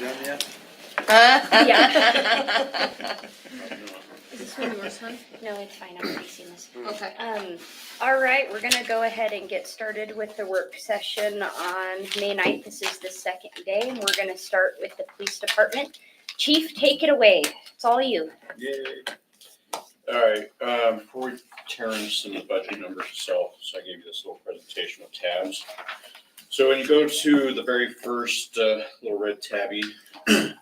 done yet? Yeah. Is this one yours, hon? No, it's fine. I've already seen this. Okay. All right, we're gonna go ahead and get started with the work session on May 9th. This is the second day, and we're gonna start with the police department. Chief, take it away. It's all you. Yay. All right, before we tear into some of the budget numbers itself, so I gave you this little presentation with tabs. So when you go to the very first little red tabby, red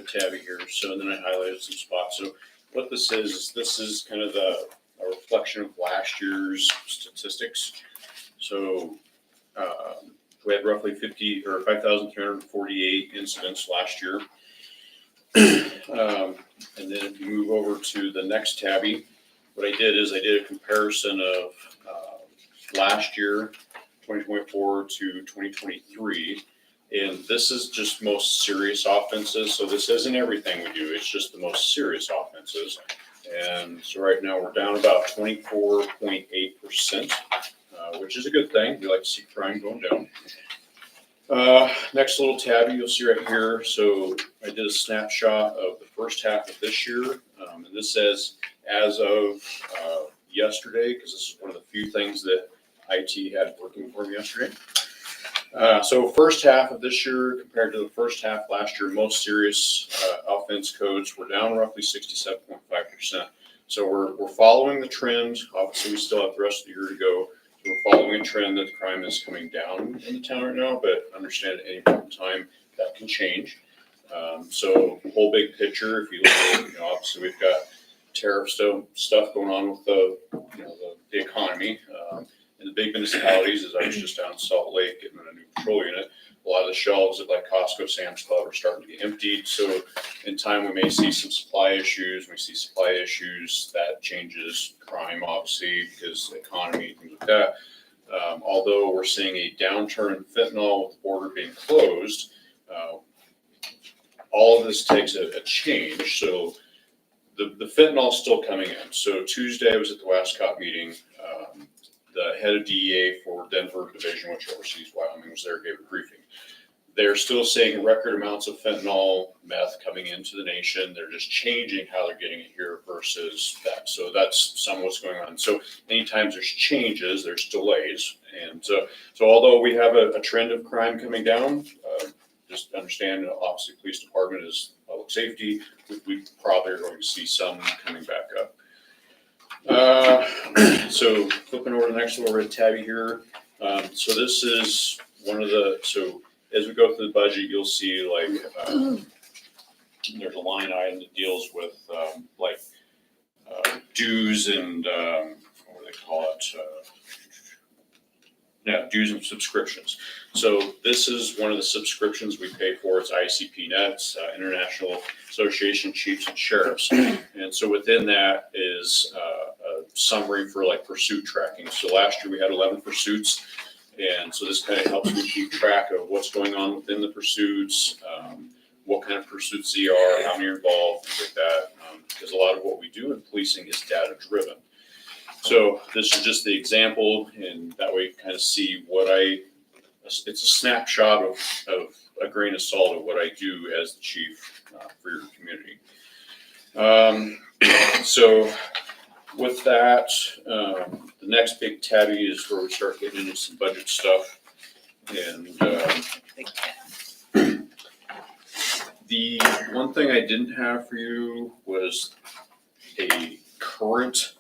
tabby here, so then I highlighted some spots. So what this is kind of a reflection of last year's statistics. So we had roughly 5,348 incidents last year. And then if you move over to the next tabby, what I did is I did a comparison of last year, 2024 to 2023. And this is just most serious offenses. So this isn't everything we do. It's just the most serious offenses. And so right now we're down about 24.8%, which is a good thing. We like to see crime going down. Next little tabby you'll see right here. So I did a snapshot of the first half of this year. And this says as of yesterday, because this is one of the few things that IT had working for me yesterday. So first half of this year compared to the first half last year, most serious offense codes were down roughly 67.5%. So we're following the trend. Obviously, we still have the rest of the year to go. So we're following a trend that crime is coming down in the town right now, but understand at any point in time that can change. So whole big picture, if you look at, obviously we've got tariff stuff going on with the economy. In the big municipalities, as I was just down in Salt Lake getting a new patrol unit, a lot of the shelves at like Costco, Sam's Club are starting to get emptied. So in time, we may see some supply issues. When we see supply issues, that changes crime, obviously, because the economy, things like that. Although we're seeing a downturn in fentanyl with the border being closed, all of this takes a change. So the fentanyl is still coming in. So Tuesday I was at the WASCOT meeting. The head of DEA for Denver Division, which oversees Wyoming, was there, gave a briefing. They're still seeing record amounts of fentanyl, meth coming into the nation. They're just changing how they're getting it here versus that. So that's some of what's going on. So anytime there's changes, there's delays. And so although we have a trend of crime coming down, just understand, obviously, police department is public safety. We probably are going to see some coming back up. So flipping over to the next little red tabby here. So this is one of the, so as we go through the budget, you'll see like, there's a line item that deals with, dues and, what do they call it? Dues and subscriptions. So this is one of the subscriptions we pay for. It's ICP Nets, International Association of Chiefs and Sheriffs. And so within that is a summary for like pursuit tracking. So last year we had 11 pursuits. And so this kind of helps me keep track of what's going on within the pursuits, what kind of pursuits they are, how many are involved, things like that. Because a lot of what we do in policing is data driven. So this is just the example, and that way you kind of see it's a snapshot of a grain of salt of what I do as the chief for your community. So with that, the next big tabby is where we start getting into some budget stuff. And the one thing I didn't have for you was a current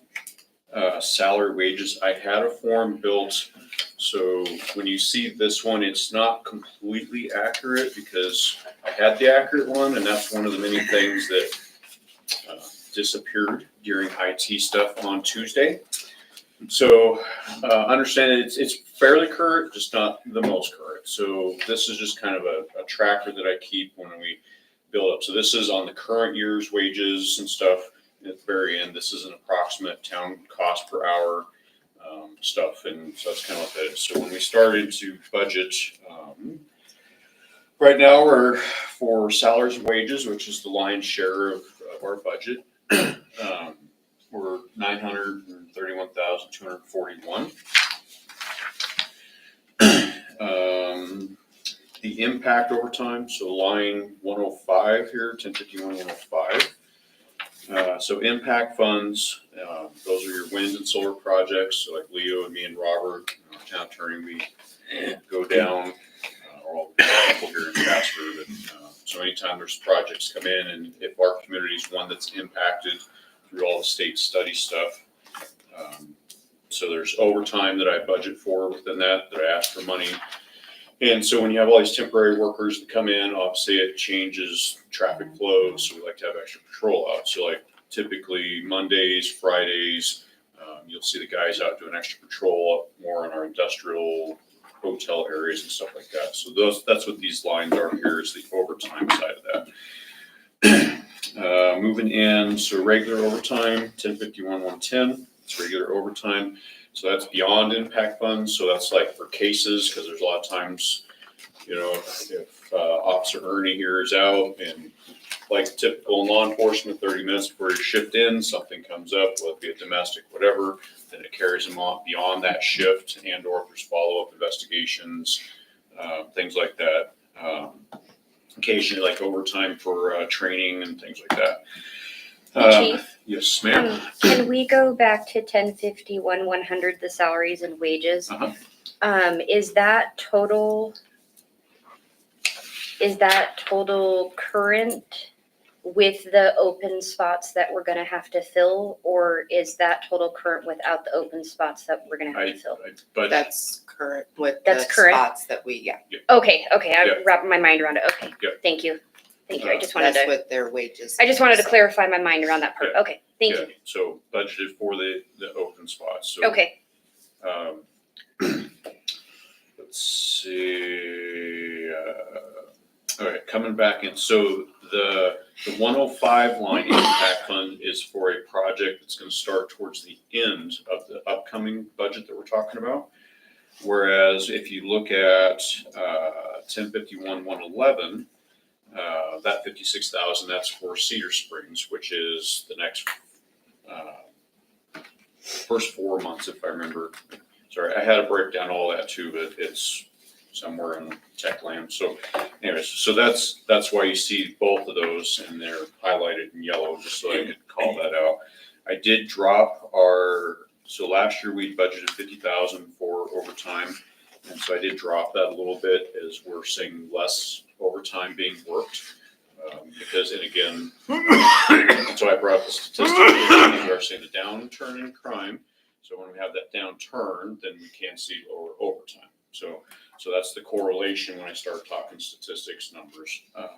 salary wages. I had a form built, so when you see this one, it's not completely accurate because I had the accurate one, and that's one of the many things that disappeared during IT stuff on Tuesday. So understand it's fairly current, just not the most current. So this is just kind of a tracker that I keep when we build up. So this is on the current year's wages and stuff. At the very end, this is an approximate town cost per hour stuff, and so that's kind of what that is. So when we started to budget, right now we're for salaries and wages, which is the lion's share of our budget. We're $931,241. the impact overtime, so line 105 here, 1051-105. So impact funds, those are your wind and solar projects, so like Leo and me and Robert, town attorney, we go down, or all the people here in Jasper. So anytime there's projects come in, and if our community is one that's impacted through all the state study stuff, so there's overtime that I budget for within that I ask for money. And so when you have all these temporary workers that come in, obviously it changes traffic flow, so we like to have extra patrol out. So like typically Mondays, Fridays, you'll see the guys out doing extra patrol more in our industrial hotel areas and stuff like that. So that's what these lines are here, is the overtime side of that. Moving in, so regular overtime, 1051-110, it's regular overtime. So that's beyond impact funds. So that's like for cases, because there's a lot of times, if Officer Ernie here is out, and like typical in law enforcement, 30 minutes before your shift ends, something comes up, whether it be a domestic, whatever, then it carries them on beyond that shift, and or if there's follow-up investigations, things like that. Occasionally like overtime for training and things like that. Chief? Yes, ma'am. Can we go back to 1051-100, the salaries and wages? Uh-huh. Is that total current with the open spots that we're gonna have to fill, or is that total current without the open spots that we're gonna have to fill? But That's current with That's the current? spots that we, yeah. Okay, I'm Yeah. wrapping my mind around it. Okay, Yeah. thank you. I just wanted That's to, with their wages. I just wanted to clarify my mind around that part. Yeah. Okay, thank you. So budgeted for the open spots. So, Okay, let's see. All right, coming back in. So the 105 line impact fund is for a project that's going to start towards the end of the upcoming budget that we're talking about. Whereas if you look at 1051-111, that 56,000, that's for Cedar Springs, which is the next first 4 months, if I remember. Sorry, I had to break down all that too, but it's somewhere in tech land. So anyways, so that's why you see both of those, and they're highlighted in yellow, just so I could call that out. I did drop so last year we budgeted 50,000 for overtime. And so I did drop that a little bit, as we're seeing less overtime being worked. Because, and again, so I brought the statistics, we are seeing a downturn in crime. So when we have that downturn, then we can see lower overtime. So that's the correlation when I start talking statistics numbers. All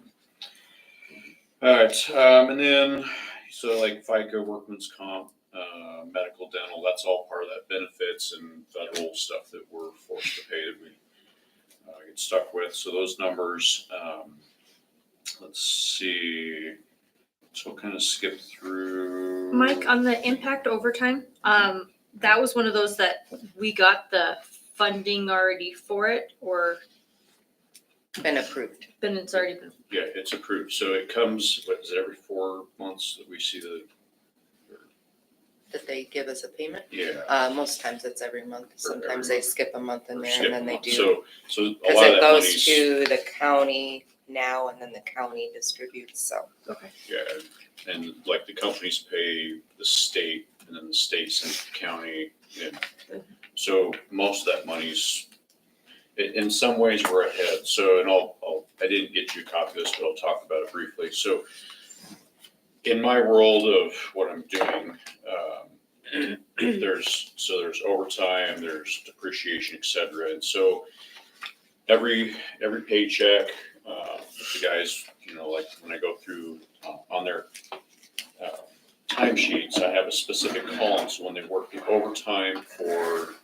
right, and then, so like FICA, workman's comp, medical, dental, that's all part of that benefits and federal stuff that we're forced to pay that we get stuck with. So those numbers, let's see. So we'll kind of skip through. Mike, on the impact overtime, that was one of those that we got the funding already for it, or Been approved. it's already been. Yeah, it's approved. So it comes, what is it, every 4 months that we see Did they give us a payment? yeah. Most times it's every month. Every Sometimes they month. skip a month in or there skip and then a they month. do. So a Because lot of it that goes money's, to the county now and then the county distributes, so. yeah, and like the companies pay the state, and then the state sends the county, and so most of that money's, in some ways we're ahead. So, and I didn't get you a copy of this, but I'll talk about it briefly. So in my world of what I'm doing, there's overtime, there's depreciation, et cetera. And so every paycheck, the guys, like when I go through on their timesheets, I have a specific column. So when they work the overtime for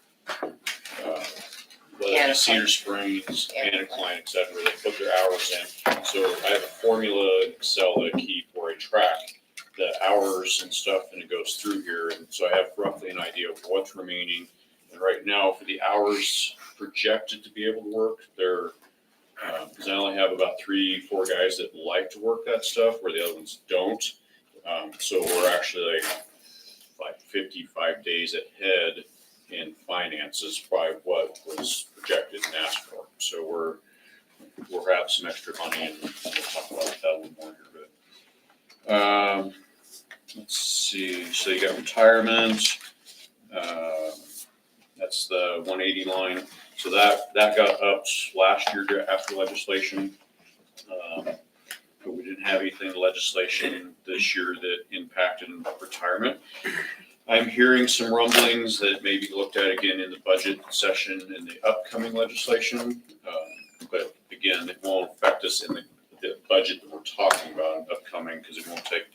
whether it's Cedar Springs, Anacline, et cetera, they put their hours in. So I have a formula in Excel that I keep where I track the hours and stuff, and it goes through here. And so I have roughly an idea of what's remaining. And right now, for the hours projected to be able to work, they're because I only have about 3-4 guys that like to work that stuff, where the other ones don't. So we're actually like 55 days ahead in finances by what was projected and asked for. So we're grab some extra money, and we'll talk about that a little more here. But let's see. So you got retirement. That's the 180 line. So that got upped last year after legislation. But we didn't have anything in legislation this year that impacted retirement. I'm hearing some rumblings that may be looked at again in the budget session in the upcoming legislation. But again, it won't affect us in the budget that we're talking about upcoming, because it won't take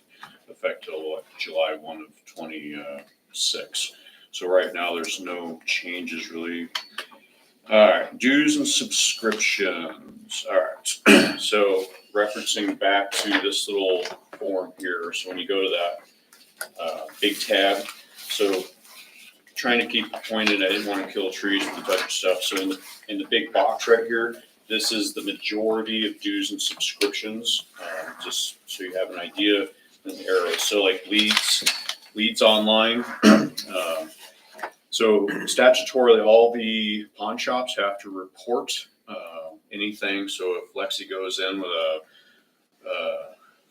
effect till July 1 of 26. So right now there's no changes really. All right, dues and subscriptions. All right, so referencing back to this little form here. So when you go to that big tab, so trying to keep it pointed, I didn't want to kill trees with the budget stuff. So in the big box right here, this is the majority of dues and subscriptions, just so you have an idea. An arrow. So like leads online. So statutorily, all the pawn shops have to report anything. So if Lexi goes in with a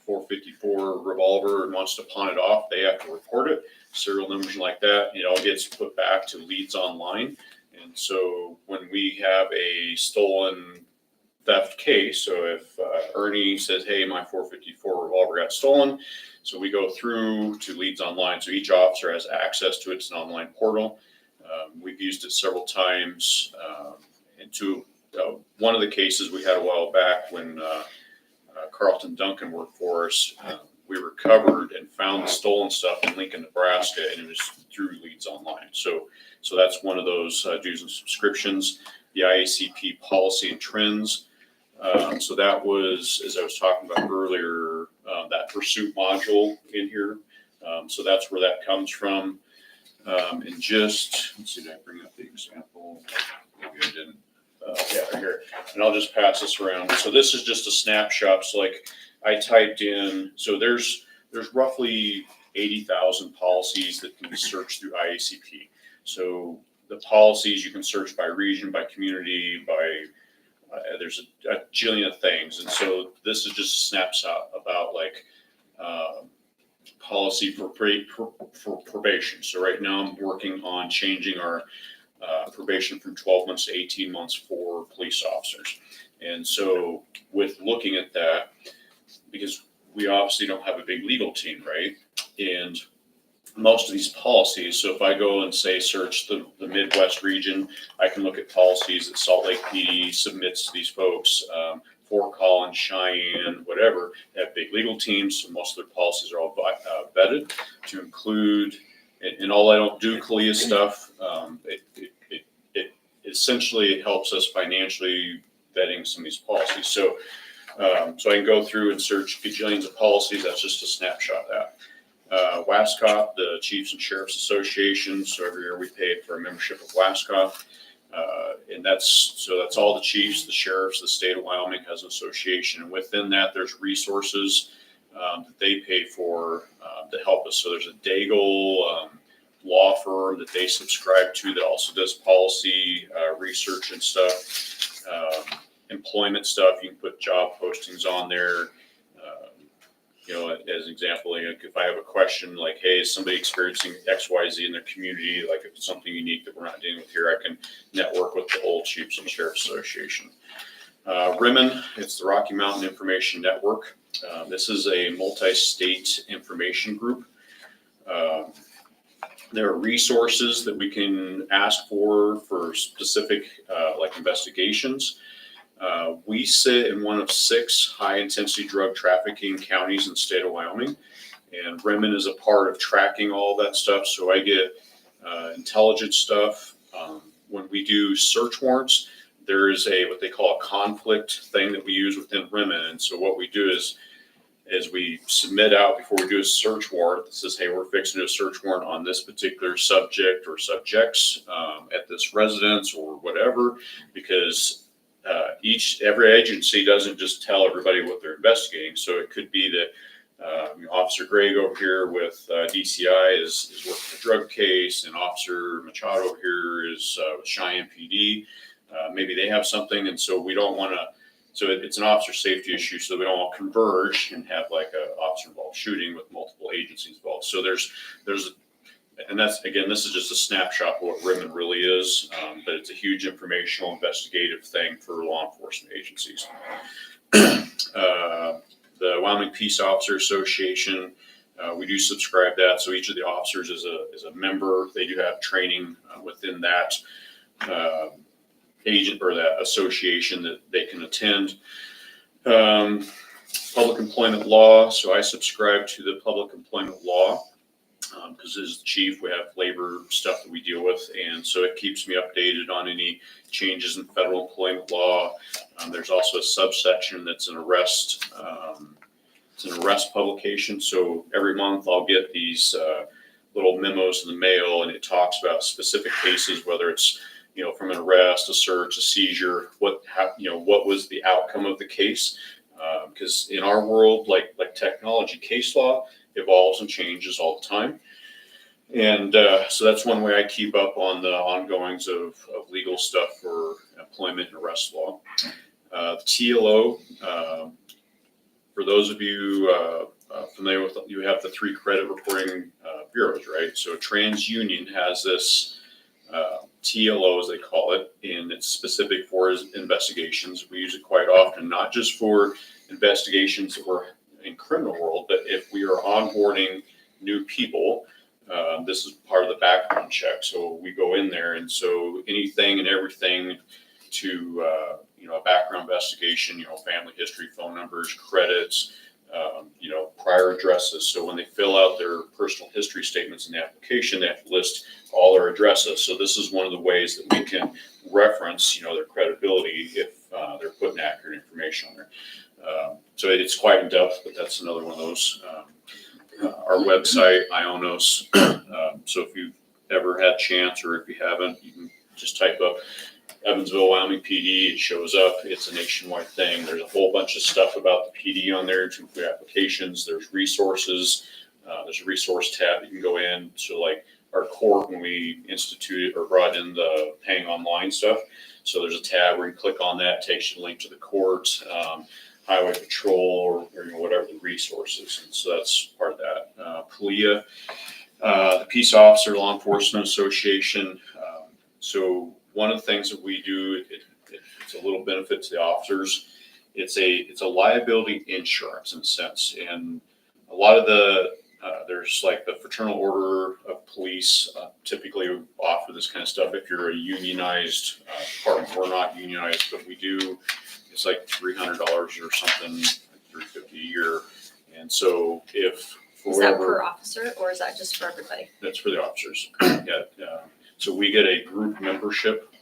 454 revolver and wants to pawn it off, they have to report it. Serial numbers like that. It all gets put back to leads online. And so when we have a stolen theft case, so if Ernie says, hey, my 454 revolver got stolen, so we go through to leads online. So each officer has access to it. It's an online portal. We've used it several times. Into one of the cases we had a while back when Carlton Duncan worked for us, we recovered and found the stolen stuff in Lincoln, Nebraska, and it was through leads online. So that's one of those dues and subscriptions. The IACP policy and trends. So that was, as I was talking about earlier, that pursuit module in here. So that's where that comes from. And just, let's see, did I bring up the example? Maybe I didn't. Yeah, right here. And I'll just pass this around. So this is just a snapshot. So like I typed in, so there's roughly 80,000 policies that can be searched through IACP. So the policies you can search by region, by community, by there's a jillion of things. And so this is just a snapshot about like policy for probation. So right now I'm working on changing our probation from 12 months to 18 months for police officers. And so with looking at that, because we obviously don't have a big legal team, right? And most of these policies, so if I go and say search the Midwest region, I can look at policies that Salt Lake PD submits to these folks, Fort Collins, Cheyenne, whatever. They have big legal teams, so most of their policies are all vetted to include, and all I don't do CALEA stuff, it essentially helps us financially vetting some of these policies. So I can go through and search gajillions of policies. That's just a snapshot of that. WASCOP, the Chiefs and Sheriffs Association. So every year we pay for a membership of WASCOP. And that's all the chiefs, the sheriffs, the state of Wyoming has an association. And within that, there's resources that they pay for to help us. So there's a Daigle law firm that they subscribe to that also does policy research and stuff, employment stuff. You can put job postings on there. As an example, like if I have a question like, hey, is somebody experiencing XYZ in their community? Like if it's something unique that we're not dealing with here, I can network with the whole Chiefs and Sheriffs Association. RIMN, it's the Rocky Mountain Information Network. This is a multi-state information group. There are resources that we can ask for specific like investigations. We sit in one of 6 high-intensity drug trafficking counties in the state of Wyoming, and RIMN is a part of tracking all that stuff. So I get intelligence stuff. When we do search warrants, there is what they call a conflict thing that we use within RIMN. And so what we do is we submit out before we do a search warrant that says, hey, we're fixing to do a search warrant on this particular subject or subjects at this residence or whatever, because every agency doesn't just tell everybody what they're investigating. So it could be that Officer Greg over here with DCI is working a drug case, and Officer Machado over here is with Cheyenne PD. Maybe they have something, and so we don't want to it's an officer safety issue, so we don't all converge and have like a officer involved shooting with multiple agencies involved. So and that's, again, this is just a snapshot of what RIMN really is, but it's a huge informational investigative thing for law enforcement agencies. The Wyoming Peace Officer Association, we do subscribe that. So each of the officers is a member. They do have training within that agent or that association that they can attend. Public employment law. So I subscribe to the public employment law because as the chief, we have labor stuff that we deal with. And so it keeps me updated on any changes in federal employment law. There's also a subsection that's an arrest. It's an arrest publication. So every month I'll get these little memos in the mail, and it talks about specific cases, whether it's, from an arrest, a search, a seizure, what was the outcome of the case. Because in our world, like technology, case law evolves and changes all the time. And so that's one way I keep up on the ongoings of legal stuff for employment and arrest law. The TLO, for those of you familiar with, you have the 3 credit reporting bureaus, right? So TransUnion has this TLO, as they call it, and it's specific for investigations. We use it quite often, not just for investigations that we're in criminal world, but if we are onboarding new people, this is part of the background check. So we go in there, and so anything and everything to a background investigation, family history, phone numbers, credits, prior addresses. So when they fill out their personal history statements in the application, they have to list all their addresses. So this is one of the ways that we can reference, their credibility if they're putting accurate information on there. So it's quite in depth, but that's another one of those. Our website, Ionos. So if you've ever had a chance, or if you haven't, you can just type up Evansville, Wyoming PD. It shows up. It's a nationwide thing. There's a whole bunch of stuff about the PD on there to include applications. There's resources. There's a resource tab you can go in. So like our court, when we instituted or brought in the paying online stuff. So there's a tab where you click on that, takes you to link to the court, highway patrol, or whatever the resources. And so that's part of that. PLEA, the Peace Officer Law Enforcement Association. So one of the things that we do, it's a little benefit to the officers. It's a liability insurance in a sense, and a lot of there's like the Fraternal Order of Police typically offer this kind of stuff if you're a unionized department. We're not unionized, but we do. It's like $300 or something, $350 a year. And so if for Is that whatever, per officer, or is that just for everybody? that's for the officers. Yeah. So we get a group membership,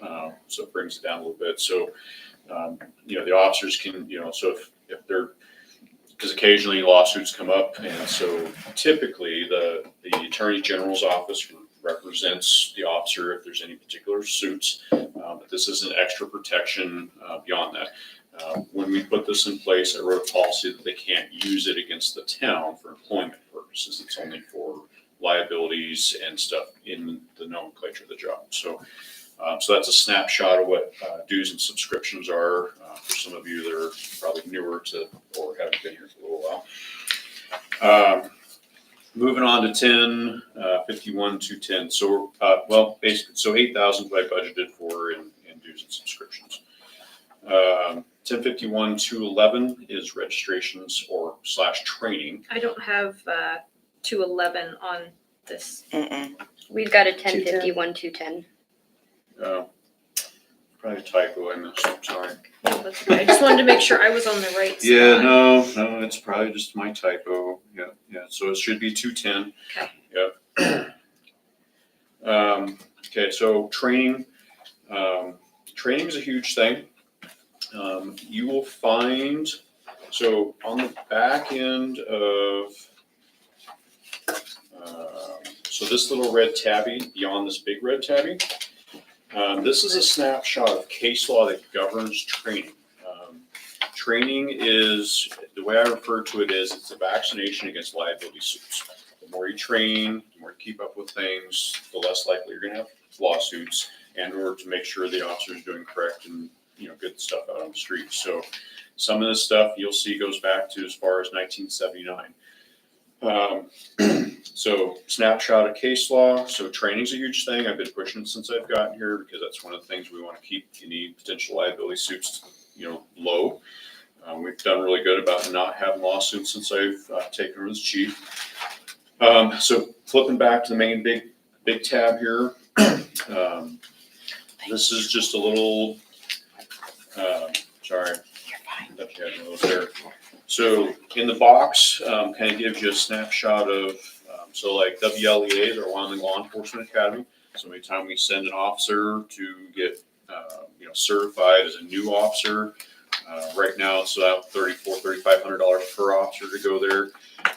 so it brings it down a little bit. So, the officers can, so if they're, because occasionally lawsuits come up, and so typically the Attorney General's office represents the officer if there's any particular suits, but this is an extra protection beyond that. When we put this in place, I wrote a policy that they can't use it against the town for employment purposes. It's only for liabilities and stuff in the nomenclature of the job. So that's a snapshot of what dues and subscriptions are for some of you that are probably newer to or haven't been here for a little while. Moving on to 1051-210. So basically, so 8,000 I budgeted for in dues and subscriptions. 1051-211 is registrations or / training. I don't have 211 on this. We've got a 1051, 210. Probably a typo I missed. I'm sorry. No, that's okay. I just wanted to make sure I was on the right spot. Yeah, no, it's probably just my typo. Yeah. So it should be 210. Okay. Yep. Okay, so training. Training is a huge thing. You will find, so on the back end of, so this little red tabby, beyond this big red tabby, this is a snapshot of case law that governs training. Training is, the way I refer to it is, it's a vaccination against liability suits. The more you train, the more you keep up with things, the less likely you're going to have lawsuits, and in order to make sure the officer is doing correct and good stuff out on the street. So some of this stuff you'll see goes back to as far as 1979. So snapshot of case law. So training's a huge thing. I've been pushing since I've gotten here because that's one of the things we want to keep any potential liability suits, low. We've done really good about not having lawsuits since I've taken over as chief. So flipping back to the main big tab here. This is just a little, sorry. That you had one of those there. So in the box, kind of gives you a snapshot of, so like WLEA, or Wyoming Law Enforcement Academy. So anytime we send an officer to get, certified as a new officer, right now it's about $3,500 per officer to go there.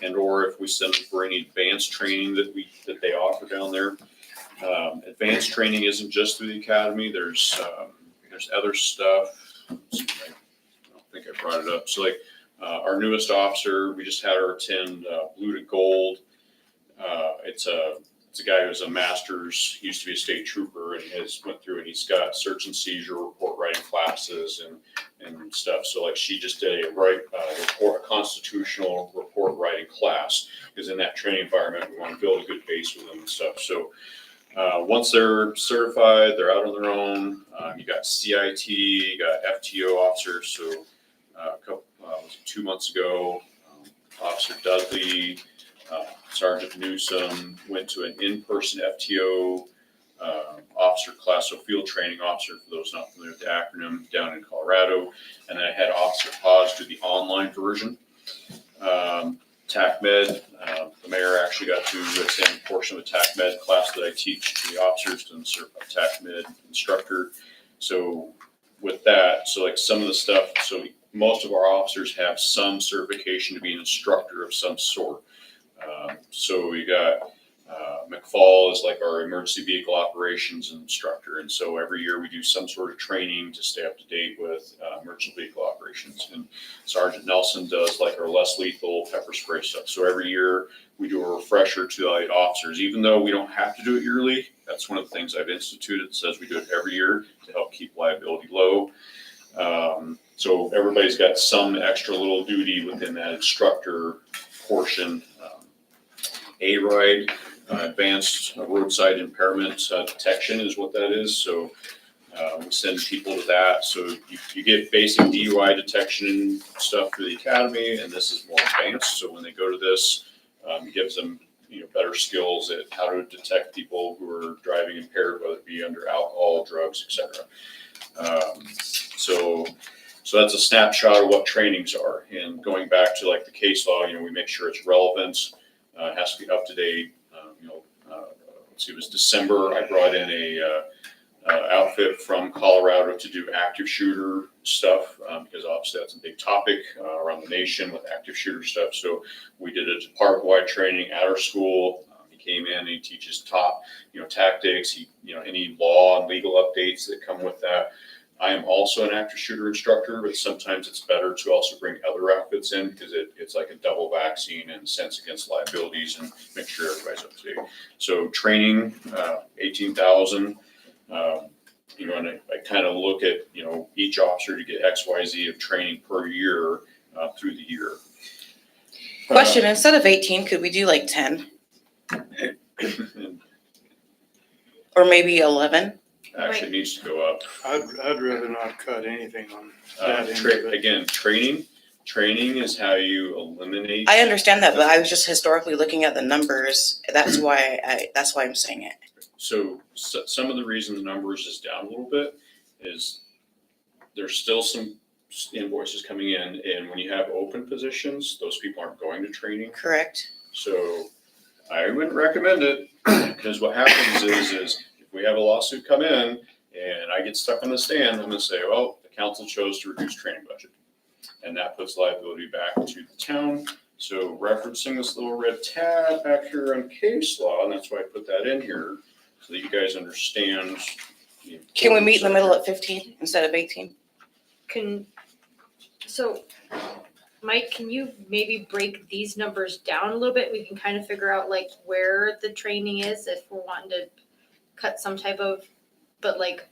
And or if we send them for any advanced training that they offer down there. Advanced training isn't just through the academy. There's other stuff. I don't think I brought it up. So like our newest officer, we just had her attend Blue to Gold. It's a guy who's a master's, used to be a state trooper, and has went through, and he's got search and seizure report writing classes and stuff. So like she just did a constitutional report writing class, because in that training environment we want to build a good base with them and stuff. So once they're certified, they're out on their own. You got CIT, you got FTO officers. So a couple 2 months ago, Officer Dudley, Sergeant Newsom went to an in-person FTO officer class, so field training officer, for those not familiar with the acronym, down in Colorado. And then I had Officer Paz do the online version. TACMED, the mayor actually got to attend a portion of the TACMED class that I teach to the officers, to certified TACMED instructor. So with that, so like some of the stuff, so most of our officers have some certification to be an instructor of some sort. So we got McFall is like our emergency vehicle operations instructor. And so every year we do some sort of training to stay up to date with emergency vehicle operations. And Sergeant Nelson does like our less lethal pepper spray stuff. So every year we do a refresher to the officers, even though we don't have to do it yearly. That's one of the things I've instituted that says we do it every year to help keep liability low. So everybody's got some extra little duty within that instructor portion. ARIDE, advanced roadside impairment detection is what that is. So we send people to that. So you get basic DUI detection stuff through the academy, and this is more advanced. So when they go to this, it gives them better skills at how to detect people who are driving impaired, whether it be under alcohol, drugs, etc. So that's a snapshot of what trainings are. And going back to like the case law, we make sure it's relevant. It has to be up to date. Let's see, it was December. I brought in a outfit from Colorado to do active shooter stuff because obviously that's a big topic around the nation with active shooter stuff. So we did a department-wide training at our school. He came in and he teaches top, tactics. Any law and legal updates that come with that. I am also an active shooter instructor, but sometimes it's better to also bring other outfits in because it's like a double vaccine and sense against liabilities and make sure everybody's up to date. So training, 18,000, and I kind of look at, each officer to get XYZ of training per year through the year. Question, instead of 18, could we do like 10 or maybe 11? Actually needs to go up. I'd rather not cut anything on that end of it. Again, training is how you eliminate. I understand that, but I was just historically looking at the numbers. That's why I'm saying it. So some of the reason the numbers is down a little bit is there's still some invoices coming in, and when you have open positions, those people aren't going to training. Correct. So I wouldn't recommend it because what happens is if we have a lawsuit come in and I get stuck on the stand, I'm going to say, well, the council chose to reduce training budget, and that puts liability back to the town. So referencing this little red tab back here on case law, and that's why I put that in here so that you guys understand. Can we meet in the middle at 15 instead of 18? So Mike, can you maybe break these numbers down a little bit? We can kind of figure out like where the training is if we're wanting to cut some type of, but like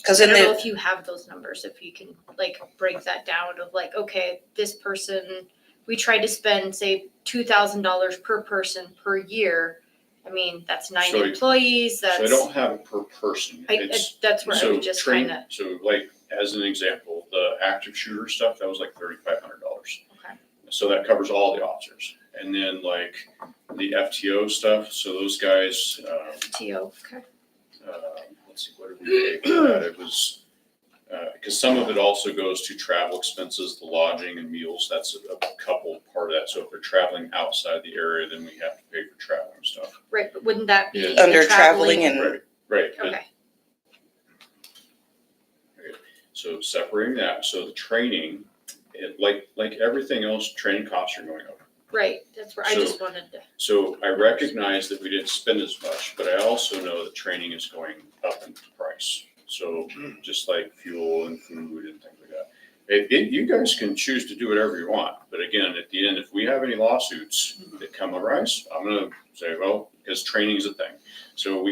Cause I in don't know the, if you have those numbers, if you can like break that down of like, okay, this person, we tried to spend, say, $2,000 per person per year. I mean, that's 9 So- employees, that's. So I don't have it per person. It's, That's where I so would just train, kinda, so like, as an example, the active shooter stuff, that was like $3,500. Okay. So that covers all the officers. And then like the FTO stuff, so those guys, TO, okay. let's see, what did we pay for that? It was, because some of it also goes to travel expenses, the lodging and meals, that's a couple part of that. So if they're traveling outside the area, then we have to pay for travel and stuff. Right, but wouldn't that be Yeah. the under traveling and, Right, but Okay, so separating that, so the training, like everything else, training costs are going up. right, that's where I So- just wanted to, So I recognize that we didn't spend as much, but I also know that training is going up in price. So just like fuel and food and things like that. You guys can choose to do whatever you want, but again, at the end, if we have any lawsuits that come arise, I'm gonna say, well, because training is a thing. So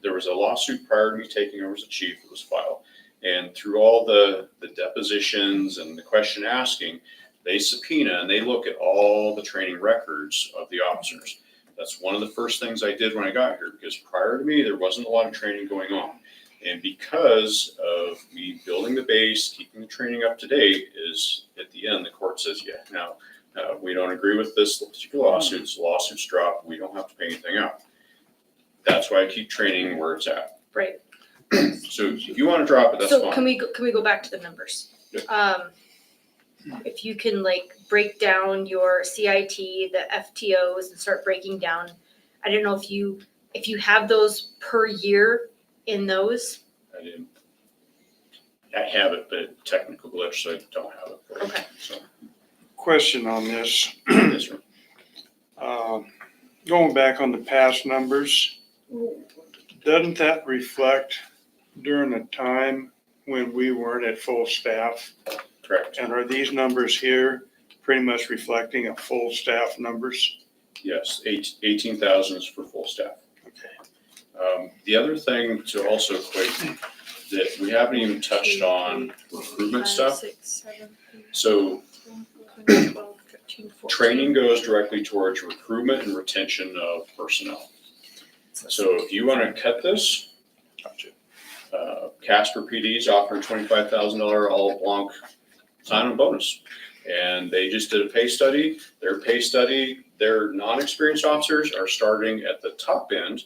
there was a lawsuit prior to me taking over as the chief that was filed. And through all the depositions and the question asking, they subpoena and they look at all the training records of the officers. That's one of the first things I did when I got here, because prior to me, there wasn't a lot of training going on. And because of me building the base, keeping the training up to date, is at the end, the court says, yeah, now, we don't agree with this particular lawsuits drop, we don't have to pay anything out. That's why I keep training where it's at. right. So if you want to drop it, that's So fine. can we go back to the numbers? Yeah. If you can like break down your CIT, the FTOs and start breaking down, I don't know if you have those per year in those, I have it, but technical glitch, so I don't have it for you. Okay. So, Question on this, yes, sir. going back on the past numbers, doesn't that reflect during a time when we weren't at full staff? Correct. And are these numbers here pretty much reflecting a full staff numbers? Yes, 18,000 is for full staff. Okay. The other thing to also equate that we haven't even touched on recruitment stuff. So training goes directly towards recruitment and retention of personnel. So if you want to cut this, Casper PD is offering $25,000 all blanc sign-on bonus. And they just did a pay study. Their non-experienced officers are starting at the top end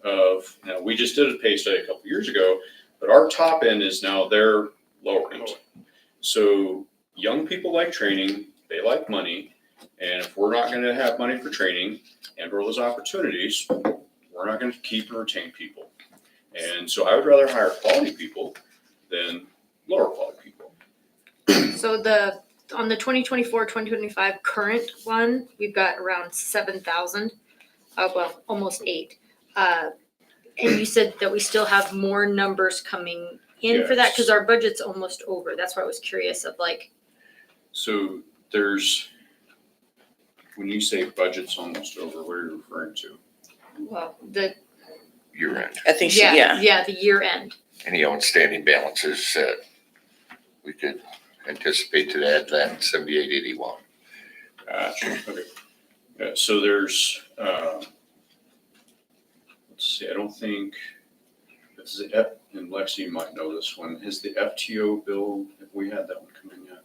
of, now we just did a pay study a couple years ago, but our top end is now their lower end. So young people like training, they like money. And if we're not gonna have money for training and or those opportunities, we're not gonna keep and retain people. And so I would rather hire quality people than lower quality people. So on the 2024, 2025 current one, we've got around 7,000, well, almost 8. And you said that we still have more numbers coming in for that, Yes. because our budget's almost over. That's why I was curious of like, So when you say budget's almost over, what are you referring to? well, the, year end. I think she, yeah. yeah, the year end. Any outstanding balances that we could anticipate to add that 7881. Gotcha, okay. Yeah, so there's, let's see, I don't think, and Lexi, you might know this one, has the FTO bill, have we had that one come in yet?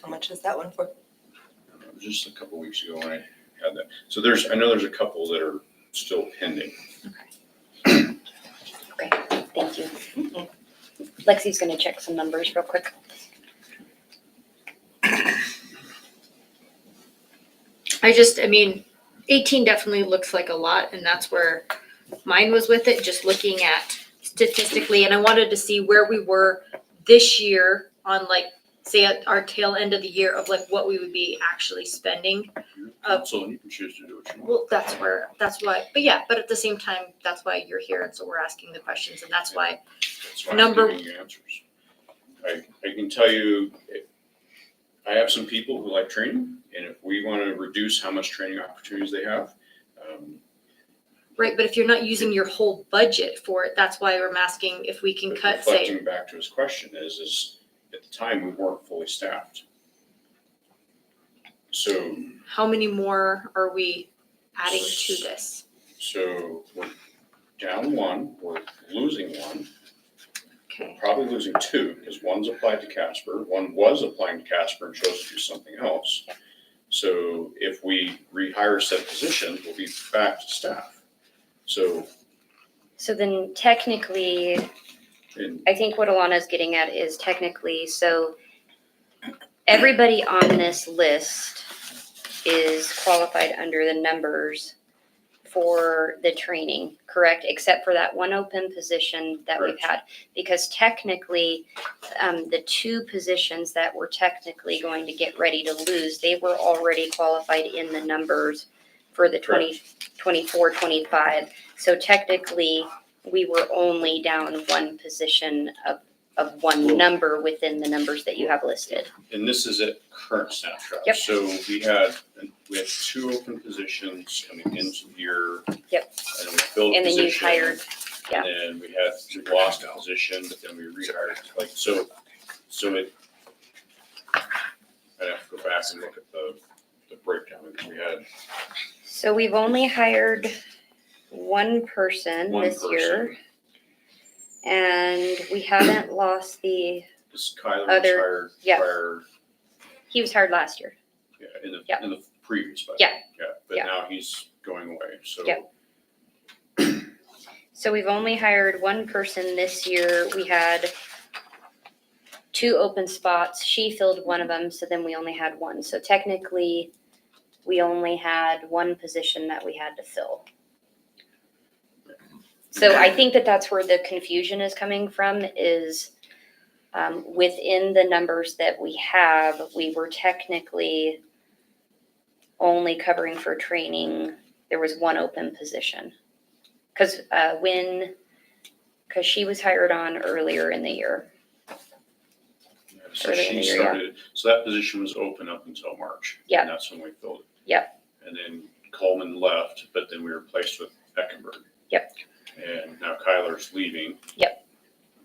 How much is that one for? It was just a couple weeks ago when I had that. So I know there's a couple that are still pending. Okay, thank you. Lexi's gonna check some numbers real quick. I mean, 18 definitely looks like a lot, and that's where mine was with it, just looking at statistically, and I wanted to see where we were this year on like, say at our tail end of the year of like what we would be actually spending. So you can choose to do what you want. Well, that's why, but at the same time, that's why you're here, and so we're asking the questions, and that's why, That's why I'm number- giving you answers. I can tell you, I have some people who like training, and if we want to reduce how much training opportunities they have, Right, but if you're not using your whole budget for it, that's why I'm asking if we can But cut, say, reflecting back to his question is at the time, we weren't fully staffed. So, how many more are we adding to this? so we're down one, we're losing one, Okay, probably losing two, because one's applied to Casper, one was applying to Casper and chose to do something else. So if we rehire said position, we'll be back to staff. So, So then technically, in I think what Alana's getting at is technically, so everybody on this list is qualified under the numbers for the training, correct? Except for that one open position that we've had. Because technically, the two positions that we're technically going to get ready to lose, they were already qualified in the numbers for the 24-25. So technically, we were only down one position of one number within the numbers that you have listed. And this is at current snapshot. Yep. So we had two open positions coming into the year. Yep. And we filled a And then you position. hired, yeah. And then we lost a position, but then we rehired, like, so it, I'd have to go back and look at the breakdown, because we had So we've only hired one person one this year. person. And we haven't lost This Kyler was Other- hired yeah. prior, he was hired last year. yeah, Yeah. in the previous budget. Yeah. Yeah, but Yeah. now he's going away, so. Yeah. So we've only hired one person this year. We had two open spots. She filled one of them, so then we only had one. So technically, we only had one position that we had to fill. So I think that that's where the confusion is coming from is within the numbers that we have, we were technically only covering for training. There was one open position. Because she was hired on earlier in the year. Yeah, So Early in she the year, yeah. started, so that position was open up until March. Yeah. And that's when we filled it. Yep. And then Coleman left, but then we replaced with Eckenberg. Yep. And now Kyler's leaving. Yep.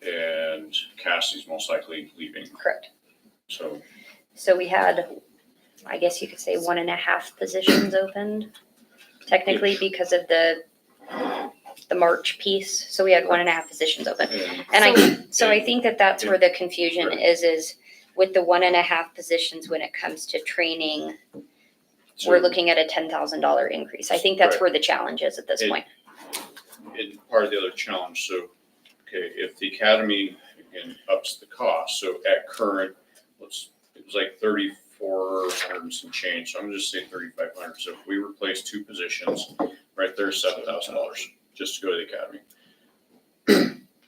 And Cassie's most likely leaving, Correct. so. So we had, I guess you could say 1.5 positions opened, technically because of the March piece. So we had 1.5 positions open. And I think that that's where the confusion is with the 1.5 positions when it comes to training, so- we're looking at a $10,000 increase. I think that's Right. where the challenge is at this And- point. And part of the other challenge, so, okay, if the academy, again, ups the cost, so at current, it was like 3,400 and some change, so I'm gonna just say 3,500. So if we replace two positions, right there, $7,000, just to go to the academy.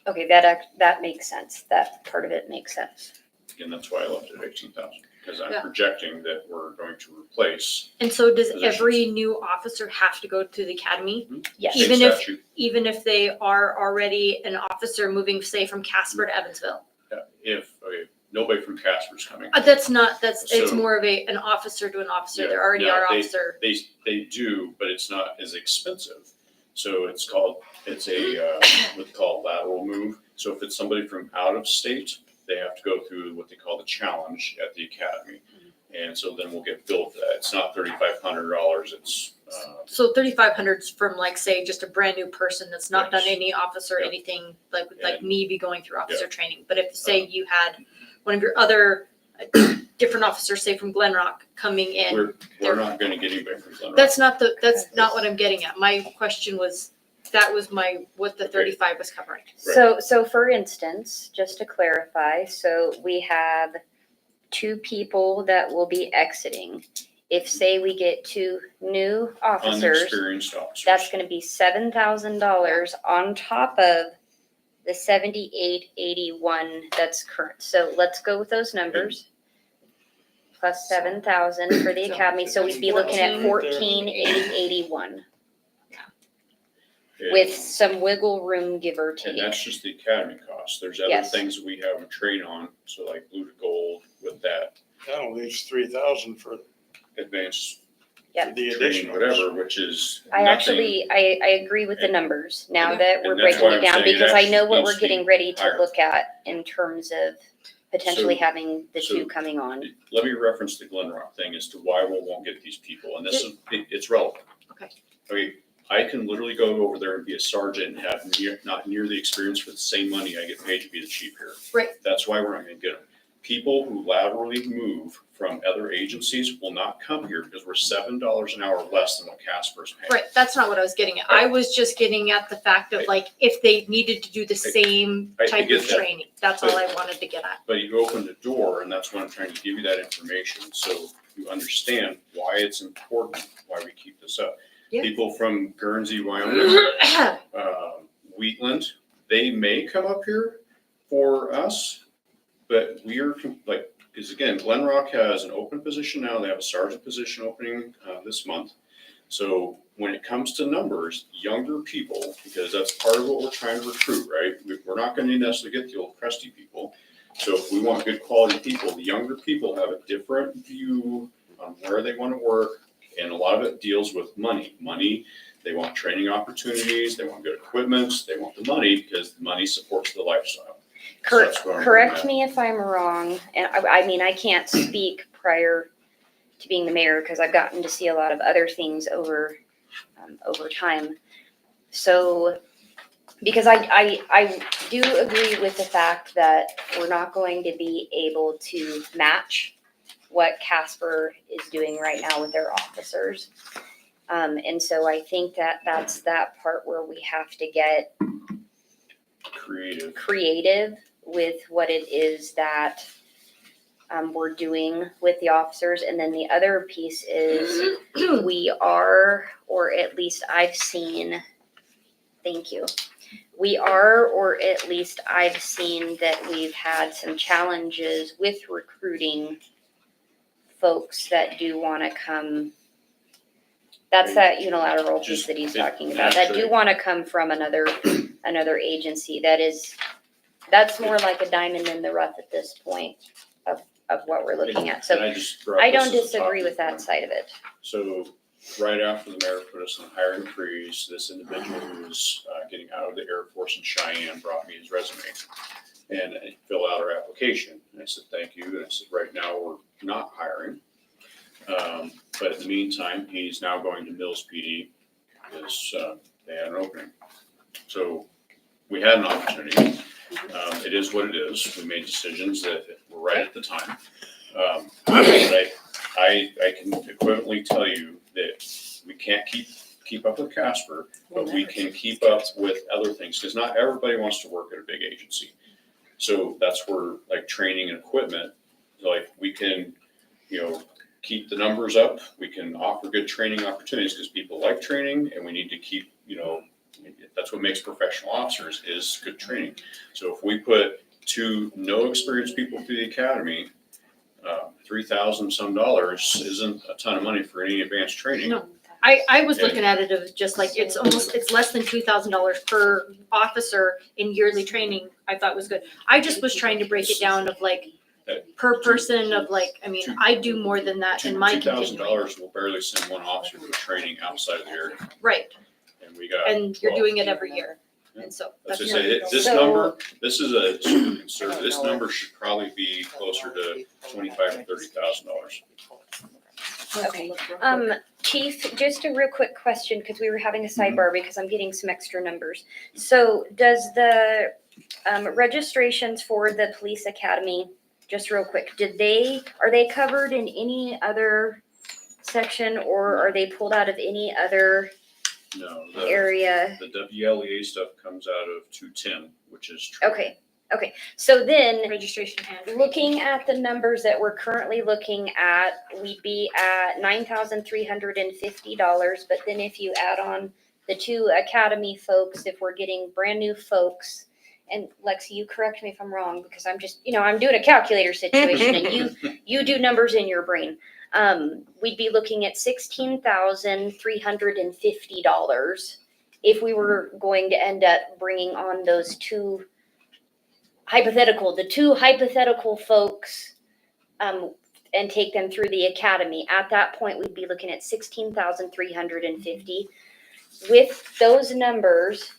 Okay, that makes sense. That part of it makes sense. Again, that's why I left it at 18,000, because I'm Yeah. projecting that we're going to replace. and so does Positions. every new officer have to go to the academy? Yes. Even state if- statute. Even if they are already an officer moving, say, from Casper to Evansville? Okay, nobody from Casper's coming. That's it's So- more of an officer to an officer. Yeah, They're already no, our officer. They do, but it's not as expensive. So it's a, what they call lateral move. So if it's somebody from out of state, they have to go through what they call the challenge at the academy. And so then we'll get billed for that. It's not $3,500, it's, So 3,500's from like, say, just a brand new person that's not done Yes. any officer, Yeah. anything like And- me be going through officer Yeah. training. But if, say, you had one of your other different officers, say from Glenrock, coming in, we're not gonna get anybody from Glen Rock. that's not what I'm getting at. My question was, that was what the Okay. 35 was covering. So for instance, just to clarify, so we have two people that will be exiting. If, say, we get two new officers, Unexperienced officers. that's gonna be $7,000 on top of the 7,881 that's current. So let's go with those numbers. Plus 7,000 for the So- academy, so we'd be looking at 14,881 And- with some wiggle room, give or And take. that's just the academy cost. There's other Yes. things that we have them trade on, so like blue to gold with that That only leaves 3,000 for advanced Yep. The training, additional. whatever, which is I nothing. actually, I agree with the And- numbers now and- that we're and that's breaking why it I'm down, saying it because I know actually what needs we're to be getting ready to higher. look at in terms of potentially So- having the so- two coming on. Let me reference the Glen Rock thing as to why we won't get these people, and this is, it's relevant. Okay. I mean, I can literally go over there and be a sergeant and have not near the experience for the same money I get paid to be the chief here. Right. That's why we're not gonna get them. People who laterally move from other agencies will not come here because we're $7 an hour less than what Casper's paying. Right, that's not what I was getting at. I was just getting at the fact of like, if they needed to do the same I type get of that. training, that's all I wanted to get at. But you open the door, and that's why I'm trying to give you that information, so you understand why it's important, why we keep this up. Yeah. People from Guernsey, Wyoming, Wheatland, they may come up here for us, but we are like, because again, Glen Rock has an open position now, they have a sergeant position opening this month. So when it comes to numbers, younger people, because that's part of what we're trying to recruit, right? We're not gonna necessarily get the old crusty people. So if we want good quality people, the younger people have a different view on where they wanna work, and a lot of it deals with money. Money, they want training opportunities, they want good equipment, they want the money because the money supports the lifestyle. So that's where I'm Correct at. me if I'm wrong, and I mean, I can't speak prior to being the mayor, because I've gotten to see a lot of other things over time. So, because I do agree with the fact that we're not going to be able to match what Casper is doing right now with their officers. And so I think that that's that part where we have to get Creative. creative with what it is that we're doing with the officers. And then the other piece is we are, or at least I've seen, thank you. We are, or at least I've seen that we've had some challenges with recruiting folks that do want to come. That's that unilateral piece Just that he's it talking about, that do naturally- want to come from another agency. That's more like a diamond in the rough at this point of what we're looking at. And So I just brought I this don't as a disagree talking with that point. side of it. So right after the mayor put us on hiring freeze, this individual who was getting out of the Air Force in Cheyenne brought me his resume and filled out our application. And I said, thank you. And I said, right now, we're not hiring. But in the meantime, he's now going to Mills PD because they had an opening. So we had an opportunity. It is what it is. We made decisions that were right at the time. But I can equivalently tell you that we can't keep up with Casper, but we can keep up with other things, because not everybody wants to work at a big agency. So that's where like training and equipment, like we can, keep the numbers up. We can offer good training opportunities because people like training, and we need to keep, that's what makes professional officers is good training. So if we put two no experienced people through the academy, $3,000 some isn't a ton of money for any advanced training. No, I was looking at it of just like, it's less than $2,000 per officer in yearly training. I thought was good. I just was trying to break it down of like, per person of like, I mean, I do more than that in my continuing. $2,000 will barely send one officer to training outside of the area, Right, and we got. and you're 12. doing it every year, and so. As I that's say, this So- number, this is a super conservative, this number should probably be closer to $25,000 to $30,000. Okay. Chief, just a real quick question, because we were having a sidebar because I'm getting some extra numbers. So does the registrations for the police academy, just real quick, are they covered in any other section, or are they pulled out of any other No, area? the WLEA stuff comes out of 210, which is true. Okay, so then, Registration and. looking at the numbers that we're currently looking at, we'd be at $9,350, but then if you add on the two academy folks, if we're getting brand new folks, and Lexi, you correct me if I'm wrong, because I'm just, I'm doing a calculator situation, and you do numbers in your brain. We'd be looking at $16,350 if we were going to end up bringing on those two hypothetical folks and take them through the academy. At that point, we'd be looking at 16,350. With those numbers,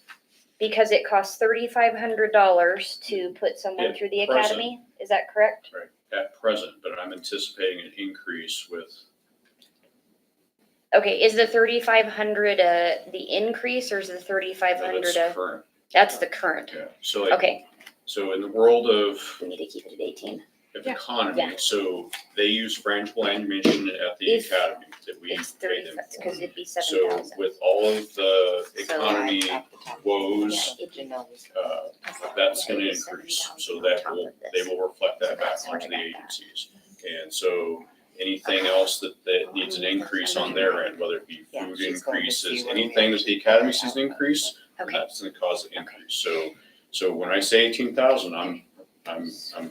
because it costs $3,500 to put someone Yeah, through the present. academy, is that correct? Right, at present, but I'm anticipating an increase with, Okay, is the 3,500 the increase, or is the 3,500 that's current, that's the current? yeah. So like, Okay, so in the world of we need to keep it at 18. Yeah. economy, Yeah. so they use frangible ammunition at the If academy that we It's pay 30, them for. because it'd be So 7,000. with all of the So economy woes, that's gonna It's increase, 7,000 so on that top will, of this. they will reflect that back That's onto what I the got that. agencies. And so anything else that needs an increase on their end, whether it be Yeah, food she's going to see increases, where we anything have that the to academy figure sees an out. increase, Okay. that's gonna cause an increase. So when I say 18,000, I'm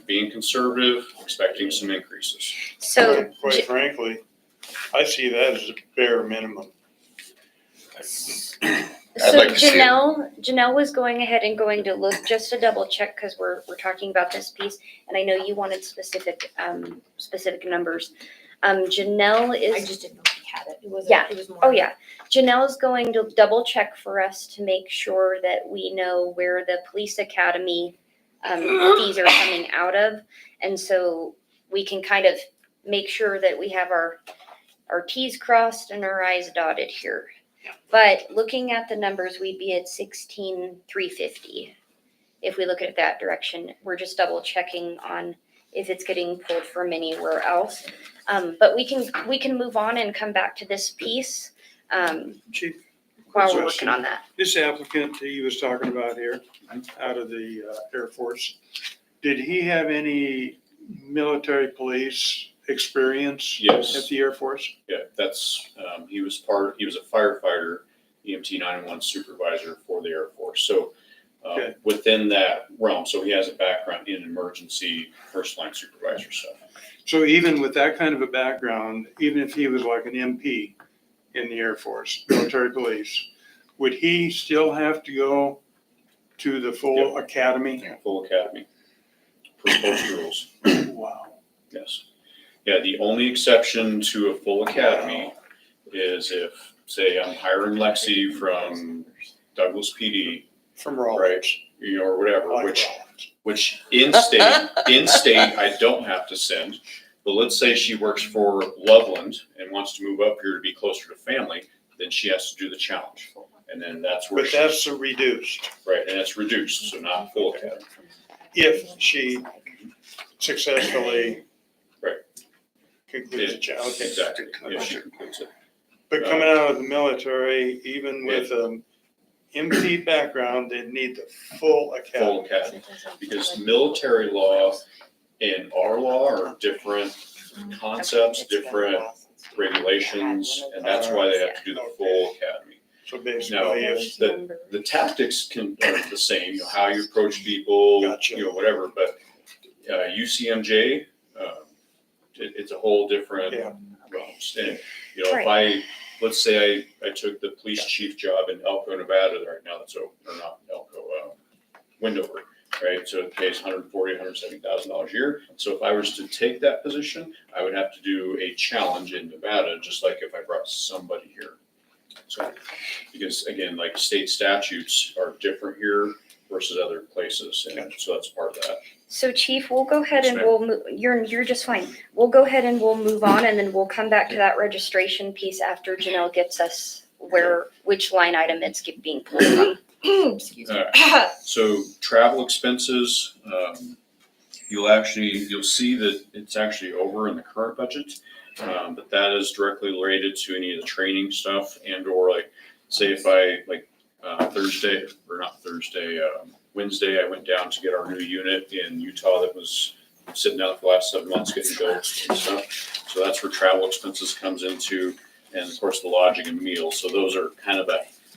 being conservative, expecting some increases. So, Quite frankly, I see that as a bare minimum. I'd so like to see it. Janelle was going ahead and going to look just to double check, because we're talking about this piece, and I know you wanted specific numbers. Janelle I is, just didn't know if he had it. It was, Yeah. it was more. oh yeah, Janelle's going to double check for us to make sure that we know where the police academy fees are coming out of, and so we can kind of make sure that we have our T's crossed and our I's dotted here. But looking at the numbers, we'd be at 16,350. If we look at it that direction, we're just double checking on if it's getting pulled from anywhere else. But we can move on and come back to this piece Chief, while we're working on that. this applicant that he was talking about here, out of the Air Force, did he have any military police experience Yes. at the Air Force? Yeah, that's, he was a firefighter, EMT 911 supervisor for the Air Force. So Okay. within that realm, so he has a background in emergency first line supervisor stuff. So even with that kind of a background, even if he was like an MP in the Air Force, military police, would he still have to go to the full academy? Full academy, per post rules, Wow. yes. Yeah, the only exception to a full academy is if, say, I'm hiring Lexi from Douglas PD, From right, Raleigh. or whatever, Like which Raleigh. which in-state, I don't have to send. But let's say she works for Loveland and wants to move up here to be closer to family, then she has to do the challenge. And then that's where But she, that's a reduced, right, and it's reduced, so not full academy. if she successfully Right. concludes the challenge. Exactly, if she completes it. But coming out of the military, even with an MP background, they need the full academy. Full academy, because military law and our law are different concepts, different regulations, and that's why they have to do the full academy. So basically, No. if, The tactics are the same, you know, how you approach people, Gotcha. you know, whatever, but UCMJ, it's a whole different Yeah. realms. And, you know, if let's say I took the police chief job in Elko, Nevada right now, that's open, or not Elko, Windover, right? So it pays $140,000, $170,000 a year. So if I was to take that position, I would have to do a challenge in Nevada, just like if I brought somebody here. So, because again, like state statutes are different here versus other places, and so that's part of that. So Chief, we'll go ahead Yes, and ma'am. we'll move, you're just fine. We'll go ahead and we'll move on, and then we'll come back to that registration piece after Janelle gets us which line item it's being pulled from. Excuse me. All right. So travel expenses, you'll see that it's actually over in the current budget. But that is directly related to any of the training stuff and or like, say if I Wednesday, I went down to get our new unit in Utah that was sitting out for the last 7 months getting built and stuff. So that's where travel expenses comes into, and of course the lodging and meals. So those are kind of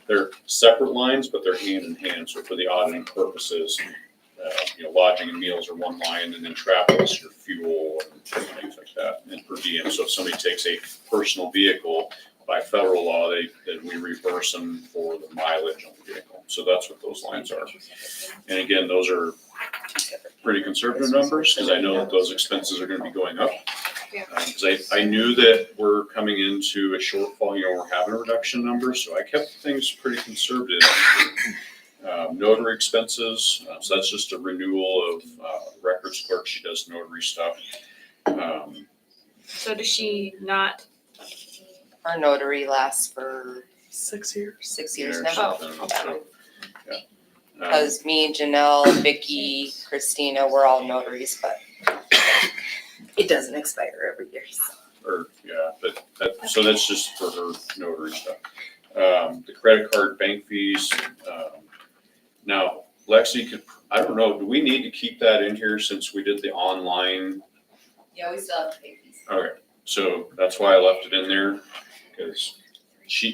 they're separate lines, but they're hand in hand. So for the auditing purposes, lodging and meals are one line, and then travel is your fuel and things like that, and per diem. So if somebody takes a personal vehicle, by federal law, then we reimburse them for the mileage on the vehicle. So that's what those lines are. And again, those are pretty conservative numbers, because I know that those expenses are gonna be going up. Yeah. Because I knew that we're coming into a shortfall, we're having a reduction number, so I kept things pretty conservative. Notary expenses, so that's just a renewal of records clerk, she does notary stuff. So does she not? Our notary lasts for 6 years. 6 years or now. something, Oh, so, yeah. Because me, Janelle, Vicky, Christina, we're all notaries, but it doesn't expire every year, so. So that's just for her notary stuff. The credit card, bank fees, now Lexi could, I don't know, do we need to keep that in here since we did the online? Yeah, we still have to pay fees. Okay, so that's why I left it in there, because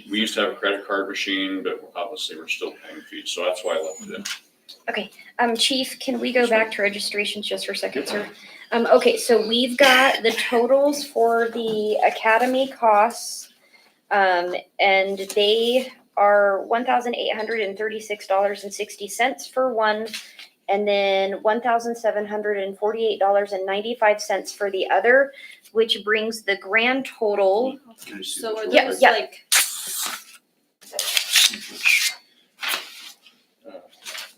we used to have a credit card machine, but obviously we're still paying fees, so that's why I left it in. Chief, can we go back to registrations just for a second, sir? Okay, so we've got the totals for the academy costs. And they are $1,836.60 for one, and then $1,748.95 for the other, which brings the grand total. Can you see So are which Yeah, one? those yeah. like, Uh,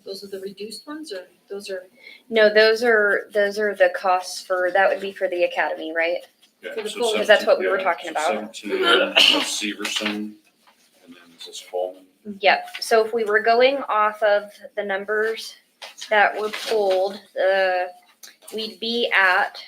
those are the reduced ones or those are? No, those are the costs for, that would be for the academy, right? Yeah, For the so full- Because that's what we were 17, talking about. 17, that's Severson, and then this is Coleman. Yep, so if we were going off of the numbers that were pulled, we'd be at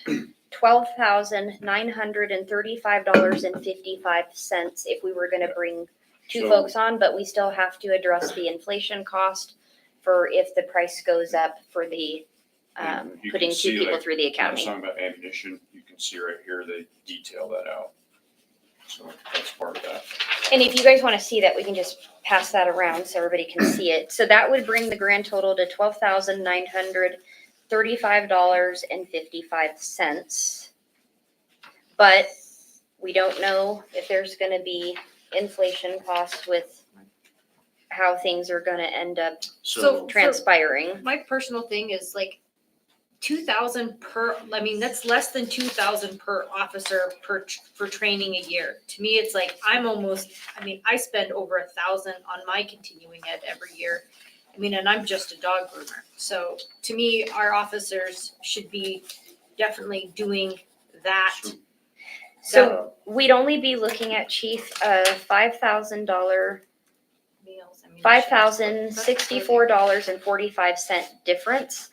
$12,935.55 if we were gonna bring two So- folks on, but we still have to address the inflation cost for if the price goes up for the, And you putting can two see, people like, through the when I was academy. talking about ammunition, you can see right here, they detail that out. So that's part of that. And if you guys wanna see that, we can just pass that around so everybody can see it. So that would bring the grand total to $12,935.55. But we don't know if there's gonna be inflation costs with how things are gonna end up So, transpiring. My personal thing is like 2,000 per, I mean, that's less than 2,000 per officer for training a year. To me, it's like, I spend over 1,000 on my continuing ed every year. I mean, and I'm just a dog groomer. So to me, our officers should be definitely doing that. So we'd only be looking at, chief, a $5,000, Meals, I mean, $5,064.45 difference.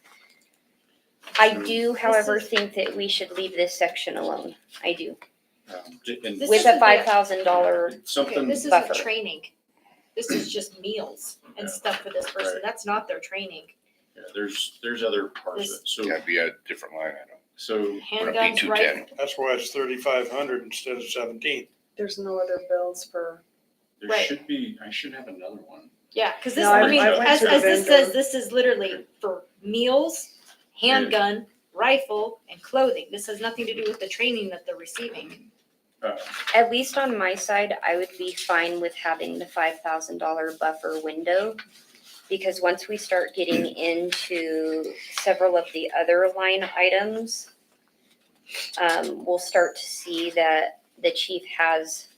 I do, however, think that we should leave this section alone. I do. and This With isn't a the- $5,000, Okay, something, this buffer. isn't training. This is just meals and Yeah. stuff for this person. Right. That's not their training. yeah, there's other parts of it. So, Gotta be a different line item. so Would it be Handguns, 210? rifle. That's why it's 3,500 instead of 17. There's no other bills for, there Right. should be, I should have another one. Yeah, cause this, No, I mean, I went as to the this vendor. says, this is literally for meals, handgun, rifle, and clothing. This has nothing to do with the training that they're receiving. at least on my side, I would be fine with having the $5,000 buffer window. Because once we start getting into several of the other line items, we'll start to see that the chief has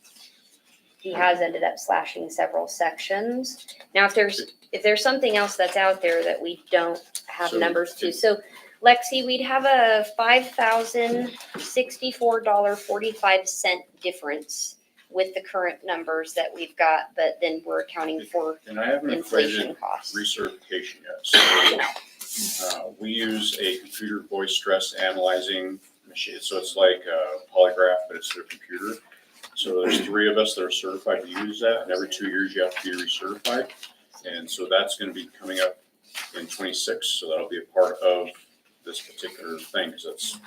ended up slashing several sections. Now, if there's something else that's out there that we don't have So- numbers to, so Lexi, we'd have a $5,064.45 difference with the current numbers that we've got, but then we're accounting for And I haven't inflation equated costs. recertification yet. So, we use a computer voice stress analyzing machine. So it's like a polygraph, but it's their computer. So there's 3 of us that are certified to use that, and every 2 years you have to be recertified. And so that's gonna be coming up in 26, so that'll be a part of this particular thing, because that's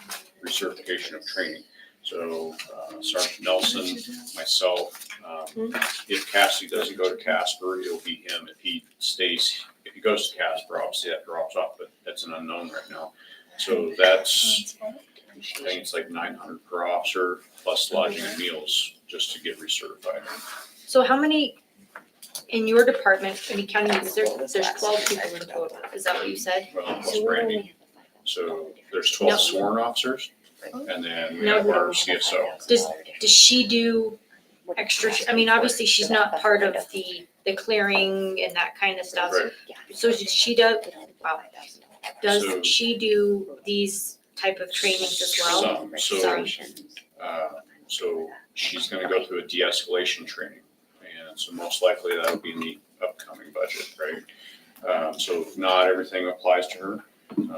recertification of training. So Sergeant Nelson, myself, if Cassie doesn't go to Casper, it'll be him. If he goes to Casper, obviously that drops off, but that's an unknown right now. So that's, I think it's like 900 per officer, plus lodging and meals, just to get recertified. So how many in your department, I mean, counting you, there's 12 people in total. Is that what you said? Well, plus Brandy. So there's 12 No. sworn officers. And then we No. have our CSO. Does she do extra, I mean, obviously she's not part of the clearing and that kind of stuff. Right. So does she So- does she do these type of trainings as well? Some. So, Registrations. so she's gonna go through a de-escalation training. And so most likely that'll be in the upcoming budget, right? So not everything applies to her,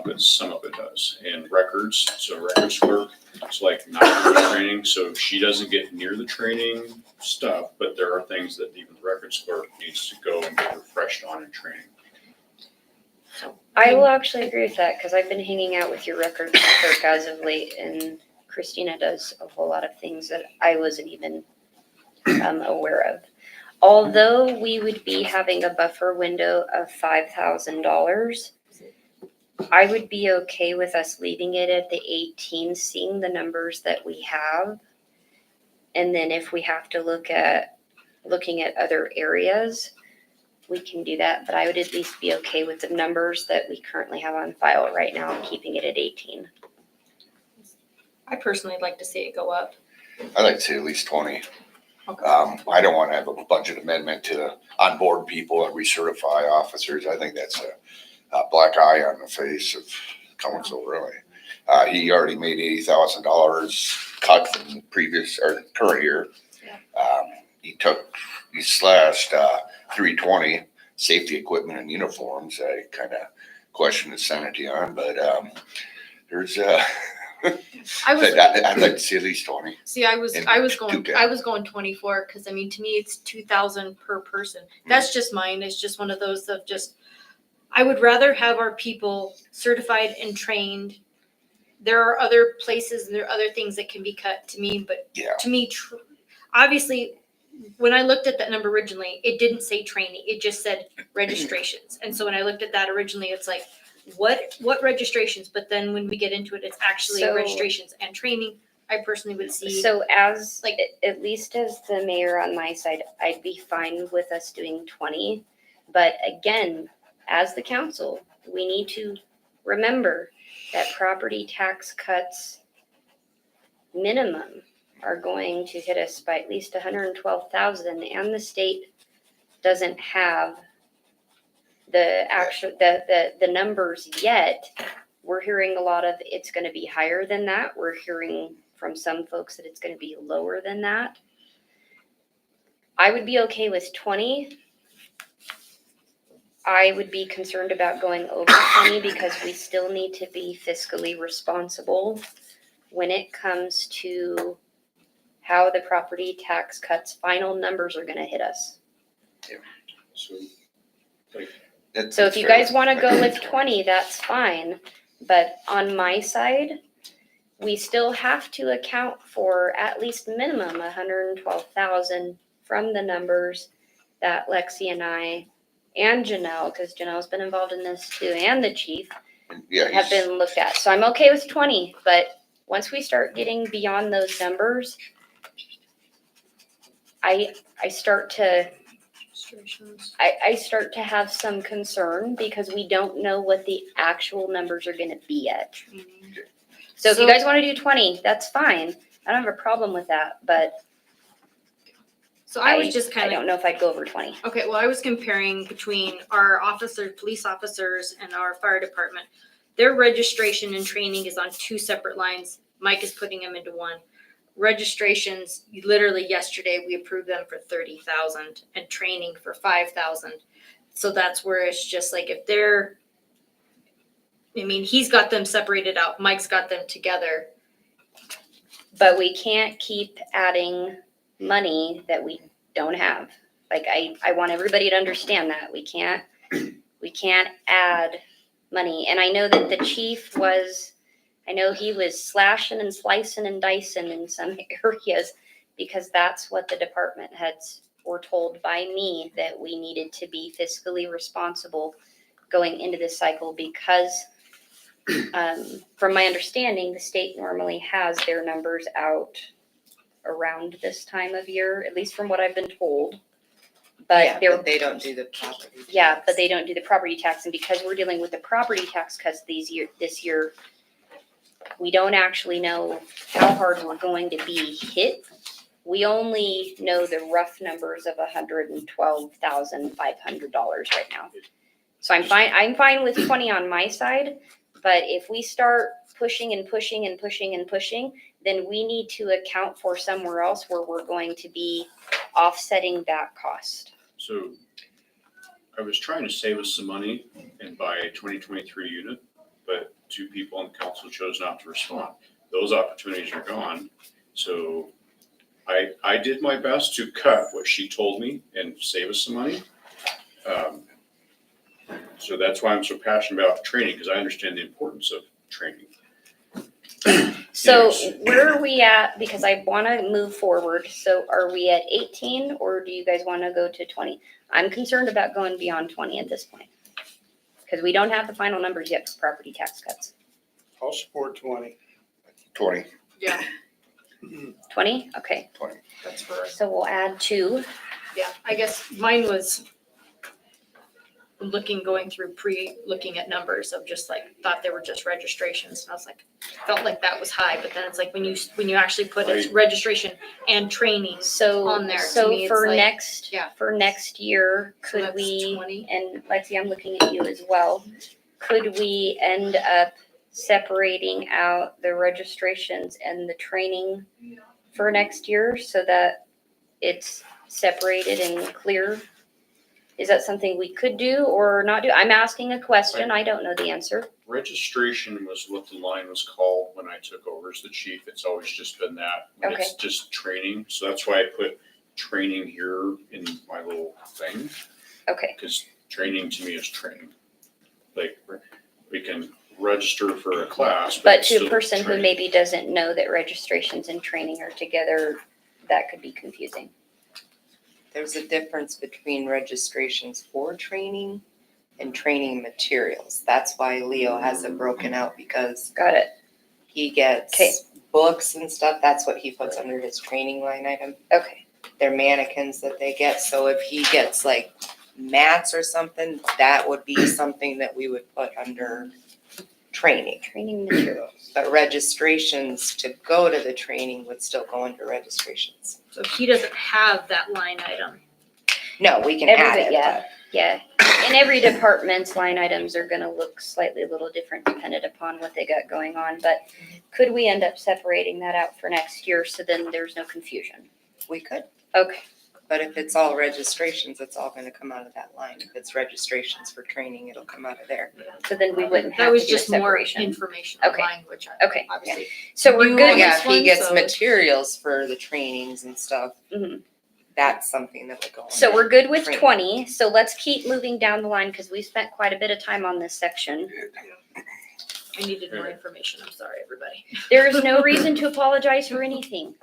but some of it does. And records, so records clerk, it's like not training, so she doesn't get near the training stuff, but there are things that even the records clerk needs to go and get refreshed on in training. I will actually agree with that, because I've been hanging out with your records clerk as of late, and Christina does a whole lot of things that I wasn't even aware of. Although we would be having a buffer window of $5,000, I would be okay with us leaving it at the 18, seeing the numbers that we have. And then if we have to looking at other areas, we can do that, but I would at least be okay with the numbers that we currently have on file right now and keeping it at 18. I personally would like to see it go up. I'd like to see at least 20. Okay. I don't want to have a budget amendment to onboard people and recertify officers. I think that's a black eye on the face of council, really. He already made $80,000 cut from the previous or current year. He slashed 320 safety equipment and uniforms. I kind of question the sanity on, but there's I was, I'd like to see at least 20. see, I was And going, two I was going 24, because I mean, to me, it's 2,000 per person. That's just mine. It's just one of those of just, I would rather have our people certified and trained. There are other places and there are other things that can be cut to me, but Yeah. to me, obviously, when I looked at that number originally, it didn't say training. It just said registrations. And so when I looked at that originally, it's like, what registrations? But then when we get into it, it's actually So- registrations and training. I personally would see. So as, Like- at least as the mayor on my side, I'd be fine with us doing 20. But again, as the council, we need to remember that property tax cuts minimum are going to hit us by at least 112,000, and the state doesn't have the actual, the numbers yet. We're hearing a lot of it's gonna be higher than that. We're hearing from some folks that it's gonna be lower than that. I would be okay with 20. I would be concerned about going over 20 because we still need to be fiscally responsible when it comes to how the property tax cuts final numbers are gonna hit us. So So if you guys wanna go with 20, that's fine, but on my side, we still have to account for at least minimum 112,000 from the numbers that Lexi and I and Janelle, cause Janelle's been involved in this too, and the chief, Yeah, have been looked at. So I'm okay with 20, but once we start getting beyond those numbers, I start to I start to have some concern because we don't know what the actual numbers are gonna be yet. So if you So- guys wanna do 20, that's fine. I don't have a problem with that, but So I was just I kind of, don't know if I'd go over 20. okay, well, I was comparing between our police officers and our fire department. Their registration and training is on two separate lines. Mike is putting them into one. Registrations, literally yesterday, we approved them for 30,000 and training for 5,000. So that's where it's just like if they're, I mean, he's got them separated out, Mike's got them together. But we can't keep adding money that we don't have. Like I want everybody to understand that. We can't add money. And I know that the chief was, I know he was slashing and slicing and dicing in some areas because that's what the department heads were told by me, that we needed to be fiscally responsible going into this cycle because from my understanding, the state normally has their numbers out around this time of year, at least from what I've been told. Yeah, But they're, but they don't do the property. yeah, tax. but they don't do the property tax, and because we're dealing with the property tax cuts this year, We don't actually know how hard we're going to be hit. We only know the rough numbers of $112,500 right now. So I'm fine with 20 on my side, but if we start pushing and pushing and pushing and pushing, then we need to account for somewhere else where we're going to be offsetting that cost. So I was trying to save us some money and buy a 2023 unit, but 2 people on the council chose not to respond. Those opportunities are gone. So I did my best to cut what she told me and save us some money. So that's why I'm so passionate about training, because I understand the importance of training. So Yes. where are we at? Because I want to move forward. So are we at 18 or do you guys want to go to 20? I'm concerned about going beyond 20 at this point. Because we don't have the final numbers yet for property tax cuts. I'll support 20. 20. Yeah, 20? Okay. that's for, So we'll add 2. yeah, I guess mine was going through looking at numbers of just like, thought they were just registrations. And I was like, felt like that was high, but then it's like when you actually put it registration and training. So, On there, to so me, it's for like- next, yeah. for next year, So could that's we, 20. and Lexi, I'm looking at you as well. Could we end up separating out the registrations and the training for next year so that it's separated and clear? Is that something we could do or not do? I'm asking a question. I don't know the answer. Registration was what the line was called when I took over as the chief. It's always just been that. It's just training. So that's why I put training here in my little thing, Okay. because training to me is training. Like, we can register for a class, but But it's to a still person who training. maybe doesn't know that registrations and training are together, that could be confusing. There's a difference between registrations for training and training materials. That's why Leo has it broken out, because Got it. he gets Okay. books and stuff. That's what he puts under his training line item. Okay. They're mannequins that they get. So if he gets like mats or something, that would be something that we would put under training. Training materials. But registrations to go to the training would still go under registrations. So he doesn't have that line item. No, we can add Everybody, it, yeah. but Yeah. In every department's line items are gonna look slightly a little different dependent upon what they got going on. But could we end up separating that out for next year so then there's no confusion? we could. Okay. But if it's all registrations, it's all gonna come out of that line. If it's registrations for training, it'll come out of there. So then we wouldn't That have was to do a just more separation. information on Okay. mine, which Okay. obviously. So we're You good. on Yeah, this if he one, gets so- materials for the trainings and stuff, Mhm. that's something that would go on. So we're good with Training. 20. So let's keep moving down the line because we spent quite a bit of time on this section. I needed more information. I'm sorry, everybody. There is no reason to apologize for anything.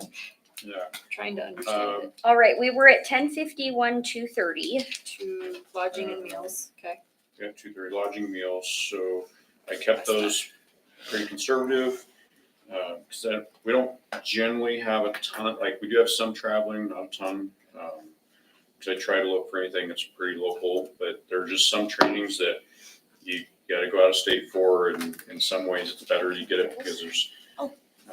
Yeah, Trying to understand it. All right, we were at 1051, 230. To lodging and meals, okay. we got 2 lodging meals, so I kept those pretty conservative. Cause then we don't generally have a ton, like, we do have some traveling, not a ton. Cause I try to look for anything that's pretty local, but there are just some trainings that you gotta go out of state for, and in some ways it's better you get it because there's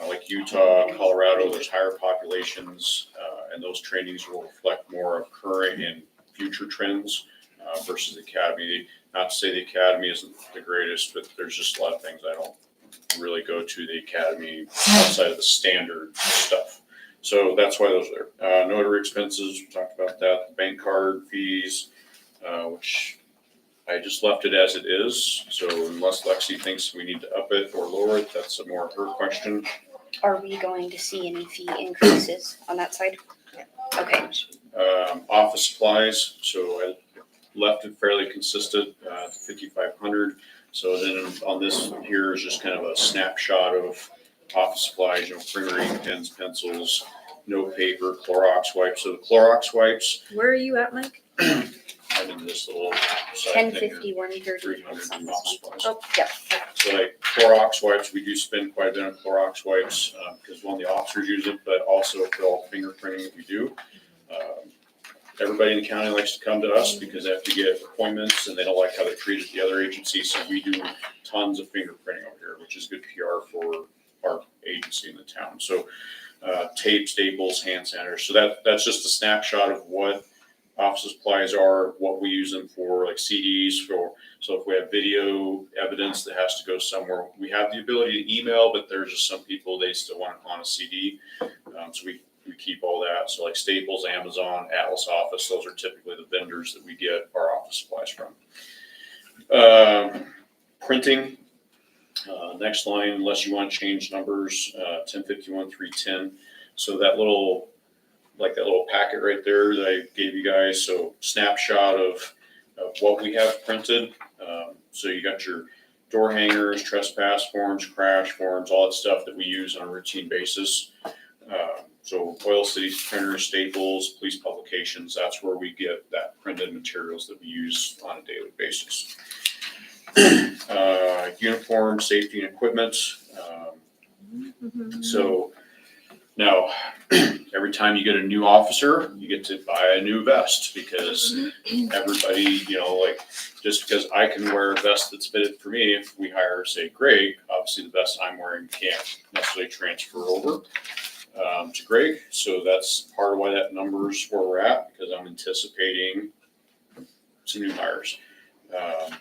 like Utah, Colorado, there's higher populations, and those trainings will reflect more of current and future trends versus the academy. Not to say the academy isn't the greatest, but there's just a lot of things I don't really go to the academy outside of the standard stuff. So that's why those are there. Notary expenses, we talked about that, bank card fees, which I just left it as it is. So unless Lexi thinks we need to up it or lower it, that's a more her question. Are we going to see any fee increases on that side? Okay. Office supplies, so I left it fairly consistent, 5,500. So then on this here is just kind of a snapshot of office supplies, printer ink, pens, pencils, no paper, Clorox wipes. So the Clorox wipes, Where are you at, Mike? I'm in this little side thing here, 1050, 130. 300 in office supplies. Oh, yep. So like Clorox wipes, we do spend quite a bit on Clorox wipes, because one, the officers use it, but also for all the fingerprinting that we do. everybody in the county likes to come to us because they have to get appointments and they don't like how they treated the other agencies. So we do tons of fingerprinting over here, which is good PR for our agency in the town. So tape, staples, hand sanitizer. So that's just a snapshot of what office supplies are, what we use them for, like CDs for. So if we have video evidence that has to go somewhere, we have the ability to email, but there's just some people, they still want it on a CD. So we keep all that. So like Staples, Amazon, Atlas Office, those are typically the vendors that we get our office supplies from. Printing, next line, unless you want to change numbers, 1051, 310. So that little packet right there that I gave you guys. So snapshot of what we have printed. So you got your door hangers, trespass forms, crash forms, all that stuff that we use on a routine basis. So Oil City printers, Staples, police publications, that's where we get that printed materials that we use on a daily basis. Uniform, safety and equipment. So now, every time you get a new officer, you get to buy a new vest because everybody, like, just because I can wear a vest that's fitted for me, if we hire, say, Greg, obviously the vest I'm wearing can't necessarily transfer over to Greg. So that's part of why that number's where we're at, because I'm anticipating some new hires.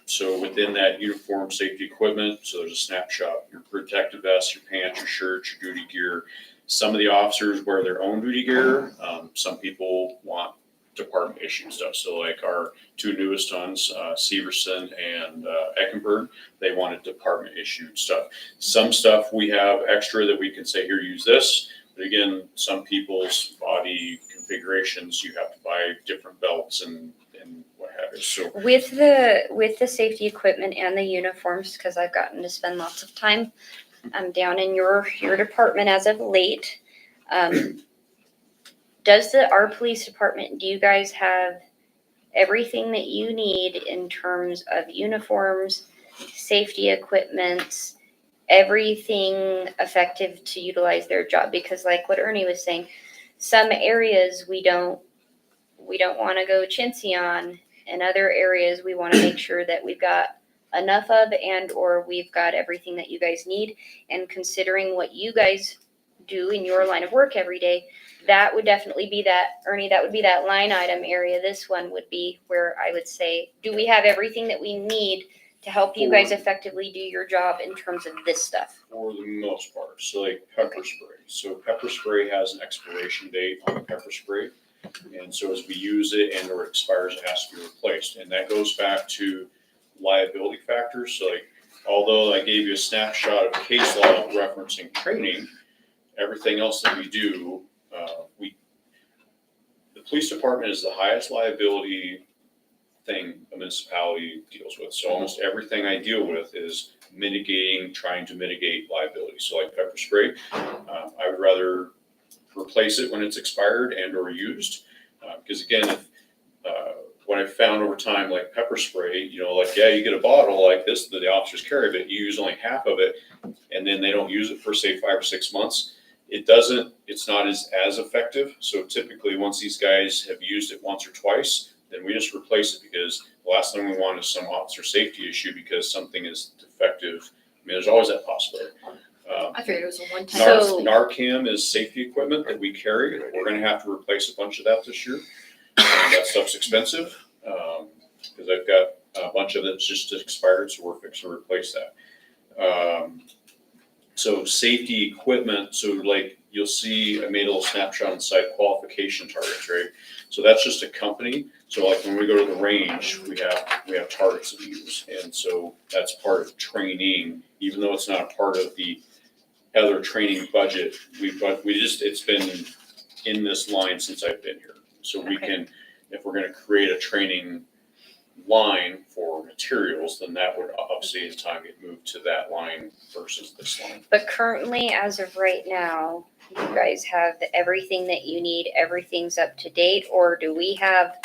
So within that uniform, safety equipment, so there's a snapshot, your protective vest, your pants, your shirts, your duty gear. Some of the officers wear their own duty gear. Some people want department issued stuff. So like our two newest ones, Severson and Eckenberg, they wanted department issued stuff. Some stuff we have extra that we can say, here, use this. But again, some people's body configurations, you have to buy different belts and what have you. So With the safety equipment and the uniforms, because I've gotten to spend lots of time down in your department as of late. Does our police department, do you guys have everything that you need in terms of uniforms, safety equipment, everything effective to utilize their job? Because like what Ernie was saying, some areas we don't want to go chintzy on. In other areas, we want to make sure that we've got enough of and or we've got everything that you guys need. And considering what you guys do in your line of work every day, that would definitely be that, Ernie, that would be that line item area. This one would be where I would say, do we have everything that we need to help you guys effectively do your job in terms of this stuff? for the most part, so like pepper spray. So pepper spray has an expiration date on the pepper spray. And so as we use it and or it expires, it has to be replaced. And that goes back to liability factors. So like, although I gave you a snapshot of case law referencing training, everything else that we do, the police department is the highest liability thing a municipality deals with. So almost everything I deal with is trying to mitigate liability. So like pepper spray, I would rather replace it when it's expired and or used. Because again, what I've found over time, like pepper spray, you get a bottle like this that the officers carry, but you use only half of it and then they don't use it for say 5 or 6 months. It's not as effective. So typically once these guys have used it once or twice, then we just replace it because the last thing we want is some officer safety issue because something is defective. I mean, there's always that possibility. I figured it was a one-time. So- Narcan is safety equipment that we carry. We're gonna have to replace a bunch of that this year. That stuff's expensive, because I've got a bunch of it's just expired, so we're fixing to replace that. So safety equipment, so like you'll see, I made a little snapshot on the site, qualification targets, right? So that's just a company. So like when we go to the range, we have targets that we use. And so that's part of training, even though it's not a part of the other training budget, it's been in this line since I've been here. So we can, if we're gonna create a training line for materials, then that would obviously in time get moved to that line versus this line. But currently, as of right now, you guys have everything that you need, everything's up to date, or do we have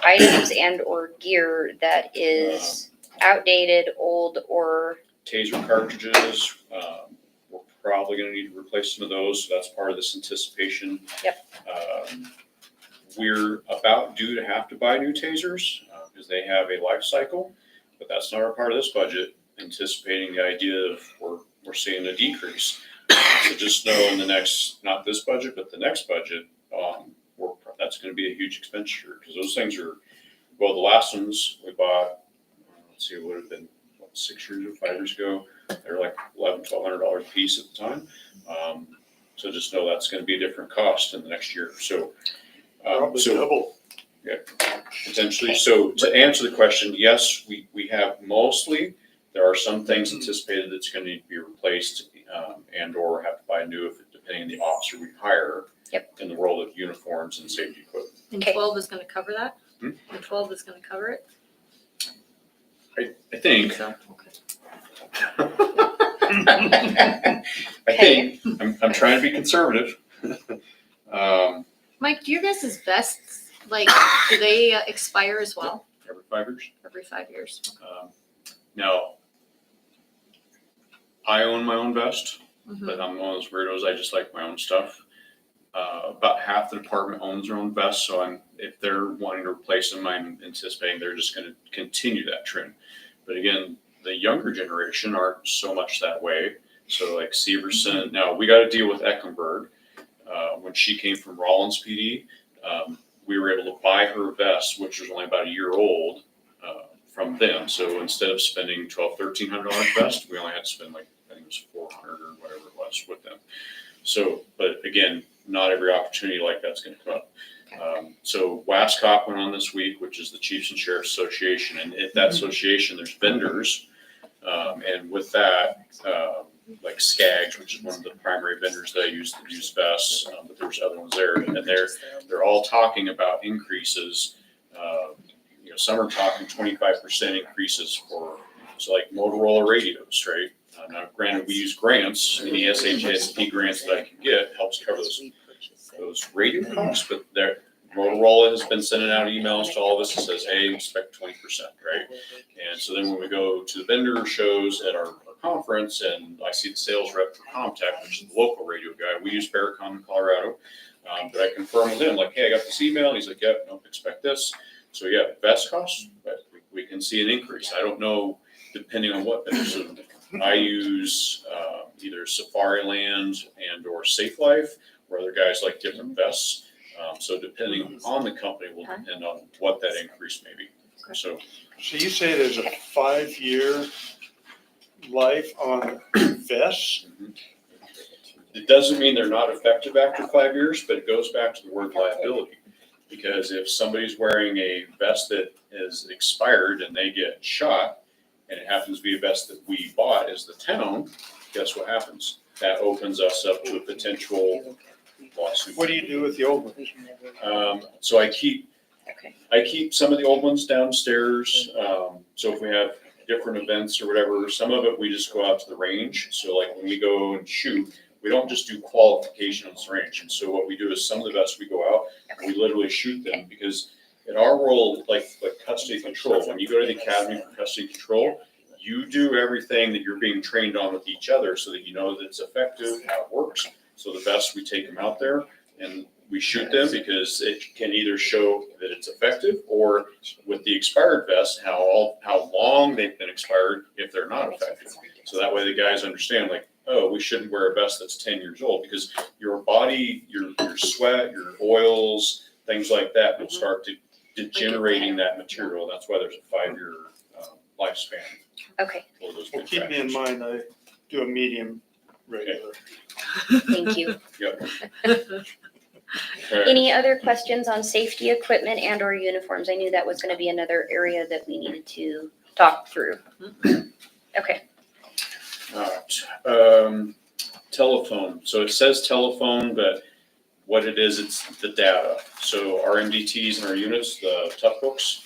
items and or gear that is outdated, old, or? Taser cartridges, we're probably gonna need to replace some of those, so that's part of this anticipation. Yep. we're about due to have to buy new tasers because they have a life cycle, but that's not a part of this budget, anticipating the idea of we're seeing a decrease. So just know in the next, not this budget, but the next budget, that's going to be a huge expenditure because those things are, well, the last ones we bought, let's see, it would have been 6 years or 5 years ago. They're like $1,100-$1,200 a piece at the time. So just know that's going to be a different cost in the next year. So, Probably so double. potentially. So to answer the question, yes, we have mostly. There are some things anticipated that's going to need to be replaced and or have to buy new if depending on the officer we hire. Yep. In the world of uniforms and safety equipment. And Okay. 12 is gonna cover that? Hmm? And 12 is gonna cover it? I think. So, I think I'm trying to be conservative. Mike, do your guys' vests, like, do they expire as well Every 5 years. every 5 years? Now, I own my own vest, Mhm. but I'm one of those weirdos. I just like my own stuff. About half the department owns their own vests, so if they're wanting to replace them, I'm anticipating they're just going to continue that trend. But again, the younger generation aren't so much that way. So like Severson, now we got to deal with Eckenberg. When she came from Rollins PD, we were able to buy her vest, which was only about a year old, from them. So instead of spending $1,200-$1,300 vest, we only had to spend like, I think it was $400 or whatever it was with them. So, but again, not every opportunity like that's going to come up. So WASCOP went on this week, which is the Chiefs and Sheriffs Association. And at that association, there's vendors. And with that, like Skaggs, which is one of the primary vendors that I use to use vests, but there's other ones there. And they're all talking about increases. Some are talking 25% increases for, so like Motorola radios, right? Now, granted, we use grants, any SHSP grants that I can get helps cover those radio costs, but Motorola has been sending out emails to all of us that says, hey, expect 20%, right? And so then when we go to the vendor shows at our conference and I see the sales rep for Comtech, which is the local radio guy, we use Paracom in Colorado, but I confirm with him, like, hey, I got this email. And he's like, yep, don't expect this. So yeah, vest costs, but we can see an increase. I don't know, depending on what vendor. So I use either Safariland and or Safe Life, where other guys like different vests. So depending on the company will depend on what that increase may be. So So you say there's a 5-year life on vests? it doesn't mean they're not effective after 5 years, but it goes back to the word liability. Because if somebody's wearing a vest that is expired and they get shot, and it happens to be a vest that we bought as the town, guess what happens? That opens us up to a potential lawsuit. What do you do with the old one? So I keep some of the old ones downstairs. So if we have different events or whatever, some of it we just go out to the range. So like when we go and shoot, we don't just do qualification on the range. And so what we do is some of the vests we go out, we literally shoot them because in our world, like custody control, when you go to the Academy for Custody Control, you do everything that you're being trained on with each other so that you know that it's effective, how it works. So the vests, we take them out there and we shoot them because it can either show that it's effective or with the expired vests, how long they've been expired if they're not effective. So that way the guys understand like, oh, we shouldn't wear a vest that's 10 years old because your body, your sweat, your oils, things like that will start to degenerating that material. That's why there's a 5-year lifespan Okay, for those. Well, keep me in mind, I do a medium regular. thank you. Yep. All right. Any other questions on safety equipment and or uniforms? I knew that was gonna be another area that we needed to talk through. Okay, All right. Telephone. So it says telephone, but what it is, it's the data. So our MDTs and our units, the tough books.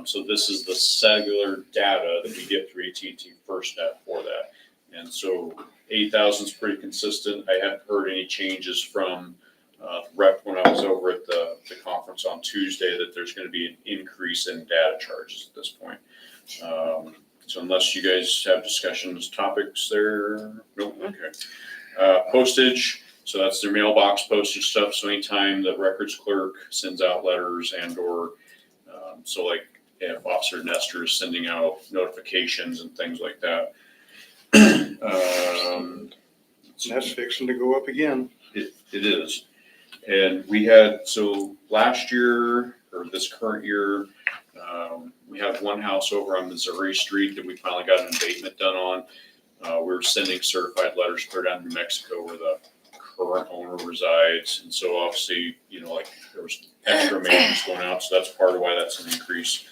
So this is the cellular data that we get through AT&T FirstNet for that. And so 8,000 is pretty consistent. I haven't heard any changes from rep when I was over at the conference on Tuesday that there's going to be an increase in data charges at this point. So unless you guys have discussions, topics there, nope, okay. Postage. So that's their mailbox postage stuff. So anytime the records clerk sends out letters and or, so like if Officer Nestor is sending out notifications and things like that. That's fixing to go up again. It is. And we had, so last year, or this current year, we had one house over on Missouri Street that we finally got an abatement done on. We were sending certified letters clear down to New Mexico where the current owner resides. And so obviously, like there was extra maintenance going out, so that's part of why that's an increase.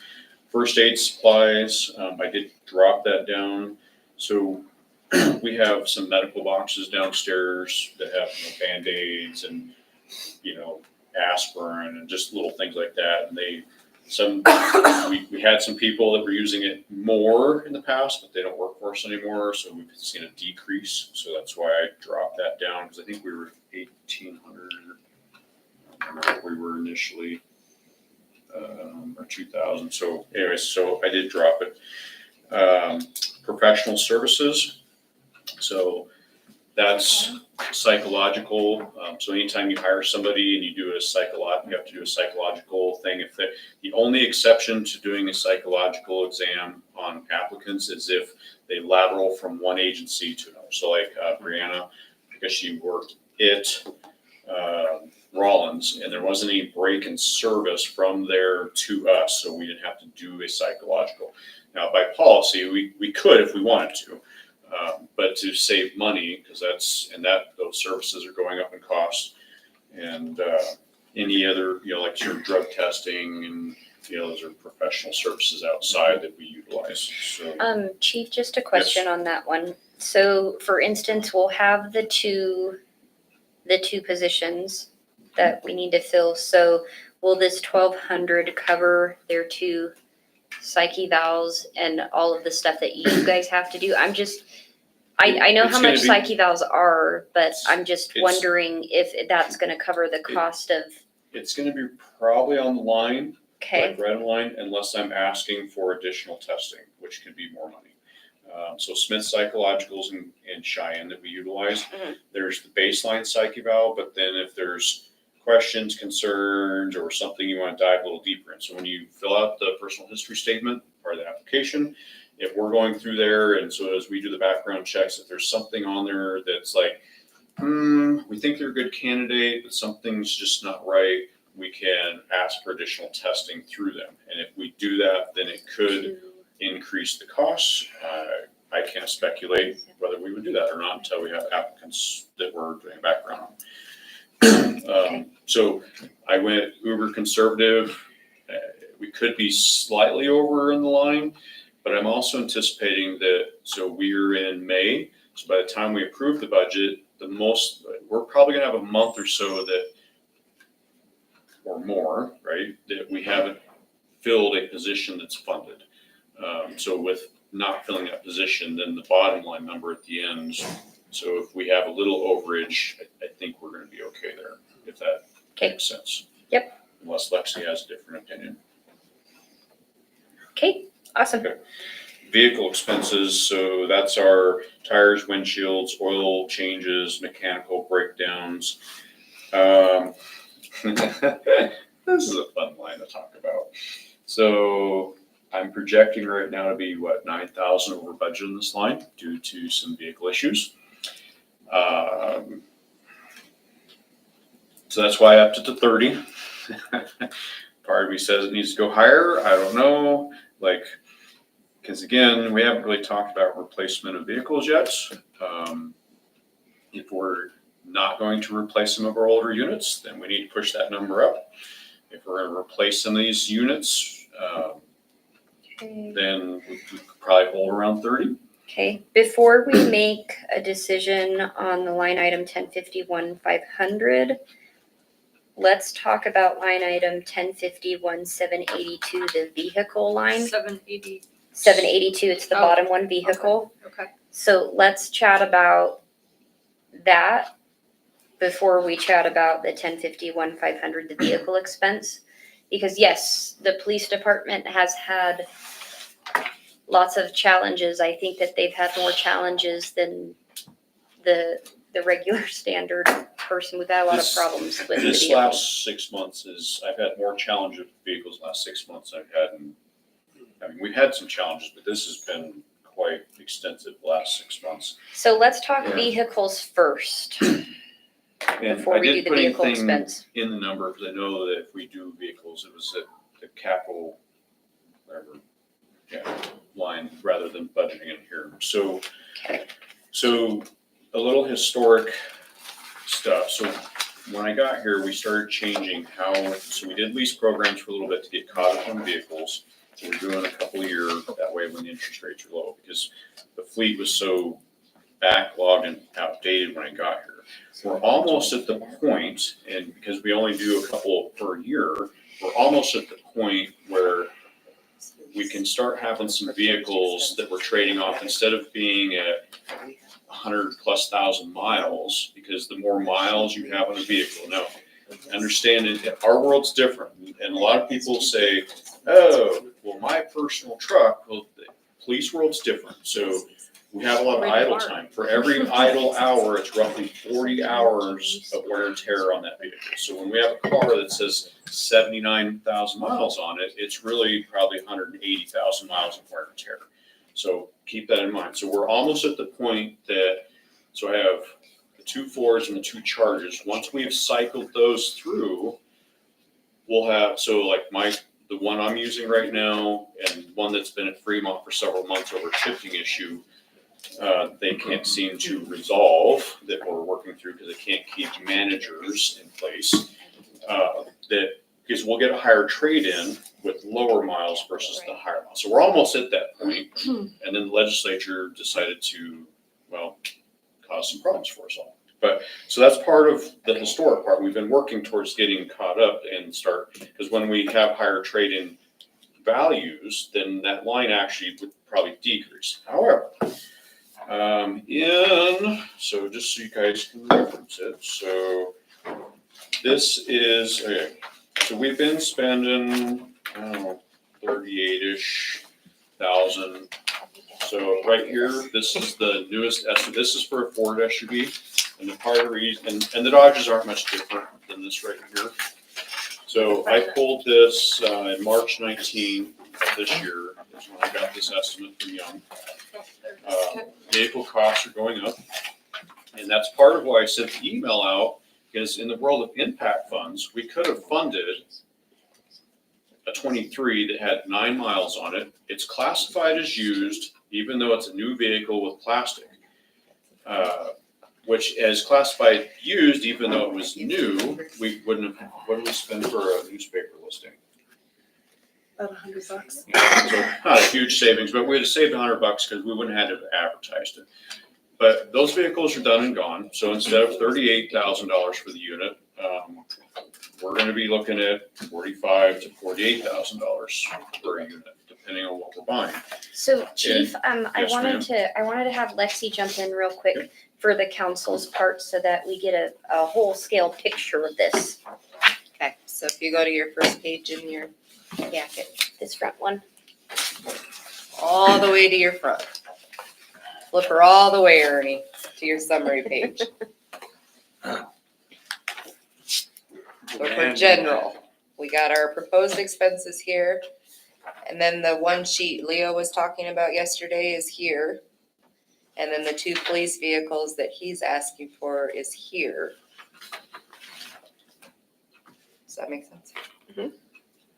First aid supplies, I did drop that down. So we have some medical boxes downstairs that have Band-Aids and, aspirin and just little things like that. And we had some people that were using it more in the past, but they don't work for us anymore. So we've seen a decrease. So that's why I dropped that down, because I think we were 1,800. I don't remember what we were initially, or 2,000. So anyways, so I did drop it. Professional services. So that's psychological. So anytime you hire somebody and you do you have to do a psychological thing. If the only exception to doing a psychological exam on applicants is if they lateral from one agency to another. So like Brianna, because she worked at Rollins and there wasn't any break in service from there to us, so we didn't have to do a psychological. Now by policy, we could if we wanted to. But to save money, because those services are going up in cost, and any other, like your drug testing and those are professional services outside that we utilize. So Chief, just a question on that one. So for instance, we'll have the two positions that we need to fill. So will this 1,200 cover their 2 psych evals and all of the stuff that you guys have to do? I know It's how gonna much be- psych evals are, but I'm just It's- wondering if that's gonna cover the cost of, it's going to be probably on the line, okay, like right on the line, unless I'm asking for additional testing, which could be more money. So Smith Psychologicals in Cheyenne that we utilize, Mhm. there's the baseline psych eval, but then if there's questions, concerns, or something you want to dive a little deeper in. So when you fill out the personal history statement or the application, if we're going through there, and so as we do the background checks, if there's something on there that's like, we think they're a good candidate, but something's just not right, we can ask for additional testing through them. And if we do that, then it could increase the costs. I can't speculate whether we would do that or not until we have applicants that we're doing background on. So I went uber conservative. We could be slightly over in the line, but I'm also anticipating that, so we're in May. So by the time we approve the budget, we're probably gonna have a month or so or more, right, that we haven't filled a position that's funded. So with not filling that position, then the bottom line number at the end. So if we have a little overage, I think we're gonna be okay there, if that makes sense. Yep. Unless Lexi has a different opinion. okay, awesome. Vehicle expenses, so that's our tires, windshields, oil changes, mechanical breakdowns. This is a fun line to talk about. So I'm projecting right now to be 9,000 over budget in this line due to some vehicle issues. So that's why I upped it to 30. Part of me says it needs to go higher. I don't know, because again, we haven't really talked about replacement of vehicles yet. If we're not going to replace some of our older units, then we need to push that number up. If we're going to replace some of these units, then we could probably hold around 30. Okay, before we make a decision on the line item 1051-500, let's talk about line item 1051-782, the vehicle line. 780. 782, it's the Oh, bottom one, vehicle. Okay. So let's chat about that before we chat about the 1051-500, the vehicle expense. Because yes, the police department has had lots of challenges. I think that they've had more challenges than the the regular standard person. We've had a lot of This- problems with the This vehicles. last 6 months I've had more challenges with vehicles last 6 months than I've had we've had some challenges, but this has been quite extensive the last 6 months. So let's talk Yeah. vehicles first And before I we do did the put vehicle anything expense. in the number, because I know that if we do vehicles, it was at the capital, whatever, line rather than budgeting it here. So, Okay. so a little historic stuff. So when I got here, we started changing so we did lease programs for a little bit to get caught up on vehicles. So we're doing a couple a year, that way when the interest rates are low, because the fleet was so backlogged and outdated when I got here. We're almost at the point, and because we only do a couple per year, we're almost at the point where we can start having some vehicles that we're trading off instead of being at 100,000+ miles, because the more miles you have on a vehicle. Now, understand it, our world's different, and a lot of people say, oh, well, my personal truck, well, the police world's different. So we have a lot of idle time. For every idle hour, it's roughly 40 hours of wear and tear on that vehicle. So when we have a car that says 79,000 miles on it, it's really probably 180,000 miles of wear and tear. So keep that in mind. So we're almost at the point so I have the 2 Fords and the 2 Chargers. Once we've cycled those through, we'll have, the one I'm using right now and one that's been at Fremont for several months over a shifting issue, they can't seem to resolve, that we're working through because they can't keep managers in place. Because we'll get a higher trade-in with lower miles versus the higher miles. So we're almost at that point. And then the legislature decided to, cause some problems for us all. So that's part of the historic part. We've been working towards getting caught up and because when we have higher trade-in values, then that line actually would probably decrease. However, so just so you guys can reference it, so this is, okay, so we've been spending, 38-ish thousand. So right here, this is the newest estimate. This is for a Ford SUV. And the part of the reason, and the Dodges aren't much different than this right here. So I pulled this in March 19 of this year, is when I got this estimate from Young. Vehicle costs are going up. And that's part of why I sent the email out, because in the world of impact funds, we could have funded a 23 that had 9 miles on it. It's classified as used, even though it's a new vehicle with plastic. Which is classified used, even though it was new, we wouldn't have, what did we spend for a newspaper listing? About $100. So not a huge savings, but we'd have saved $100 because we wouldn't have had to have advertised it. But those vehicles are done and gone. So instead of $38,000 for the unit, we're gonna be looking at $45,000 to $48,000 per unit, depending on what we're buying. So Chief, I Yes, wanted to have Lexi jump in real quick for the council's part so that we get a whole scale picture of this, Okay, so if you go to your first page in your packet, this front one. all the way to your front. Flip her all the way, Ernie, to your summary page. So for general, we got our proposed expenses here. And then the one sheet Leo was talking about yesterday is here. And then the 2 police vehicles that he's asking for is here. Does that make sense? Mhm.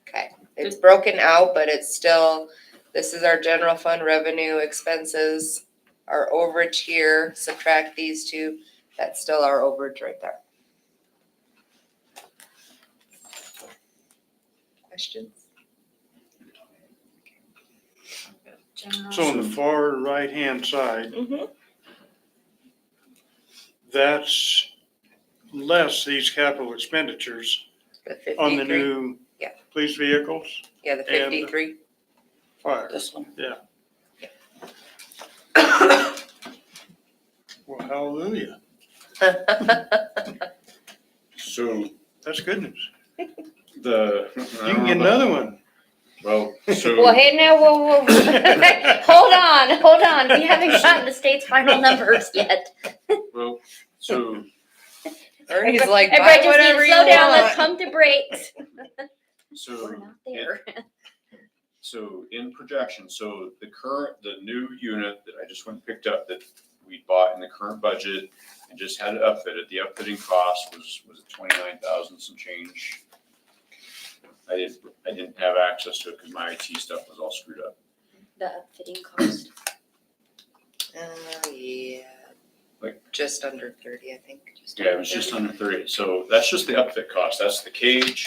Okay, it's broken out, but it's still, this is our general fund revenue expenses. Our overage here, subtract these 2, that's still our overage right there. Questions? So on the far right-hand side, Mm-hmm. that's less these capital expenditures The 53? on the new Yeah. police vehicles, Yeah, the 53. fire. This one. Well, hallelujah. So That's good news. you You can get another one. Well, Well, hey, now, whoa. Hold on. We haven't gotten the state's final numbers yet. So, Ernie's like, Everybody buy just whatever needs you to slow down, let's want. pump the brakes. so. We're not there. So in projection, so the new unit that I just went and picked up that we bought in the current budget and just had it upfitted, the upfitting cost was it 29,000 some change? I didn't have access to it because my IT stuff was all screwed up. The upfitting cost. Yeah. Like- Just under 30, I think. Yeah, it was just under 30. So that's just the upfit cost. That's the cage,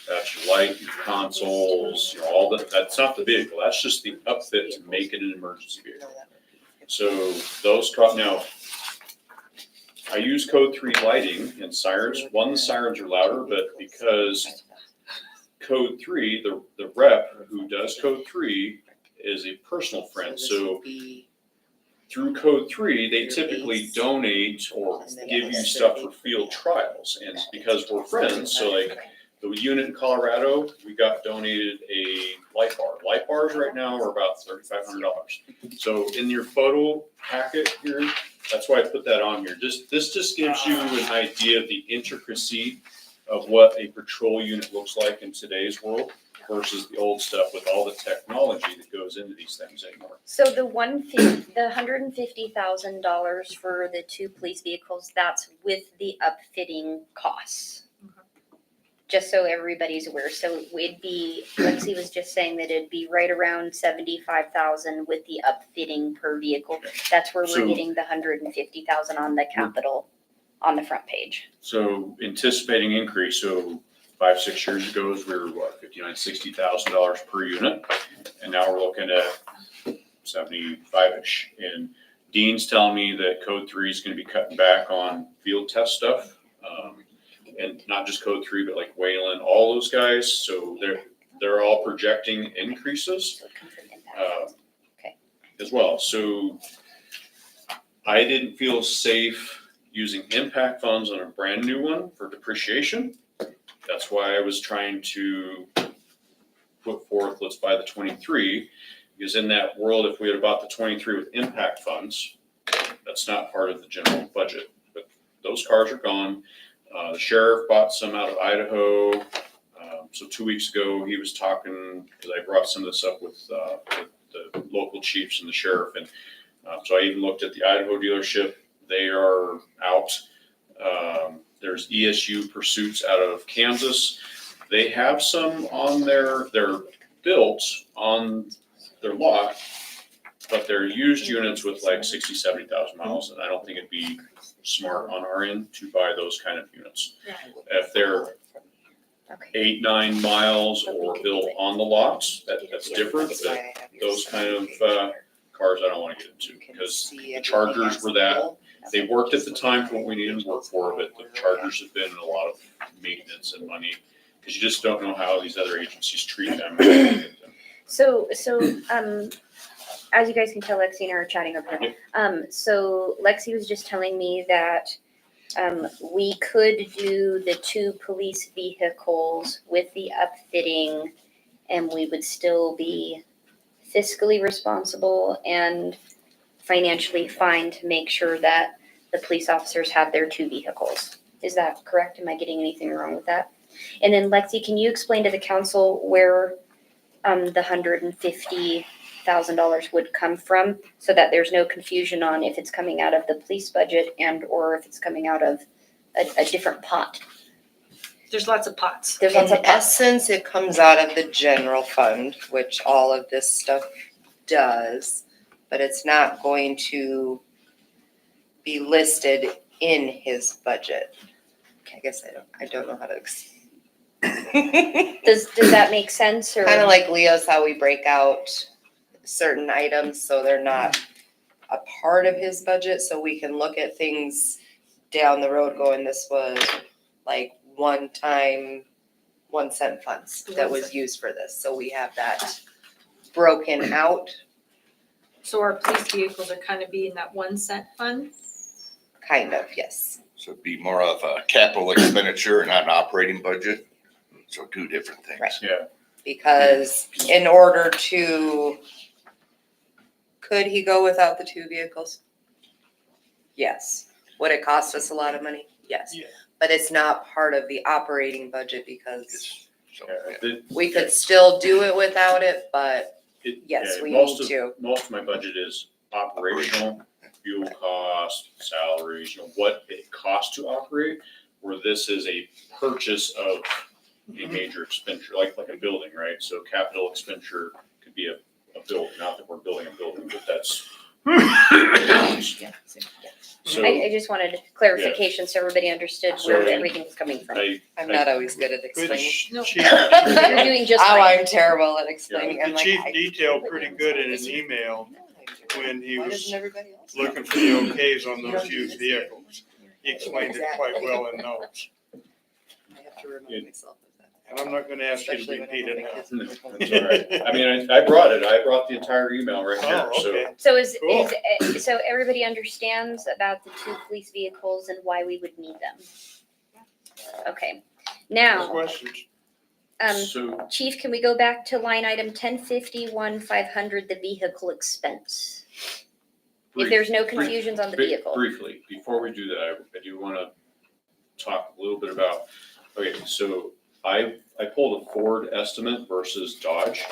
that's your light, your consoles, all that. That's not the vehicle. That's just the upfit to make it an emergency vehicle. So those now, I use code 3 lighting and sirens. One, the sirens are louder, but because code 3, the rep who does code 3 is a personal friend. So through code 3, they typically donate or give you stuff for field trials. And because we're friends, so like the unit in Colorado, we got donated a light bar. Light bars right now are about $3,500. So in your photo packet here, that's why I put that on here. This just gives you an idea of the intricacy of what a patrol unit looks like in today's world versus the old stuff with all the technology that goes into these things anymore. So the $150,000 for the 2 police vehicles, that's with the upfitting costs. Just so everybody's aware, so it'd be, Lexi was just saying that it'd be right around 75,000 with the upfitting per vehicle. That's where we're So- getting the 150,000 on the capital, on the front page. So anticipating increase, so 5-6 years ago, we were what, $59,000-$60,000 per unit, and now we're looking at 75-ish. And Dean's telling me that code 3 is going to be cutting back on field test stuff, and not just code 3, but like Wayland, all those guys. So they're all projecting increases So it comes from impact. as well. So I didn't feel safe using impact funds on a brand new one for depreciation. That's why I was trying to put forth, let's buy the 23, because in that world, if we had bought the 23 with impact funds, that's not part of the general budget. But those cars are gone. The sheriff bought some out of Idaho. So 2 weeks ago, he was talking, because I brought some of this up with the local chiefs and the sheriff. And so I even looked at the Idaho dealership. They are out. There's ESU Pursuits out of Kansas. They have some on they're built on their lot, but they're used units with like 60, 70,000 miles. And I don't think it'd be smart on our end to buy those kind of units. If they're Okay. 8-9 miles or built on the lots, that's different. But those kind of cars I don't want to get into because the Chargers were that. They worked at the time for what we needed to work for, but the Chargers have been in a lot of maintenance and money because you just don't know how these other agencies treat them. So, as you guys can tell, Lexi and I are chatting over here. So Lexi was just telling me that we could do the 2 police vehicles with the upfitting, and we would still be fiscally responsible and financially fine to make sure that the police officers have their 2 vehicles. Is that correct? Am I getting anything wrong with that? And then Lexi, can you explain to the council where the $150,000 would come from so that there's no confusion on if it's coming out of the police budget and or if it's coming out of a different pot? There's lots of pots. There's lots In of pots. essence, it comes out of the general fund, which all of this stuff does, but it's not going to be listed in his budget. I guess I don't know how to Does that make sense or? kind of like Leo's, how we break out certain items so they're not a part of his budget, so we can look at things down the road going, this was like one-time 1-cent funds that was used for this, so we have that broken out, So our police vehicles are kind of being that 1-cent fund. kind of, yes. So it'd be more of a capital expenditure and not an operating budget. So 2 different things. Right. Yeah. Because in order to, could he go without the 2 vehicles? Yes. Would it cost us a lot of money? Yes. Yeah. But it's not part of the operating budget because So, we could still do it without it, but yes, we most need of- to. Most of my budget is operational, fuel costs, salaries, what it costs to operate, where this is a purchase of a major expenditure, like a building, right? So capital expenditure could be a building, not that we're building a building, but that's. So I just wanted clarification so everybody understood where So- everything was coming from. I'm not always good at But explaining. the chief, You're doing just Oh, fine. I'm terrible at explaining. I'm the like, chief I- detailed pretty good in an email when he Why was doesn't everybody else? looking for the okays on those used vehicles. He explained it quite well in notes. I have to remind myself of that. And I'm not gonna ask you to Especially when I repeat have it my now. kids. That's all right. I mean, I brought it. I brought the entire email right here, Oh, so. okay. So Cool. so everybody understands about the 2 police vehicles and why we would need them? Okay, now, Questions? So, Chief, can we go back to line item 1051-500, the vehicle expense? If there's no confusions on the vehicles. Briefly, before we do that, I do want to talk a little bit about, okay, so I pulled a Ford estimate versus Dodge.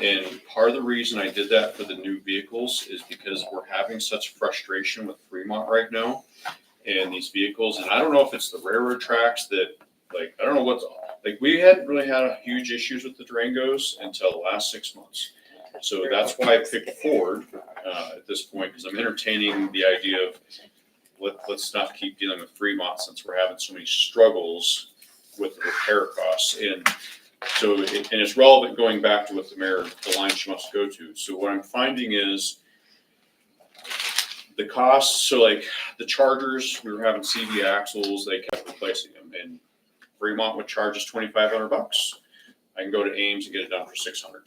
And part of the reason I did that for the new vehicles is because we're having such frustration with Fremont right now and these vehicles. And I don't know if it's the railroad tracks that, like, I don't know what's, like, we hadn't really had a huge issues with the Durangos until the last 6 months. So that's why I picked Ford at this point, because I'm entertaining the idea of let's not keep dealing with Fremont since we're having so many struggles with the repair costs. And so, and it's relevant going back to what the line she wants to go to. So what I'm finding is the costs, so like the Chargers, we were having CV axles, they kept replacing them, and Fremont would charge us $2,500. I can go to Ames and get it done for $600.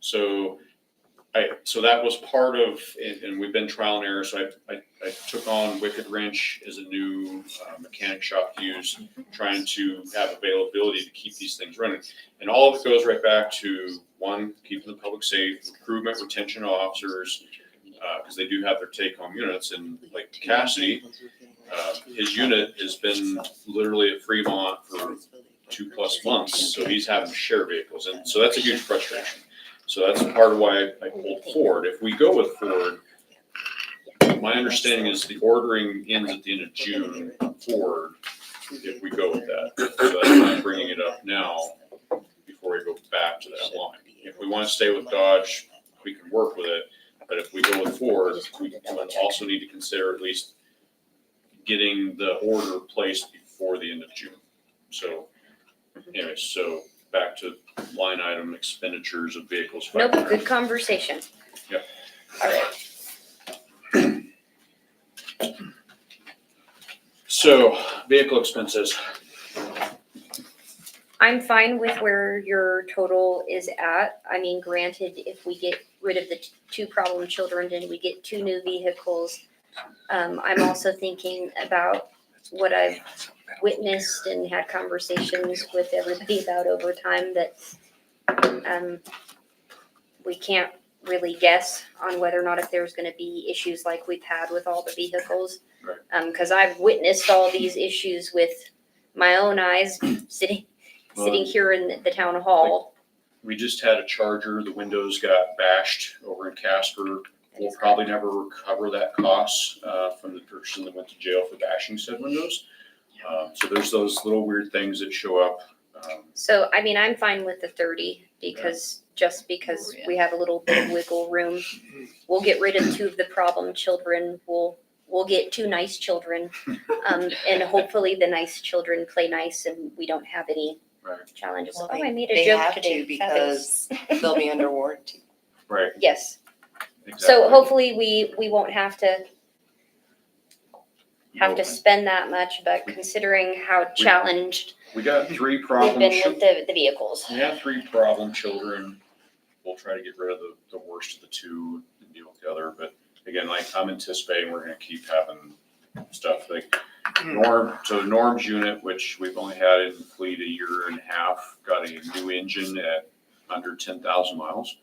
So that was part of, and we've been trial and error. So I took on Wicked Wrench as a new mechanic shop to use, trying to have availability to keep these things running. And all of it goes right back to one, keeping the public safe, recruitment, retention of officers, because they do have their take-home units. And like Cassidy, his unit has been literally at Fremont for 2+ months, so he's having to share vehicles, and so that's a huge frustration. So that's part of why I pulled Ford. If we go with Ford, my understanding is the ordering ends at the end of June, Ford, if we go with that. So that's why I'm bringing it up now, before we go back to that line. If we want to stay with Dodge, we can work with it, but if we go with Ford, we also need to consider at least getting the order placed before the end of June. So anyway, so back to line item expenditures of vehicles. Nope, good conversation. Yep. All right. So vehicle expenses, I'm fine with where your total is at. I mean, granted, if we get rid of the 2 problem children and we get 2 new vehicles, I'm also thinking about what I've witnessed and had conversations with everybody about over time that we can't really guess on whether or not if there's gonna be issues like we've had with all the vehicles. Right. Cause I've witnessed all these issues with my own eyes sitting here in the town hall. we just had a Charger, the windows got bashed over in Casper. We'll probably never recover that cost from the person that went to jail for bashing said windows. So there's those little weird things that show up. So, I mean, I'm fine with the 30 because we have a little bit of wiggle room. We'll get rid of 2 of the problem children. We'll get 2 nice children. And hopefully the nice children play nice and we don't have any Right. challenges. Well, Oh, I made a They joke have today. to because they'll be under warranty. Right, Yes. exactly. So hopefully we won't have to spend that much, but considering how challenged We got 3 we've problem. been with the vehicles. We have 3 problem children. We'll try to get rid of the worst of the 2 and deal with the other. But again, like I'm anticipating we're gonna keep having stuff like Norm's unit, which we've only had in the fleet a year and a half, got a new engine at under 10,000 miles.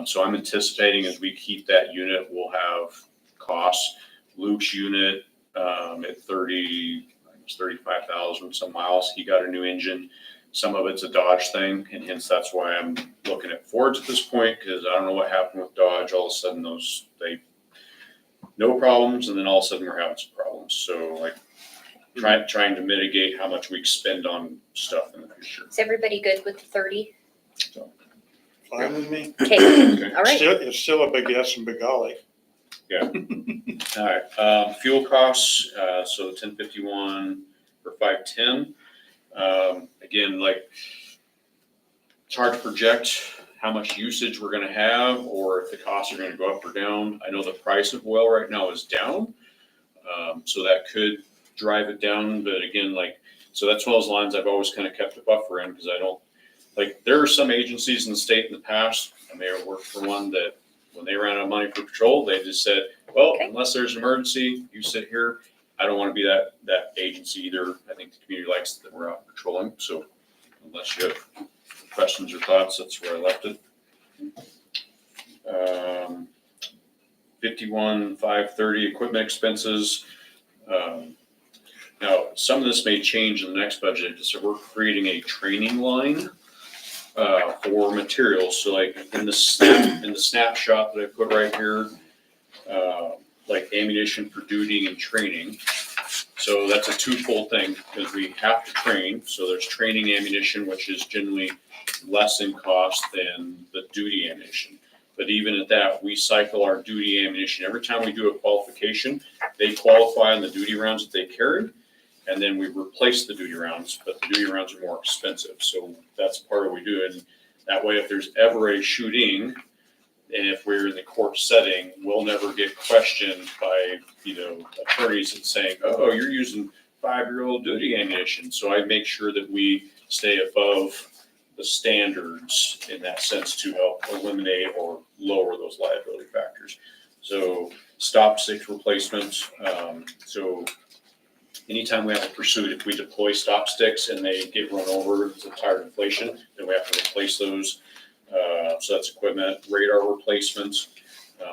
So I'm anticipating as we keep that unit, we'll have costs. Luke's unit at 35,000 some miles. He got a new engine. Some of it's a Dodge thing, and hence that's why I'm looking at Fords at this point, because I don't know what happened with Dodge. All of a sudden no problems, and then all of a sudden we're having some problems. So like trying to mitigate how much we spend on stuff in the future. Is everybody good with the 30? Fine with me. Okay, Okay. all right. It's still a big yes and big golly. All right, fuel costs, so 1051 for 510. Again, like, it's hard to project how much usage we're gonna have or if the costs are gonna go up or down. I know the price of oil right now is down, so that could drive it down, but again, like, so that's one of those lines I've always kind of kept a buffer in, because I don't, like, there are some agencies in the state in the past, I may have worked for one that when they ran out of money for patrol, they just said, well, Okay. unless there's an emergency, you sit here. I don't want to be that agency either. I think the community likes that we're out patrolling. So unless you have questions or thoughts, that's where I left it. 51,530 equipment expenses. Now, some of this may change in the next budget. So we're creating a training line for materials. So like in the snapshot that I put right here, like ammunition for duty and training. So that's a twofold thing, because we have to train. So there's training ammunition, which is generally less in cost than the duty ammunition. But even at that, we cycle our duty ammunition. Every time we do a qualification, they qualify on the duty rounds that they carry. And then we replace the duty rounds, but the duty rounds are more expensive. So that's part of what we do. And that way, if there's ever a shooting, and if we're in the court setting, we'll never get questioned by, attorneys that saying, oh, you're using 5-year-old duty ammunition. So I make sure that we stay above the standards in that sense to help eliminate or lower those liability factors. So stop stick replacements. So anytime we have a pursuit, if we deploy stop sticks and they get run over, it's a tire inflation, then we have to replace those. So that's equipment, radar replacements.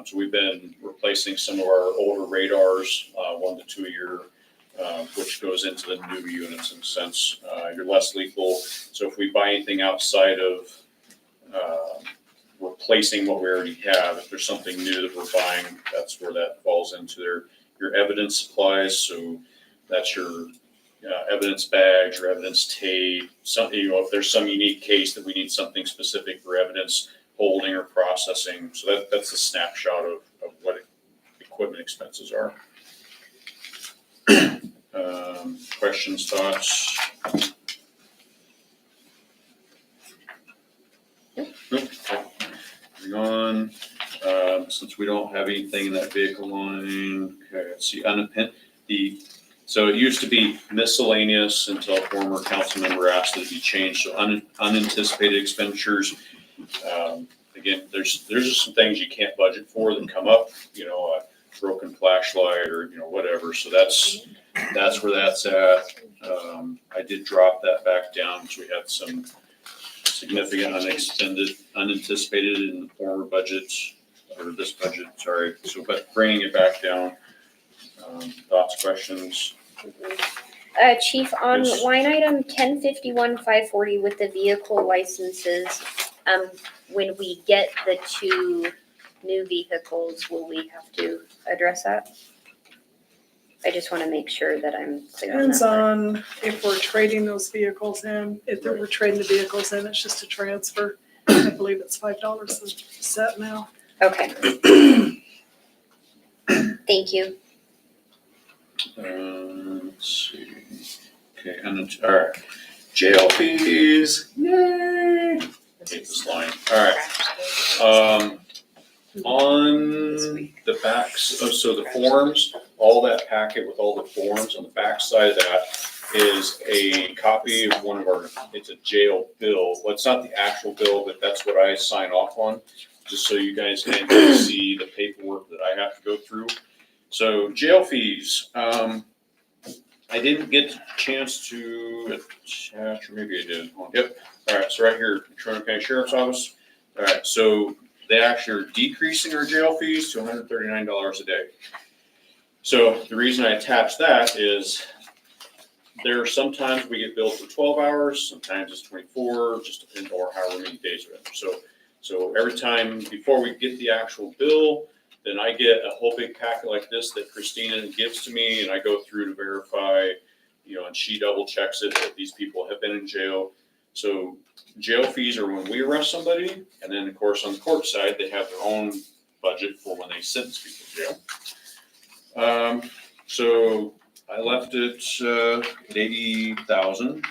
So we've been replacing some of our older radars, 1 to 2 year, which goes into the new units in a sense. You're less lethal. So if we buy anything outside of replacing what we already have, if there's something new that we're buying, that's where that falls into your evidence supplies. So that's your evidence bags or evidence tape. If there's some unique case that we need something specific for evidence holding or processing. So that's a snapshot of what equipment expenses are. Questions, thoughts? Nope. Okay. Moving on. Since we don't have anything in that vehicle line, okay, let's see, so it used to be miscellaneous until a former council member asked it to be changed. So unanticipated expenditures. Again, there's just some things you can't budget for that come up, a broken flashlight or, whatever. So that's where that's at. I did drop that back down because we had some significant unanticipated in the former budgets or this budget, sorry. So, but bringing it back down. Thoughts, questions? Chief, on Yes. line item 1051,540 with the vehicle licenses, when we get the 2 new vehicles, will we have to address that? I just want to make sure that I'm clear on Depends that. part. on if we're trading those vehicles in. If we're trading the vehicles in, it's just a transfer. I believe it's $5 a set now. Okay. Thank you. Let's see. Okay, all right. Jail fees. Yay! I hate this line. All right. On the backs, so the forms, all that packet with all the forms on the back side of that is a copy of it's a jail bill. Well, it's not the actual bill, but that's what I sign off on, just so you guys can see the paperwork that I have to go through. So jail fees, I didn't get a chance to attach, or maybe I did. Yep. All right. So right here, Toronto County Sheriff's Office. All right. So they actually are decreasing our jail fees to $139 a day. So the reason I attach that is there are sometimes we get billed for 12 hours, sometimes it's 24, just depends on however many days we're in. So every time before we get the actual bill, then I get a whole big packet like this that Christina gives to me, and I go through to verify, and she double checks it that these people have been in jail. So jail fees are when we arrest somebody, and then of course on the court side, they have their own budget for when they sentence people to jail. So I left it at 80,000,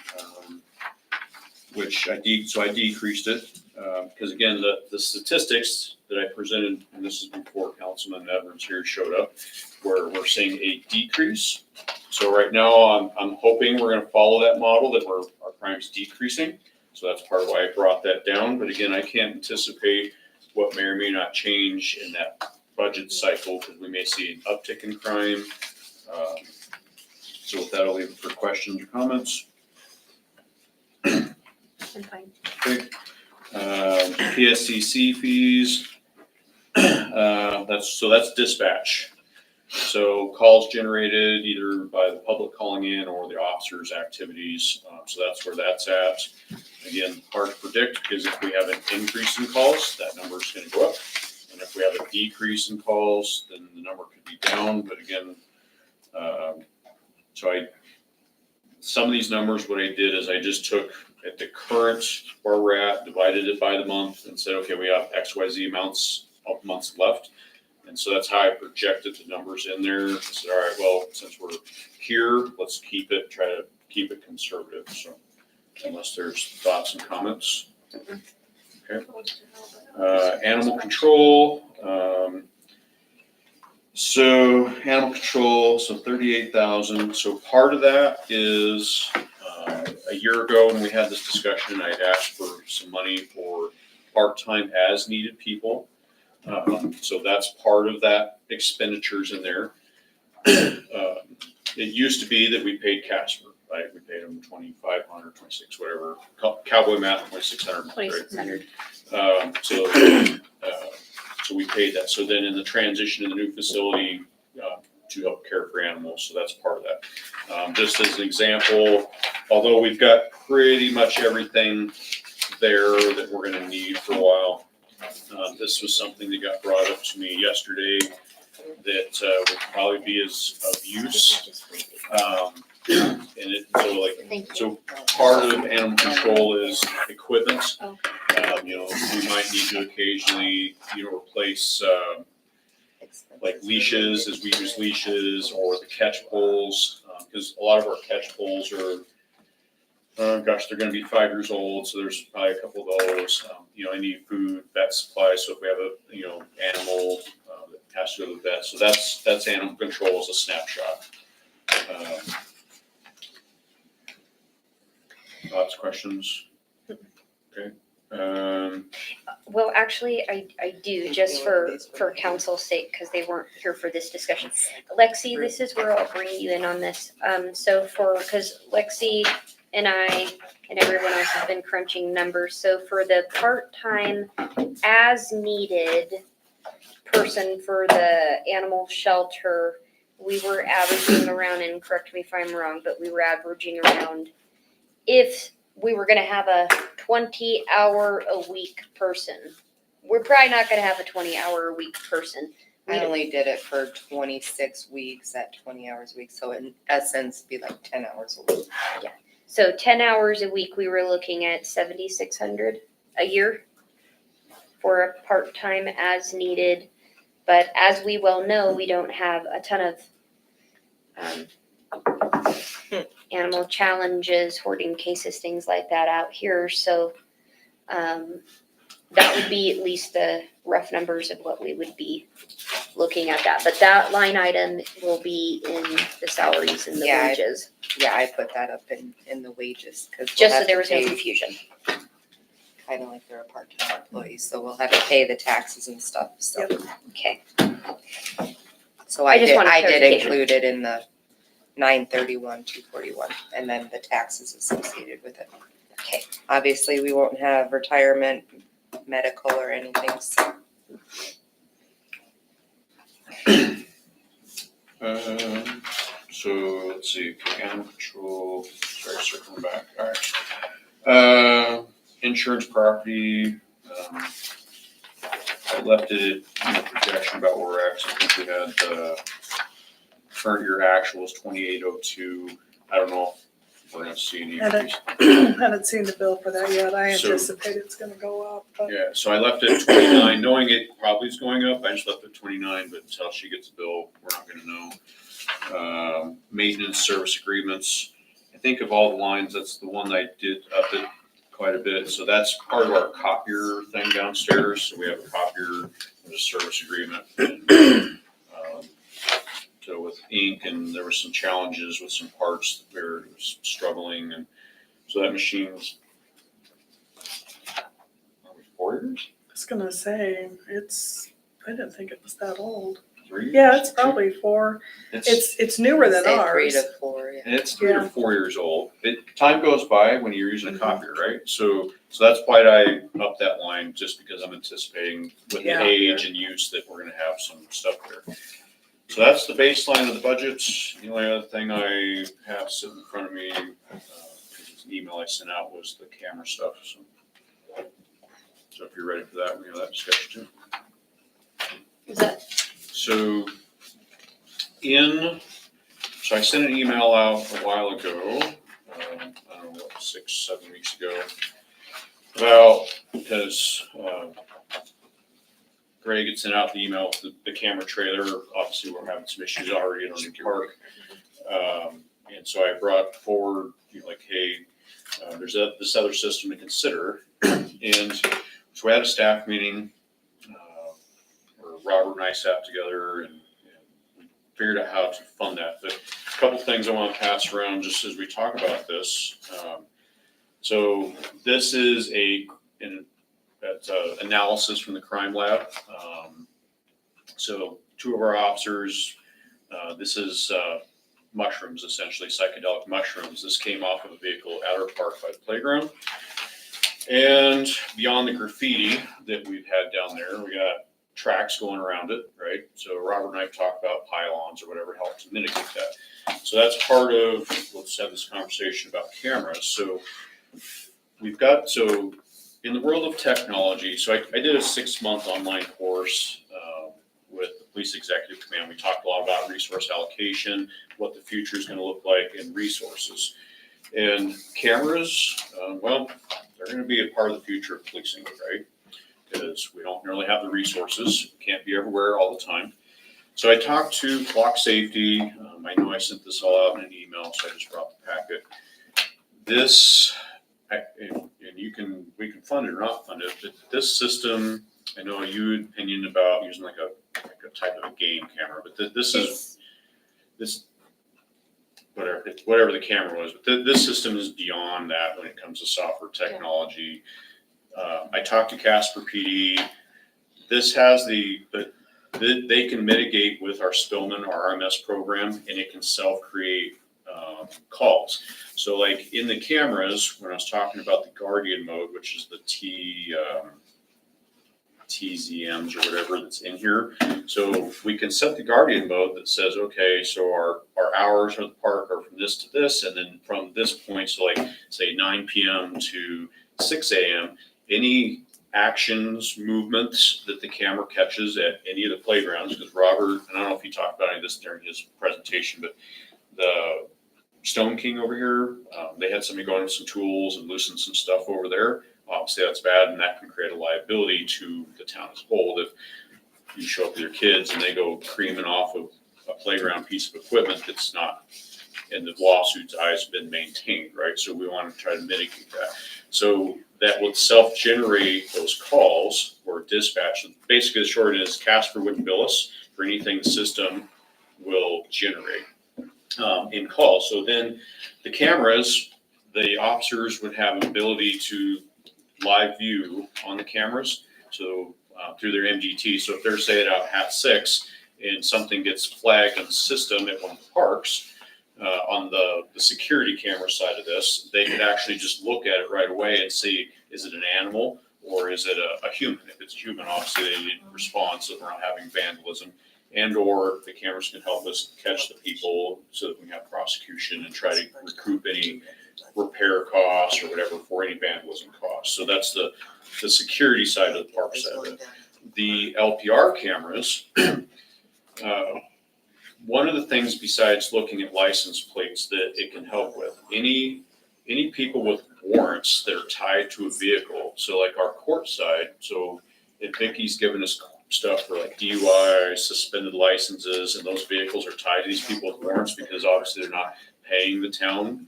which I decreased it because again, the statistics that I presented, and this is before Councilman Evans here showed up, where we're seeing a decrease. So right now, I'm hoping we're going to follow that model that our crime's decreasing. So that's part of why I brought that down. But again, I can't anticipate what may or may not change in that budget cycle because we may see an uptick in crime. So with that, I'll leave it for questions or comments. I'm fine. Okay. PSCC fees. That's dispatch. So calls generated either by the public calling in or the officers' activities. So that's where that's at. Again, hard to predict because if we have an increase in calls, that number is going to go up. And if we have a decrease in calls, then the number could be down. But again, some of these numbers, what I did is I just took at the current where we're at, divided it by the month and said, okay, we have XYZ amounts of months left. And so that's how I projected the numbers in there. I said, all right, well, since we're here, let's try to keep it conservative. So unless there's thoughts and comments. Okay. Animal control. So animal control, so 38,000. So part of that is a year ago when we had this discussion, I'd asked for some money for part-time as needed people. So that's part of that expenditures in there. It used to be that we paid Casper, right? We paid them 2,500, 26, whatever. Cowboy Matt, 2,600. 2,600. So we paid that. So then in the transition in the new facility to help care for animals, so that's part of that. Just as an example, although we've got pretty much everything there that we're going to need for a while, this was something that got brought up to me yesterday that would probably be of use. Thank you. So part of animal control is equipment. We might need to occasionally, replace like leashes as we use leashes or the catch poles, because a lot of our catch poles are, they're going to be 5 years old. So there's probably a couple of those. I need food, vet supplies. So if we have a, animal that has to go to the vet, so that's animal control as a snapshot. Thoughts, questions? Okay. Well, actually, I do, just for council's sake, because they weren't here for this discussion. Lexi, this is where I'll bring you in on this. Because Lexi and I and everyone else has been crunching numbers. So for the part-time as needed person for the animal shelter, we were averaging around, and correct me if I'm wrong, but we were averaging around, if we were gonna have a 20-hour-a-week person, we're probably not gonna have a 20-hour-a-week person. I only did it for 26 weeks at 20 hours a week, so in essence, be like 10 hours a week. So 10 hours a week, we were looking at 7,600 a year for a part-time as needed. But as we well know, we don't have a ton of animal challenges, hoarding cases, things like that out here. So that would be at least the rough numbers of what we would be looking at that. But that line item will be in the salaries and the Yeah, wages, Yeah, I put that up in the wages, because just so there was no confusion. kind of like they're a part-time employee, so we'll have to pay the taxes and stuff, so. Okay. So I I just did, wanted I did clarification. include it in the 931, 241, and then the taxes associated with it. Okay. Obviously, we won't have retirement, medical, or anything, so. So let's see, animal control, sorry, circling back, all right. Insurance property, I left it, projection about where we're at, so I think we had, current year actual is 2802. I don't know if we're gonna see any increase. Haven't seen the bill for that yet. I So- anticipate it's gonna go up, but Yeah, so I left it at 29, knowing it probably is going up. I just left it at 29, but until she gets a bill, we're not gonna know. Maintenance service agreements. I think of all the lines, that's the one that I did up it quite a bit. So that's part of our copier thing downstairs. So we have a copier, there's a service agreement. So with ink, and there were some challenges with some parts that we were struggling, and so that machine's 4 years? I was gonna say, I didn't think it was that old. 3 years? Yeah, it's probably 4. It's newer than Say ours. 3 to 4, yeah. And it's 3 or Yeah. 4 years old. Time goes by when you're using a Mhm. copier, right? So that's why I upped that line, just because I'm anticipating with the Yeah. age and use that we're gonna have some stuff there. So that's the baseline of the budgets. The only other thing I have sitting in front of me, because it's an email I sent out, was the camera stuff, so if you're ready for that, we have that discussion too. Is that, So so I sent an email out a while ago, I don't know, 6-7 weeks ago, because Greg had sent out the email with the camera trailer. Obviously, we're having some issues already in our new park. And so I brought forward, like, hey, there's this other system to consider. And so we had a staff meeting where Robert and I sat together and we figured out how to fund that. But a couple things I want to pass around just as we talk about this. So this is an analysis from the crime lab. So 2 of our officers, this is mushrooms, essentially psychedelic mushrooms. This came off of a vehicle at our park by the playground. And beyond the graffiti that we've had down there, we got tracks going around it, right? So Robert and I have talked about pylons or whatever helps to mitigate that. So that's part of, let's have this conversation about cameras. So in the world of technology, so I did a 6-month online course with the Police Executive Command. We talked a lot about resource allocation, what the future is going to look like, and resources. And cameras, well, they're going to be a part of the future of policing, right? Because we don't really have the resources, can't be everywhere all the time. So I talked to Flock Safety. I know I sent this all out in an email, so I just brought the packet. This, and we can fund it or not fund it, but this system, I know you had opinion about using like a type of a game camera, but this whatever the camera was, but this system is beyond that when it comes to software technology. I talked to Casper PD. This has they can mitigate with our Spillman, our RMS program, and it can self-create calls. So like in the cameras, when I was talking about the Guardian mode, which is the TZMs or whatever that's in here. So we can set the Guardian mode that says, okay, so our hours of the park are from this to this, and then from this point, so like say 9 p.m. to 6 a.m., any actions, movements that the camera catches at any of the playgrounds, because Robert, and I don't know if he talked about any of this during his presentation, but the Stone King over here, they had somebody go into some tools and loosen some stuff over there. Obviously, that's bad, and that can create a liability to the town as a whole. If you show up with your kids and they go creaming off of a playground piece of equipment that's not, in the lawsuit's eyes, been maintained, right? So we want to try to mitigate that. So that would self-generate those calls or dispatch. Basically, the short is Casper wouldn't bill us for anything the system will generate in calls. So then the cameras, the officers would have an ability to live view on the cameras. So through their MGT. So if they're say out at 6 and something gets flagged on the system at one of the parks, on the security camera side of this, they could actually just look at it right away and see, is it an animal or is it a human? If it's a human, obviously they need to respond so we're not having vandalism. And or the cameras can help us catch the people so that we can have prosecution and try to recoup any repair costs or whatever for any vandalism costs. So that's the security side of the park side of it. The LPR cameras, one of the things besides looking at license plates that it can help with, any people with warrants that are tied to a vehicle, so like our court side, so if Vicky's given us stuff for like DUI, suspended licenses, and those vehicles are tied to these people with warrants because obviously they're not paying the town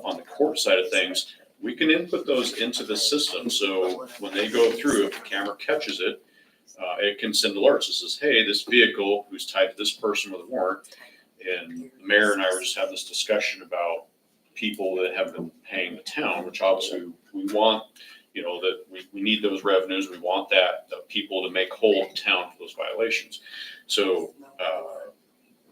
on the court side of things, we can input those into the system. So when they go through, if the camera catches it, it can send alerts. It says, hey, this vehicle who's tied to this person with a warrant, and the mayor and I were just having this discussion about people that have been paying the town, which obviously we want, that we need those revenues. We want the people to make whole the town for those violations. So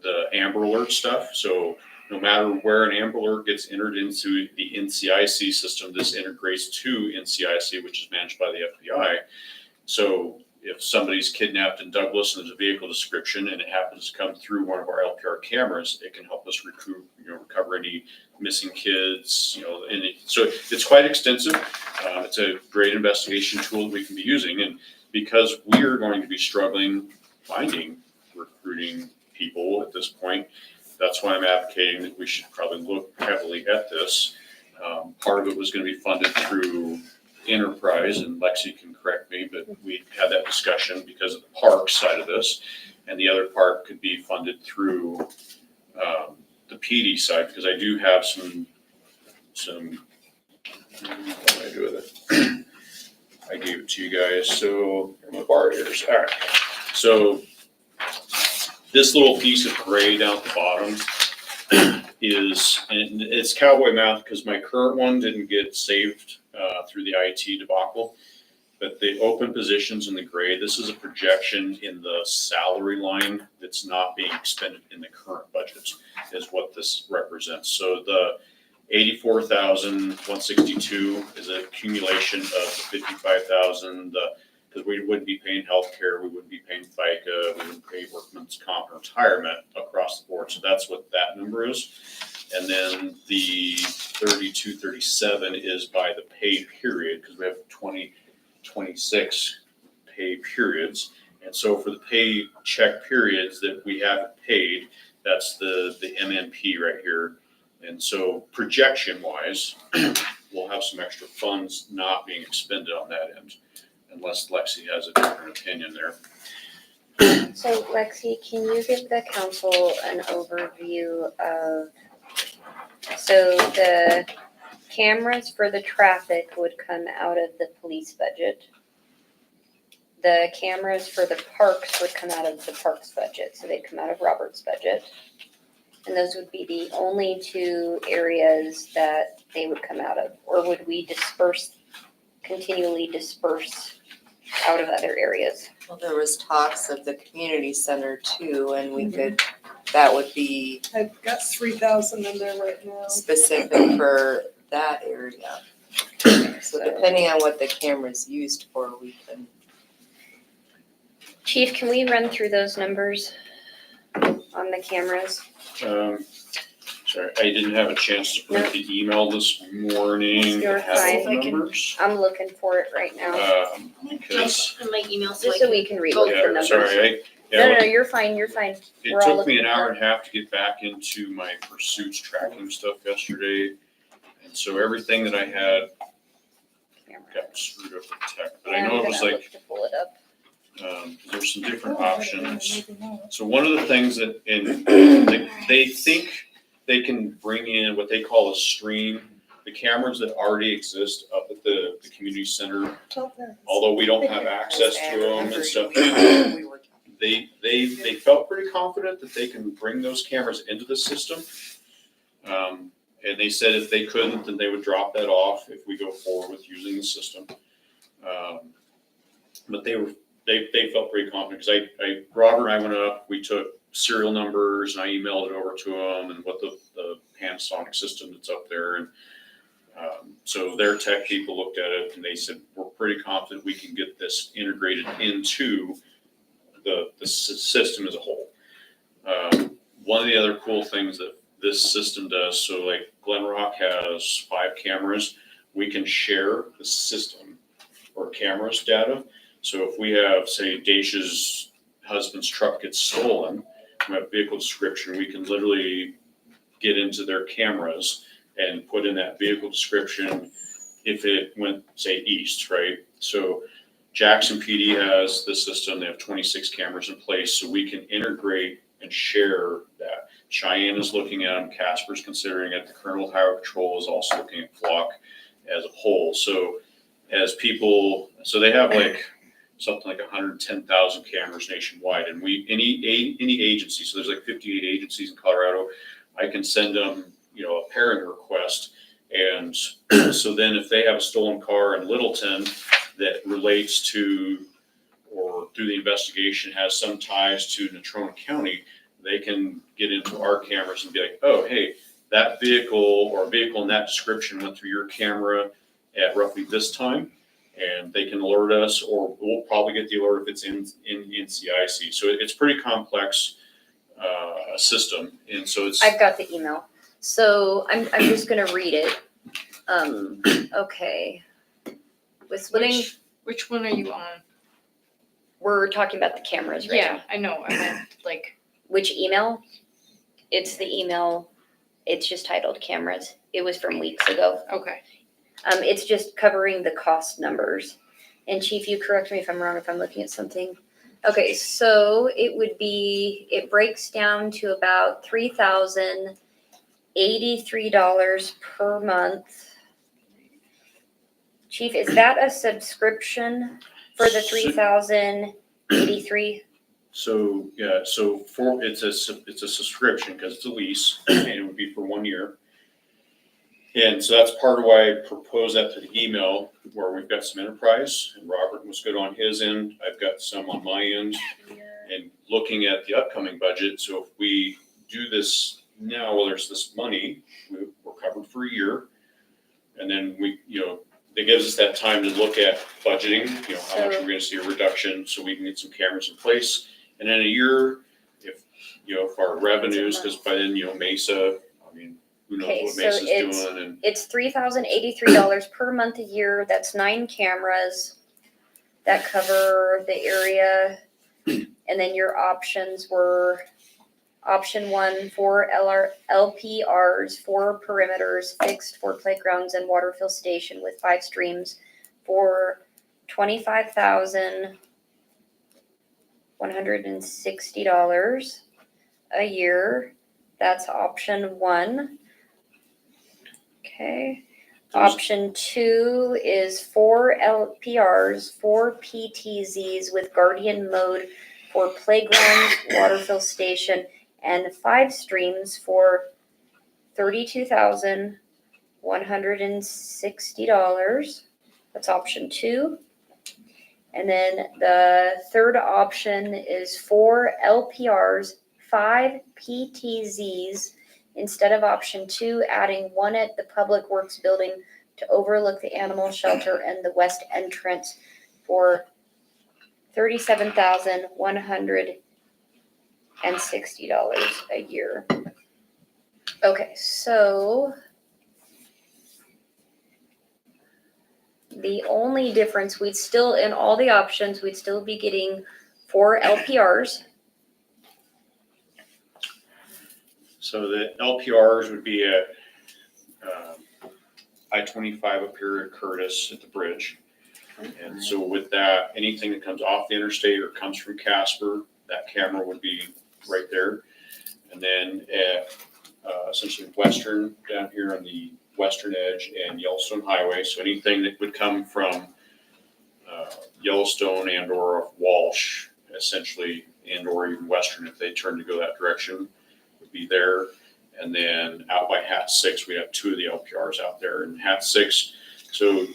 the Amber Alert stuff. So no matter where an Amber Alert gets entered into the NCIC system, this integrates to NCIC, which is managed by the FBI. So if somebody's kidnapped in Douglas and there's a vehicle description and it happens to come through one of our LPR cameras, it can help us recover any missing kids, so it's quite extensive. It's a great investigation tool that we can be using. And because we are going to be struggling finding recruiting people at this point, that's why I'm advocating that we should probably look heavily at this. Part of it was going to be funded through Enterprise, and Lexi can correct me, but we had that discussion because of the park side of this, and the other part could be funded through the PD side, because I do have some. What do I do with it? I gave it to you guys. So my bar ears. All right. So this little piece of gray down at the bottom is, and it's cowboy math because my current one didn't get saved through the IT debacle, but the open positions in the gray, this is a projection in the salary line that's not being expended in the current budget is what this represents. So the 84,162 is an accumulation of the 55,000, because we wouldn't be paying healthcare, we wouldn't be paying FICA, we wouldn't pay workman's comp or retirement across the board. So that's what that number is. And then the 3237 is by the pay period, because we have 26 pay periods. And so for the pay check periods that we haven't paid, that's the MNP right here. And so projection wise, we'll have some extra funds not being expended on that end, unless Lexi has a different opinion there. So Lexi, can you give the council an overview of, so the cameras for the traffic would come out of the police budget. The cameras for the parks would come out of the parks budget, so they'd come out of Robert's budget. And those would be the only two areas that they would come out of, or would we continually disperse out of other areas? Well, there was talks of the community center too, and we could, that would be I've got 3,000 in there right now. specific for that area. So depending on what the camera's used for, we can. Chief, can we run through those numbers on the cameras? Sorry, I didn't have a chance to print the email this morning. You're that has all fine. the numbers. I'm looking for it right now, Because, In my email, so just I so we can read the yeah, numbers. sorry, No, you're fine, you're fine. it We're all took me an looking hour for and a half to get back into my pursuits tracking stuff yesterday. And so everything that I had got screwed up with tech, but I know it was I'm gonna like, look to pull it up. there's some different options. So one of the things that, they think they can bring in what they call a stream, the cameras that already exist up at the community center, although we don't have access to them and stuff. We were talking. They felt pretty confident that they can bring those cameras into the system. And they said if they couldn't, then they would drop that off if we go forward with using the system. But they felt pretty confident, because Robert and I went up, we took serial numbers and I emailed it over to them and what the Panasonic system that's up there. And so their tech people looked at it and they said, we're pretty confident we can get this integrated into the system as a whole. One of the other cool things that this system does, so like Glen Rock has 5 cameras, we can share the system or cameras data. So if we have, say, Dacia's husband's truck gets stolen, we have vehicle description, we can literally get into their cameras and put in that vehicle description if it went, say, east, right? So Jackson PD has this system, they have 26 cameras in place, so we can integrate and share that. Cheyenne is looking at them, Casper's considering it, the Colonel Highway Patrol is also looking at Flock as a whole. So as people, so they have like something like 110,000 cameras nationwide, and any agency, so there's like 58 agencies in Colorado, I can send them, a pairing request. And so then if they have a stolen car in Littleton that relates to, or through the investigation has some ties to Natrona County, they can get into our cameras and be like, oh, hey, that vehicle or a vehicle in that description went through your camera at roughly this time, and they can alert us, or we'll probably get the alert if it's in NCIC. So it's pretty complex system, and so it's. I've got the email. So I'm just gonna read it. Okay. With splitting, Which one are you on? we're talking about the cameras right now. Yeah, I know, I meant like, Which email? It's the email, it's just titled cameras. It was from weeks ago. okay. It's just covering the cost numbers. And Chief, you correct me if I'm wrong, if I'm looking at something. Okay, so it breaks down to about $3,083 per month. Chief, is that a subscription for the 3,083? So, yeah, so it's a subscription because it's a lease and it would be for 1 year. And so that's part of why I proposed that to the email, where we've got some enterprise, and Robert was good on his end. I've got some on my end, and looking at the upcoming budget. So if we do this now, well, there's this money, we're covered for a year. And then it gives us that time to look at budgeting, how much we're gonna see a reduction so we can get some cameras in place. And in a year, if our revenues, because by then, Mesa, who knows Okay, what so Mesa's it's- doing, and It's $3,083 per month a year. That's 9 cameras that cover the area. And then your options were option 1, 4 LPRs, 4 perimeters, fixed for playgrounds and water fill station with 5 streams for $25,160 a year. That's option 1. Okay. Option 2 is 4 LPRs, 4 PTZs with Guardian mode for playgrounds, water fill station, and 5 streams for $32,160. That's option 2. And then the third option is 4 LPRs, 5 PTZs, instead of option 2, adding 1 at the Public Works building to overlook the animal shelter and the west entrance for $37,160 a year. Okay, so the only difference, in all the options, we'd still be getting 4 LPRs. so the LPRs would be at I-25 up here at Curtis at the bridge. And so with that, anything that comes off the interstate or comes from Casper, that camera would be right there. And then at essentially Western, down here on the western edge, and Yellowstone Highway, so anything that would come from Yellowstone and or Walsh, essentially, and or even Western, if they turn to go that direction, would be there. And then out by Hat 6, we have 2 of the LPRs out there. And Hat 6, so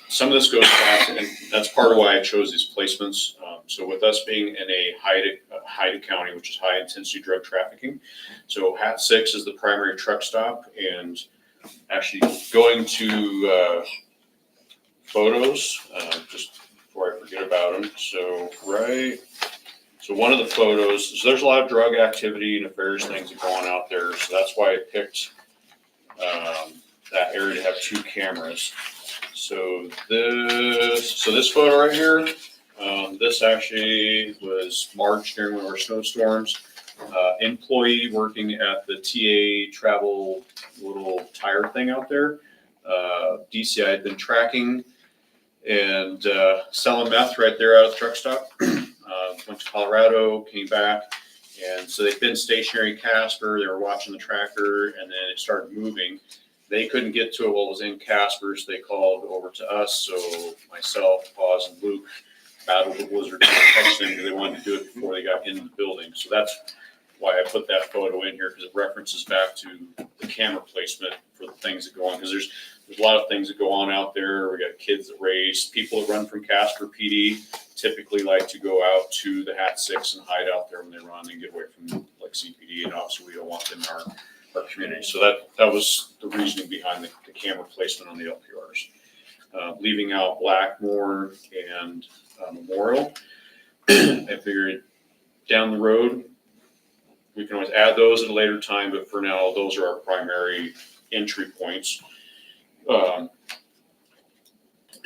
some of this goes back, and that's part of why I chose these placements. So with us being in a Haida County, which is high intensity drug trafficking, so Hat 6 is the primary truck stop. And actually going to photos, just before I forget about them. So So one of the photos, so there's a lot of drug activity, nefarious things that go on out there. So that's why I picked that area to have 2 cameras. So this photo right here, this actually was March during one of our snowstorms. Employee working at the TA travel little tire thing out there. DCI had been tracking and selling meth right there out of the truck stop. Went to Colorado, came back, and so they'd been stationary in Casper. They were watching the tracker, and then it started moving. They couldn't get to it while it was in Casper, so they called over to us. So myself, Paz, and Luke battled the blizzard to catch them because they wanted to do it before they got into the building. So that's why I put that photo in here, because it references back to the camera placement for the things that go on. Because there's a lot of things that go on out there. We got kids that race, people that run from Casper PD typically like to go out to the Hat 6 and hide out there when they run and get away from like CPD, and obviously we don't want them in our community. So that was the reasoning behind the camera placement on the LPRs. Leaving out Blackmore and Memorial, I figured down the road, we can always add those at a later time, but for now, those are our primary entry points.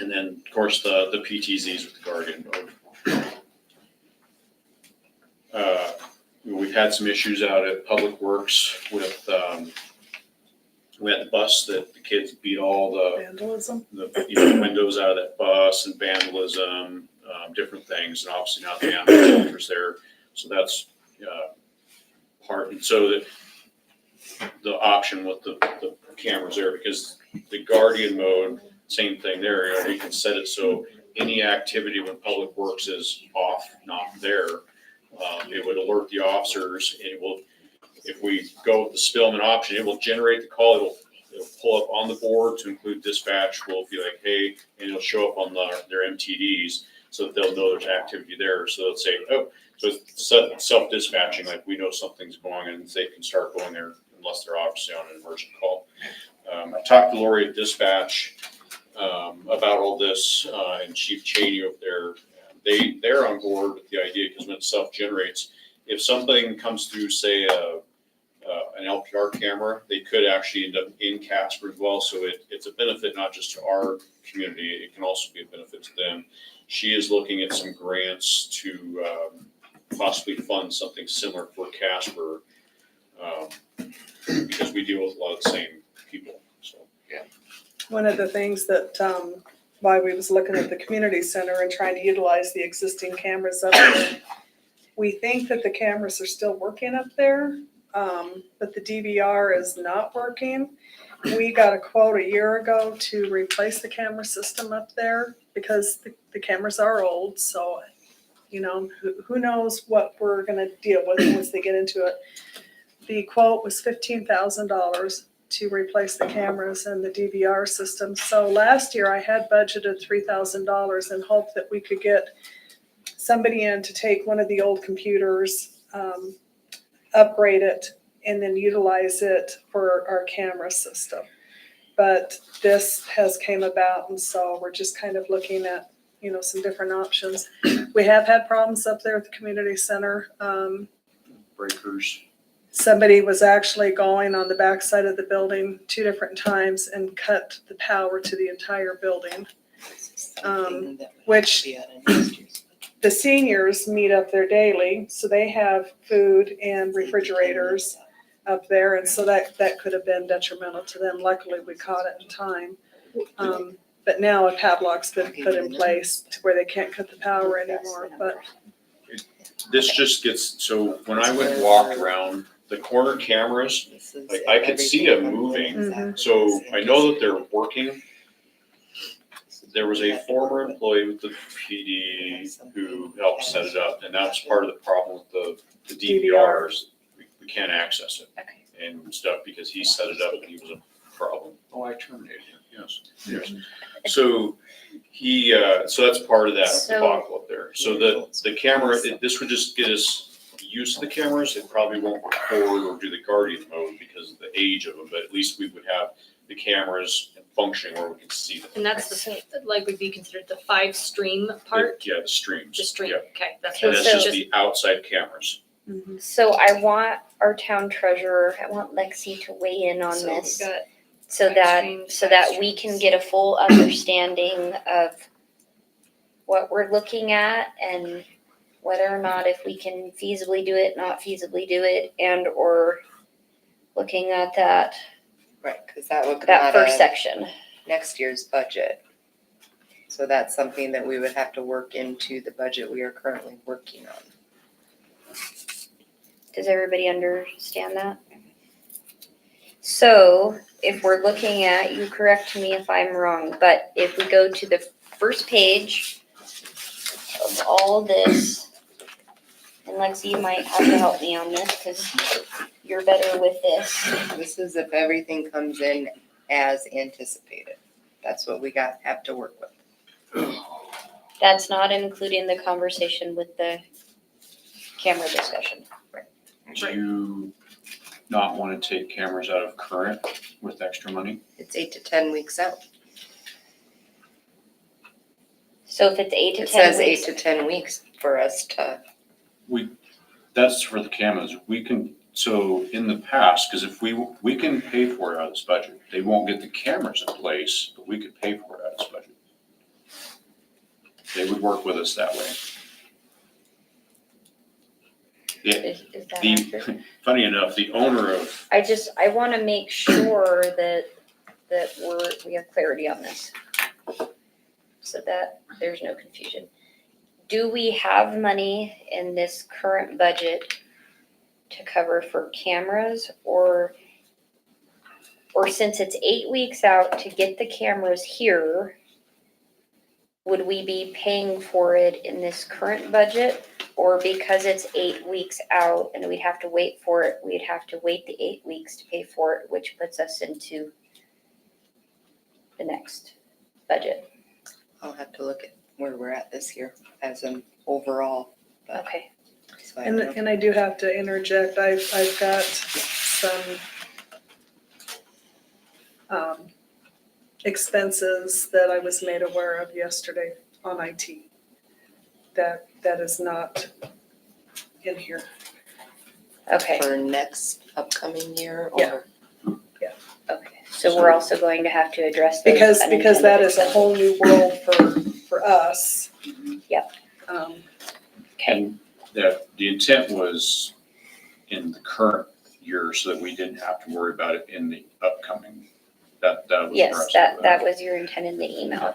And then, of course, the PTZs with the Guardian mode. We've had some issues out at Public Works with, we had the bus that the kids beat all Vandalism. the windows out of that bus and vandalism, different things, and obviously now the animal shelter's there. So that's part, and so the option with the cameras there, because the Guardian mode, same thing there, you know, you can set it so any activity when Public Works is off, not there, it would alert the officers, and it will, if we go with the Spillman option, it will generate the call, it'll pull up on the board to include dispatch, will be like, hey, and it'll show up on their MTDs so that they'll know there's activity there. So they'll say, oh, so it's self-dispatching, like we know something's going on and they can start going there unless they're obviously on an emergent call. I talked to Lori at dispatch about all this and Chief Cheney up there. They're on board with the idea because when it self-generates, if something comes through, say, an LPR camera, they could actually end up in Casper as well. So it's a benefit not just to our community, it can also be a benefit to them. She is looking at some grants to possibly fund something similar for Casper because we deal with a lot of the same people. So One of the things that, why we was looking at the community center and trying to utilize the existing cameras up there, we think that the cameras are still working up there, but the DVR is not working. We got a quote a year ago to replace the camera system up there because the cameras are old, so, you know, who knows what we're gonna deal with once they get into it. The quote was $15,000 to replace the cameras and the DVR system. So last year I had budgeted $3,000 in hope that we could get somebody in to take one of the old computers, upgrade it, and then utilize it for our camera system. But this has came about, and so we're just kind of looking at, you know, some different options. We have had problems up there at the community center. breakers. Somebody was actually going on the backside of the building 2 different times and cut the power to the entire building. Which the seniors meet up there daily, so they have food and refrigerators up there, and so that could have been detrimental to them. Luckily, we caught it in time. But now a padlock's been put in place to where they can't cut the power anymore, but This just gets, so when I went and walked around, the corner cameras, like I could see them moving. Mhm. So I know that they're working. There was a former employee with the PD who helped set it up, and that's part of the problem with the DVRs. We can't access it Okay. and stuff because he set it up and he was a problem. Oh, I terminated him, yes. So so that's part of that So- debacle up there. So the camera, this would just get us used to the cameras. It probably won't record or do the Guardian mode because of the age of them, but at least we would have the cameras functioning where we can see them. And that's the, like, would be considered the 5 stream part, Yeah, the streams. just stream, Yeah. okay, that's And what that's it's just just, the outside cameras. So I want our town treasurer, I want Lexi to weigh in on so this. we've got So five that, streams, so five that we can streams. get a full understanding of what we're looking at and whether or not if we can feasibly do it, not feasibly do it, and or looking at that, Right, cause that would come that out first of section. next year's budget. So that's something that we would have to work into the budget we are currently working on. Does everybody understand that? So if we're looking at, you correct me if I'm wrong, but if we go to the first page of all this, and Lexi, you might have to help me on this because you're better with this. This is if everything comes in as anticipated. That's what we have to work with. That's not including the conversation with the camera discussion. Do you not want to take cameras out of current with extra money? It's 8 to 10 weeks out. So if it's 8 to It 10 says weeks. 8 to 10 weeks for us to, That's for the cameras. We can, so in the past, because if we can pay for it out of this budget. They won't get the cameras in place, but we could pay for it out of this budget. They would work with us that way. Yeah, Is that accurate? the, funny enough, the owner of, I wanna make sure that we have clarity on this. So that there's no confusion. Do we have money in this current budget to cover for cameras or since it's 8 weeks out to get the cameras here, would we be paying for it in this current budget? Or because it's 8 weeks out and we'd have to wait for it, we'd have to wait the 8 weeks to pay for it, which puts us into the next budget. I'll have to look at where we're at this year as an overall. But, Okay. so I don't know. And I do have to interject, I've got some expenses that I was made aware of yesterday on IT. That is not in here. Okay, For next upcoming year Yeah. or? okay. So we're also going to have to address those Because that unintended is a expenses. whole new world for us. Yep. and that the intent was in the current year so that we didn't have to worry about it in the upcoming. That was. Yes, for us. that was your intent in the email.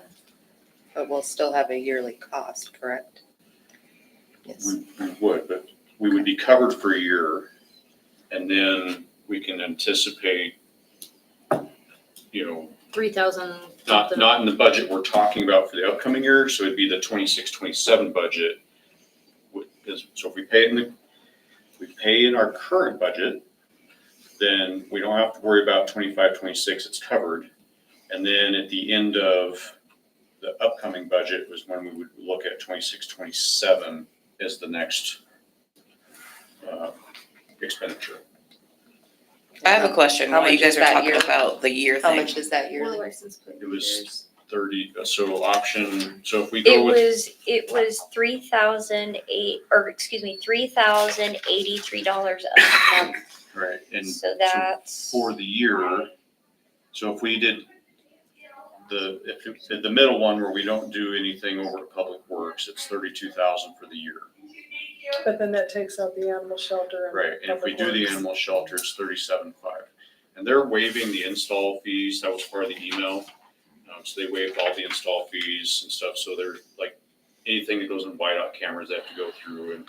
But we'll still have a yearly cost, correct? Yes. We would, but we would be covered for a year and then we can anticipate, 3,000 not, something. not in the budget we're talking about for the upcoming year, so it'd be the 26-27 budget. So if we pay in our current budget, then we don't have to worry about 25-26. It's covered. And then at the end of the upcoming budget was when we would look at 26-27 as the next expenditure. I have a question How while you much guys is are that talking year? about the year How thing. much is that Four yearly? license plate It was years. 30, so option, so if we go It with, was $3,083 a month. right, and So that's. for the year, so if we did the middle one where we don't do anything over at Public Works, it's 32,000 for the year. But then that takes out the animal shelter and. Right, and if we Public do the Works. animal shelter, it's 37.5. And they're waiving the install fees, that was part of the email. So they waived all the install fees and stuff, so they're like, anything that goes in whiteout cameras, they have to go through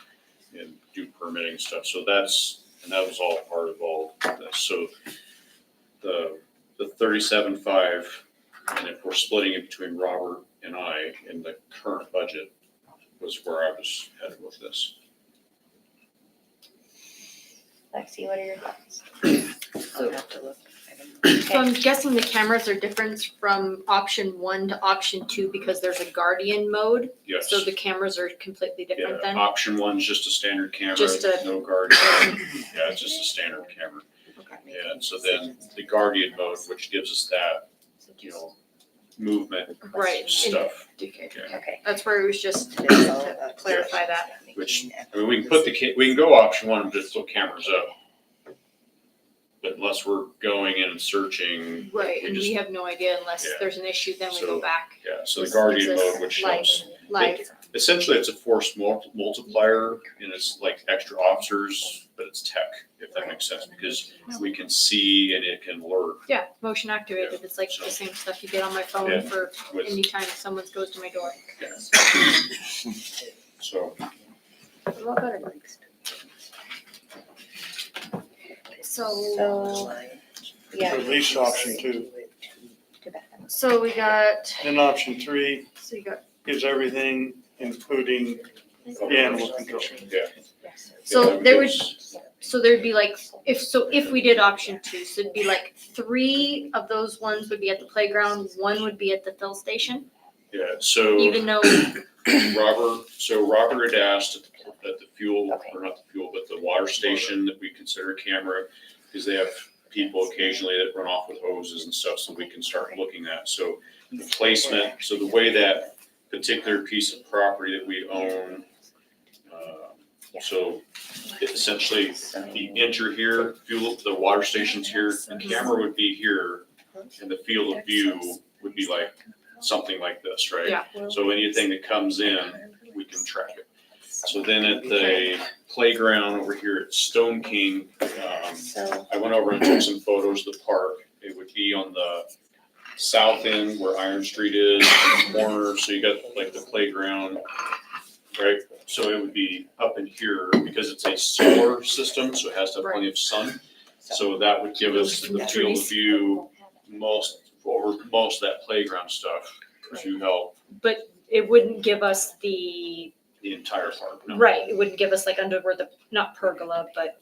and do permitting stuff. So that was all part of all of this. So the 37.5, and if we're splitting it between Robert and I in the current budget, was where I was headed with this. Lexi, what are your thoughts? I'll have to look. I don't know. So I'm guessing the cameras are different from option 1 to option 2 because there's a guardian mode. Yes. So the cameras are completely different Yeah, then? option one's just a standard camera, Just a- no guard. Yeah, it's just a standard camera. Okay. And so then the guardian mode, which gives us that, movement Right. stuff. Okay. Okay. That's where it was just to clarify that. Which, I mean, we can put we can go option one and just throw cameras up. But unless we're going in and searching, Right, we and just, we have no idea unless Yeah. there's an issue, then we So- go back. yeah, so the This guardian gives us mode, which live- shows, Live, essentially it's a force multiplier and it's like extra officers, but it's tech, if that makes sense, because we can see and it can alert yeah, motion activated, it's like the same stuff you get on my phone Yeah. for with, anytime someone goes to my door. so. What about it next? So, Yeah. Release option 2. so we got, Then option 3 so you got, is everything including animal control. Yeah. so Yeah, there would, because- so there'd be like, if we did option 2, so it'd be like 3 of those ones would be at the playground, 1 would be at the fill station, Yeah, so even though, Robert had asked at the fuel, Okay. or not the fuel, but the water station that we consider a camera, because they have people occasionally that run off with hoses and stuff, so we can start looking at. So the placement, so the way that particular piece of property that we own, so it essentially, the enter here, fuel, the water station's here, the camera would be here, and the field of view would be like, something like this, right? Yeah. So anything that comes in, we can track it. So then at the playground over here at Stone King, So, I went over and took some photos of the park. It would be on the south end where Iron Street is, in the corner, so you got like the playground, right? So it would be up in here because it's a solar system, so it has to have plenty of sun. So that would give us the field of view over most of that playground stuff to help but it wouldn't give us the, the entire park. No. right, it wouldn't give us like under where the, not pergola, but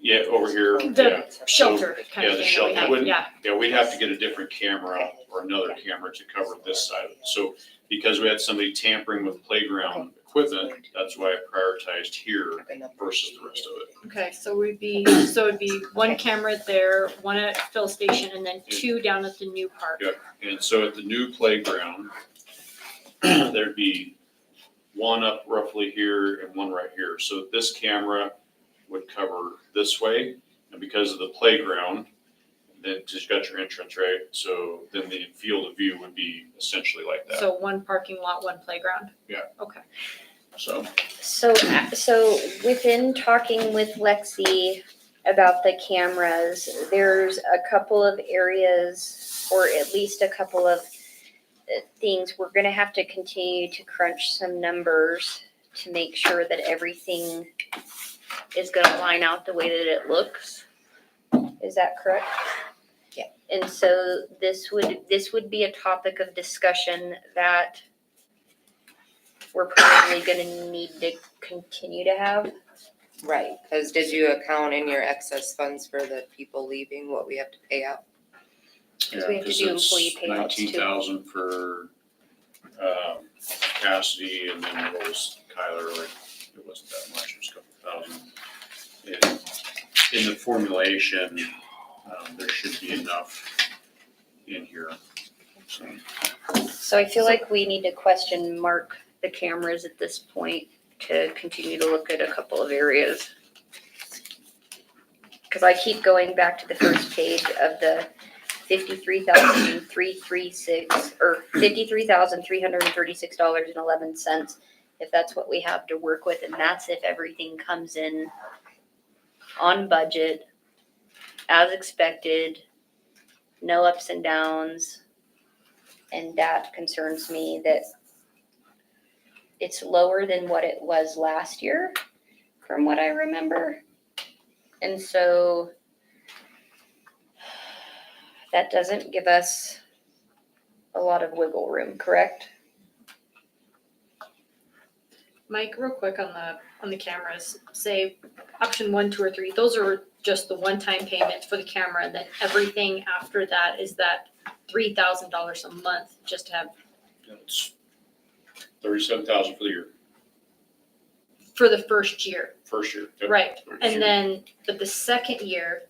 Yeah, over here, yeah. the shelter kind Yeah, of the thing that we shelter have, wouldn't, yeah. yeah, we'd have to get a different camera or another camera to cover this side of it. So because we had somebody tampering with playground equipment, that's why I prioritized here versus the rest of it. Okay, so it'd be 1 camera there, 1 at fill station, and then 2 down at the new park. Yep. And so at the new playground, there'd be 1 up roughly here and 1 right here. So this camera would cover this way, and because of the playground, then just got your entrance, right? So then the field of view would be essentially like that. So 1 parking lot, 1 playground? Yeah. Okay. So, so within talking with Lexi about the cameras, there's a couple of areas, or at least a couple of things, we're gonna have to continue to crunch some numbers to make sure that everything is gonna line out the way that it looks. Is that correct? Yeah. And so this would be a topic of discussion that we're probably gonna need to continue to have. Right, cause did you account in your excess funds for the people leaving, what we have to pay out? Because we have to do employee payouts, too. 19,000 for Cassidy, and then what was Kyler, like, it wasn't that much, it was a couple thousand. In the formulation, there should be enough in here, so. So I feel like we need to question mark the cameras at this point to continue to look at a couple of areas. Cause I keep going back to the first page of the $53,336 or $53,336.11. If that's what we have to work with, and that's if everything comes in on budget, as expected, no ups and downs. And that concerns me that it's lower than what it was last year, from what I remember. And so that doesn't give us a lot of wiggle room, correct? Mike, real quick on the cameras, say option 1, 2, or 3, those are just the one-time payments for the camera, and then everything after that is that $3,000 a month just to have It's 37,000 for the year, for the first year, first year. Yep. right? First And year. then, but the second year,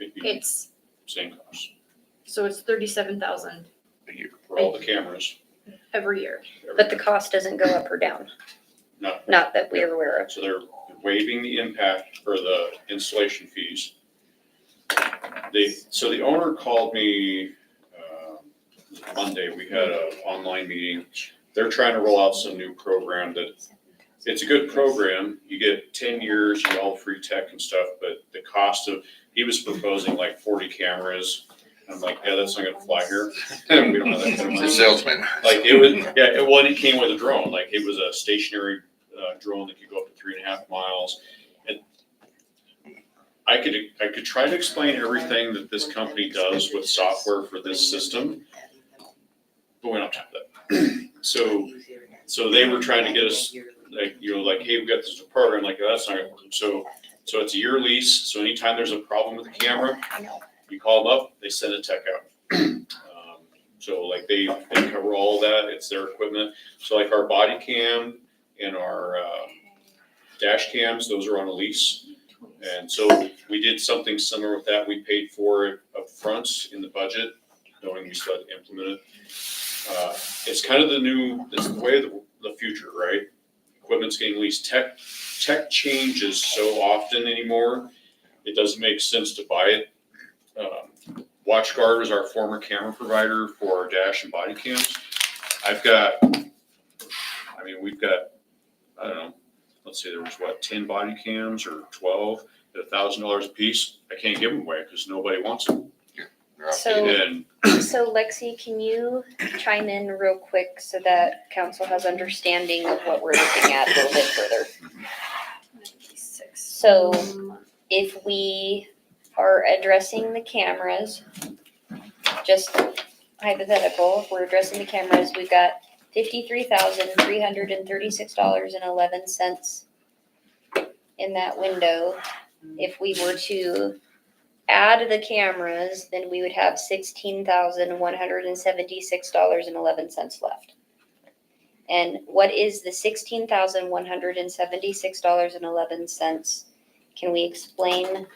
It'd be It's, same cost so it's 37,000 A year. for all the cameras. every year. But the cost doesn't go up or down, No, not that we're aware of. so they're waiving the impact for the installation fees. So the owner called me, Monday, we had a online meeting. They're trying to roll out some new program that, it's a good program. You get 10 years, you get all free tech and stuff, but the cost of, he was proposing like 40 cameras. I'm like, yeah, that's not gonna fly here. We don't have that kind of He's a money. salesman. Like it was, yeah, it came with a drone, like it was a stationary drone that could go up to 3.5 miles. And I could try to explain everything that this company does with software for this system, but we don't have that. So they were trying to get us, like, like, hey, we got this program, like, that's not gonna work. So it's a year lease, so anytime there's a problem with the camera, you call them up, they send a tech out. So like they cover all that, it's their equipment. So like our body cam and our dash cams, those are on a lease. And so we did something similar with that. We paid for it up front in the budget, knowing we still had to implement it. It's kind of it's the way of the future, right? Equipment's getting leased. Tech changes so often anymore. It doesn't make sense to buy it. WatchGuard is our former camera provider for our dash and body cams. We've got, I don't know, let's say there was 10 body cams or 12 at $1,000 a piece. I can't give them away because nobody wants them. So, And so Lexi, can you chime in real quick so that council has understanding of what we're looking at a little bit further? So if we are addressing the cameras, just hypothetical, if we're addressing the cameras, we've got $53,336.11 in that window. If we were to add the cameras, then we would have $16,176.11 left. And what is the $16,176.11? Can we explain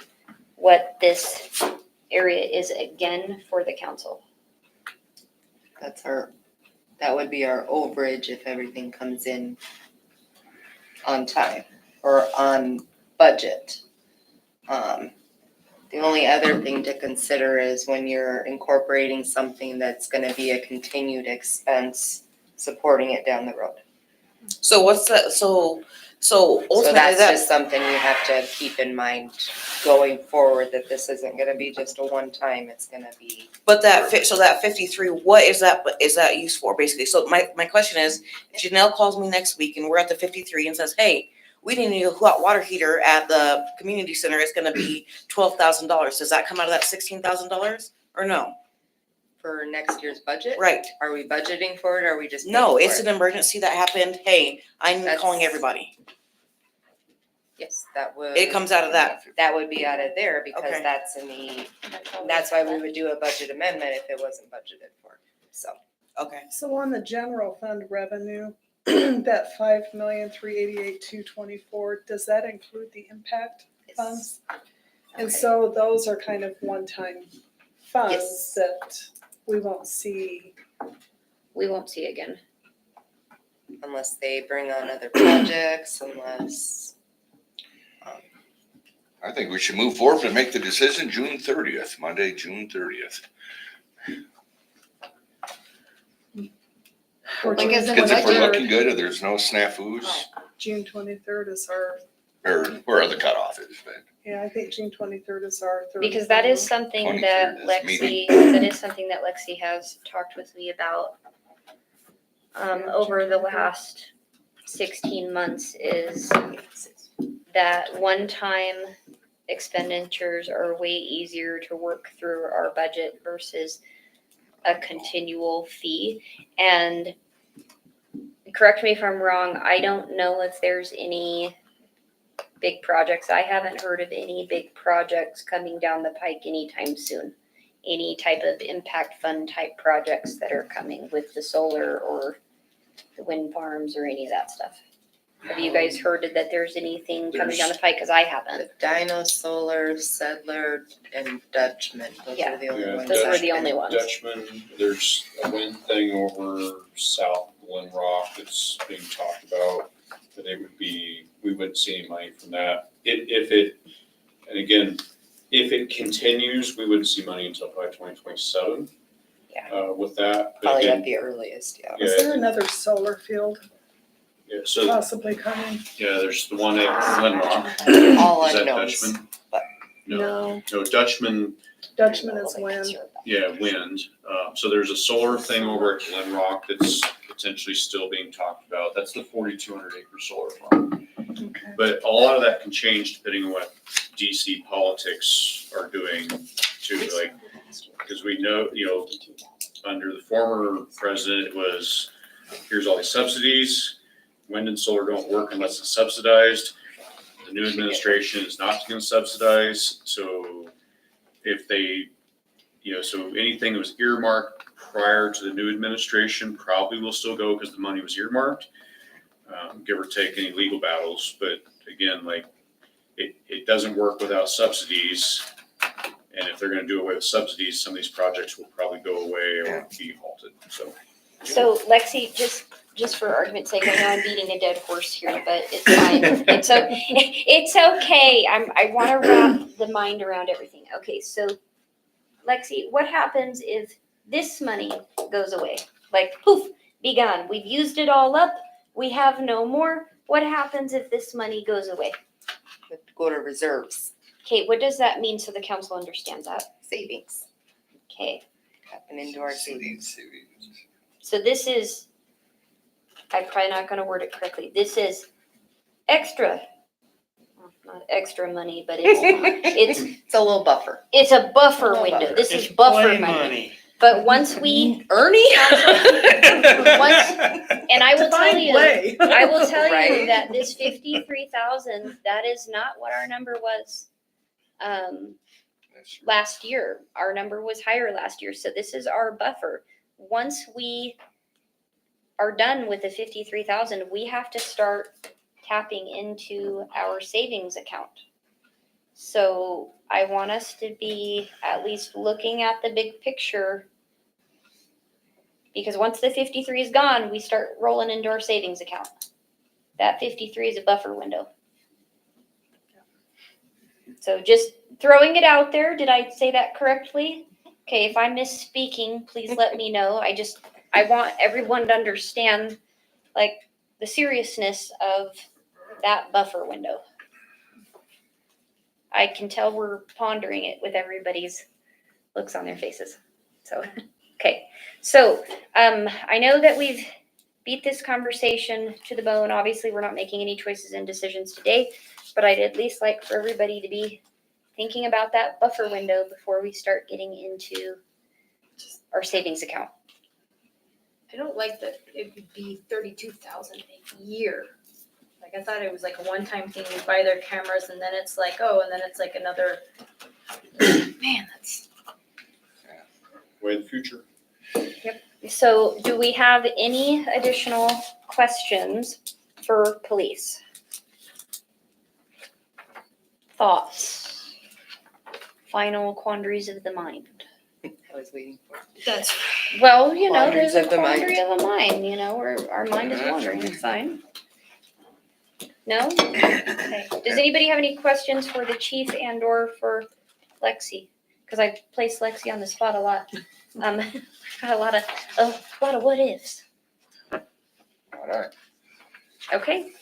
what this area is again for the council? That would be our overage if everything comes in on time or on budget. The only other thing to consider is when you're incorporating something that's gonna be a continued expense, supporting it down the road. So what's that, so ultimately that's that, just something you have to keep in mind going forward, that this isn't gonna be just a one-time, it's gonna be. but that 53, what is that used for basically? So my question is, if Janelle calls me next week and we're at the 53 and says, hey, we need a new hot water heater at the community center, it's gonna be $12,000. Does that come out of that $16,000 or no? For next year's budget? Right. Are we budgeting for it, or are we just? No, paying it's for an emergency that happened. Hey, I'm That's- calling everybody. Yes, that would. It comes out of that. That would be out of there because Okay. that's that's why we would do a budget amendment if it wasn't budgeted for, so. Okay. So on the general fund revenue, that $5,388,224, does that include the impact funds? And Okay. so those are kind of one-time funds Yes. that we won't see. We won't see again. Unless they bring on other projects, unless. I think we should move forward and make the decision June 30th, Monday, June 30th. For Like as in Because if we're budget? looking good, and there's no snafus, June 23rd is our, or where the cutoff is, but yeah, I think June 23rd is our third. Because that is final. something that 23rd is Lexi has talked with me about over the last 16 months, is that one-time expenditures are way easier to work through our budget versus a continual fee. And correct me if I'm wrong, I don't know if there's any big projects. I haven't heard of any big projects coming down the pike anytime soon. Any type of impact fund type projects that are coming with the solar or the wind farms or any of that stuff. Have you guys heard that there's anything coming down the pike? Cause I haven't. The Dino Solar, Settler, and Dutchman, those Yeah. are the only Yeah, ones. Those I were the can- only ones. Dutchman, there's a wind thing over south of Glen Rock that's being talked about, that we wouldn't see any money from that. And again, if it continues, we wouldn't see money until probably 2027. Yeah. With that. But Probably again, at the earliest, yeah. Is there another solar field Yeah, so, possibly coming? yeah, there's the one at Glen Rock. All Is that unknowns. Dutchman? but- No, Dutchman, Dutchman is wind. yeah, wind. So there's a solar thing over at Glen Rock that's potentially still being talked about. That's the 4,200 acre solar farm. Okay. But a lot of that can change depending on what DC politics are doing too, like, because we know, under the former president, it was, here's all these subsidies, wind and solar don't work unless it's subsidized. The new administration is not going to subsidize, so if they, so anything that was earmarked prior to the new administration probably will still go because the money was earmarked, give or take any legal battles, but again, like, it doesn't work without subsidies. And if they're gonna do away with subsidies, some of these projects will probably go away or be halted, so. So Lexi, just for argument's sake, I know I'm beating a dead horse here, but it's fine. It's okay. I wanna wrap the mind around everything. Okay, so Lexi, what happens if this money goes away? Like poof, be gone. We've used it all up. We have no more. What happens if this money goes away? Go to reserves, Okay, what does that mean so the council understands that? savings, Okay, tapping into our savings. so this is, I'm probably not gonna word it correctly. This is extra. Well, not extra money, but it's It's a little buffer. it's a buffer Little window. buffer. This is buffer money. But once we, Ernie? and I will tell Fine you, play. I will tell you Right? that this 53,000, that is not what our number was. Last year, our number was higher last year, so this is our buffer. Once we are done with the 53,000, we have to start tapping into our savings account. So I want us to be at least looking at the big picture. Because once the 53 is gone, we start rolling into our savings account. That 53 is a buffer window. So just throwing it out there. Did I say that correctly? Okay, if I'm misspeaking, please let me know. I want everyone to understand, like, the seriousness of that buffer window. I can tell we're pondering it with everybody's looks on their faces. So, okay. So, I know that we've beat this conversation to the bone. Obviously, we're not making any choices and decisions today, but I'd at least like for everybody to be thinking about that buffer window before we start getting into our savings account. I don't like that it would be 32,000 a year. Like I thought it was like a one-time thing, you buy their cameras and then it's like, oh, and then it's like another, man, that's. Way in the future. So do we have any additional questions for police? Thoughts? Final quandaries of the mind? I was waiting for it. That's. Well, there's Quandaries a of the mind. quandary of a mind, where our mind is wandering, it's fine. No? Okay. Does anybody have any questions for the chief and or for Lexi? Cause I placed Lexi on the spot a lot. Got a lot of what ifs. All right. Okay,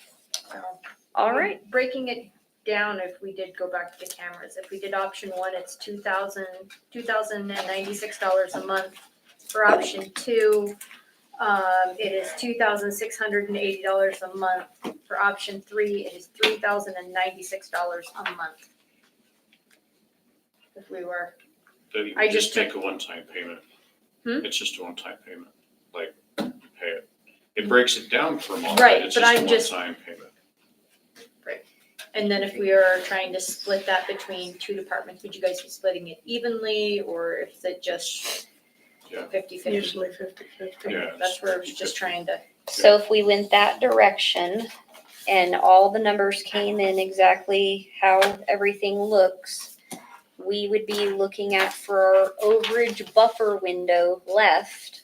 all right. Breaking it down, if we did go back to the cameras, if we did option one, it's $2,096 a month. For option two, it is $2,680 a month. For option three, it is $3,096 a month. If we were, Then you I can just just make a one-time payment. It's just a one-time payment, like, you pay it. It breaks it down per month, Right, but it's but just a I'm just- one-time payment. and then if we are trying to split that between two departments, would you guys be splitting it evenly, or is it just Yeah. 50/50? Usually 50/50. Yeah. That's where I was just trying to. So if we went that direction, and all the numbers came in exactly how everything looks, we would be looking at for our overage buffer window left,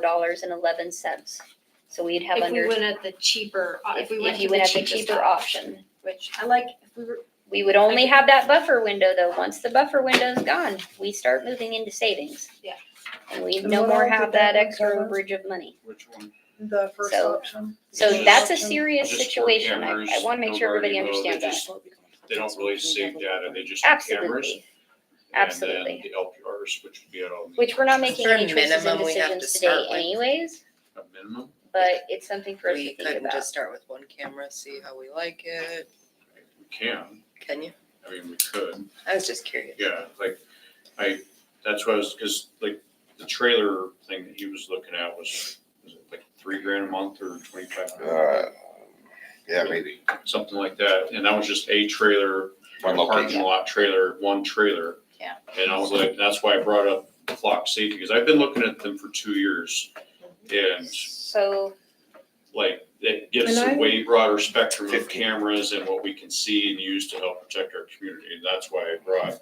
$28,184.11. So we'd have If we under, went at the cheaper, if we went if you to went the at the cheapest cheaper option. which I like, if we were, We would only have that buffer window though. Once the buffer window's gone, we start moving into savings. Yeah. And we And no what more all have did that that one extra cover? overage of money. Which one? The first So- option. So Just- that's a serious just for situation. cameras, I wanna make no sure everybody guardian mode, they understands that. just- They don't really save data, they just have cameras. Absolutely. Absolutely. And then the LPRs, which would be at all. Which we're not making Is there a any choices and minimum we have to decisions start today with? anyways, A minimum, but it's something for us to We think couldn't about. just start with one camera, see how we like it. we can, Can you? I mean, we could, I was just curious. yeah, like, that's what I was, cause like, the trailer thing that he was looking at was it like $3,000 a month or 2,500? Yeah, maybe. Something like that, and that was just a trailer, One parking location. lot trailer, one trailer. Yeah. And I was like, that's why I brought up clock safety, because I've been looking at them for 2 years. And So, like, it gives And a I- way broader spectrum of 15. cameras and what we can see and use to help protect our community, and that's why I brought.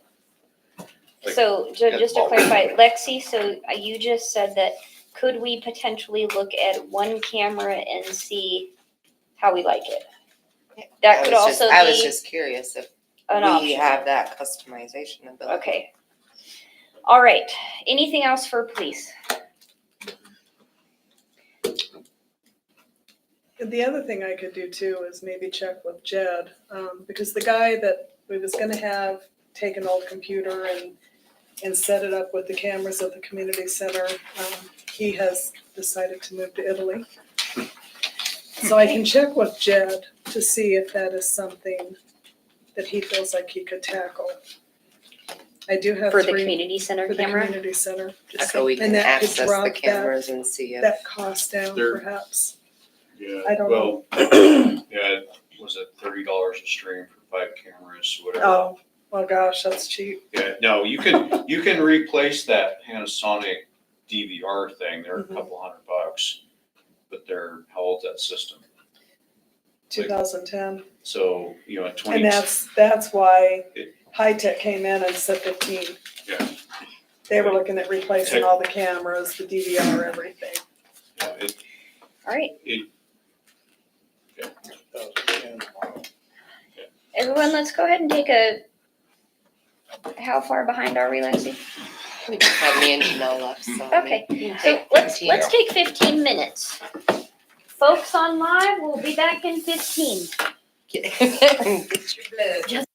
Like, just to bulk. clarify, Lexi, so you just said that could we potentially look at one camera and see how we like it? That could also I was be just curious if an we option. have that customization ability. Okay. All right. Anything else for police? And the other thing I could do too is maybe check with Jed, because the guy that we was gonna have take an old computer and set it up with the cameras at the community center, he has decided to move to Italy. So I can check with Jed to see if that is something that he feels like he could tackle. I do have For the three community center for the camera? community center. So we can And that could access drop the that- cameras and see if. That cost down There- perhaps. Yeah, I don't well, yeah, was it $30 a stream for 5 cameras, whatever? Oh, well, gosh, that's cheap. Yeah, no, you can replace that Panasonic DVR thing, they're a Mhm. couple $100, but how old's that system? 2010. So, at 20. And that's why It- High Tech came in and said 15. Yeah. They were looking at replacing all the cameras, the DVR, everything. Yeah, it, All right. it, Everyone, let's go ahead and take how far behind are we, Lexi? We just have me and Janelle left, so. Okay. we can So take let's 15. take 15 minutes. Folks on live, we'll be back in 15. Get your bed.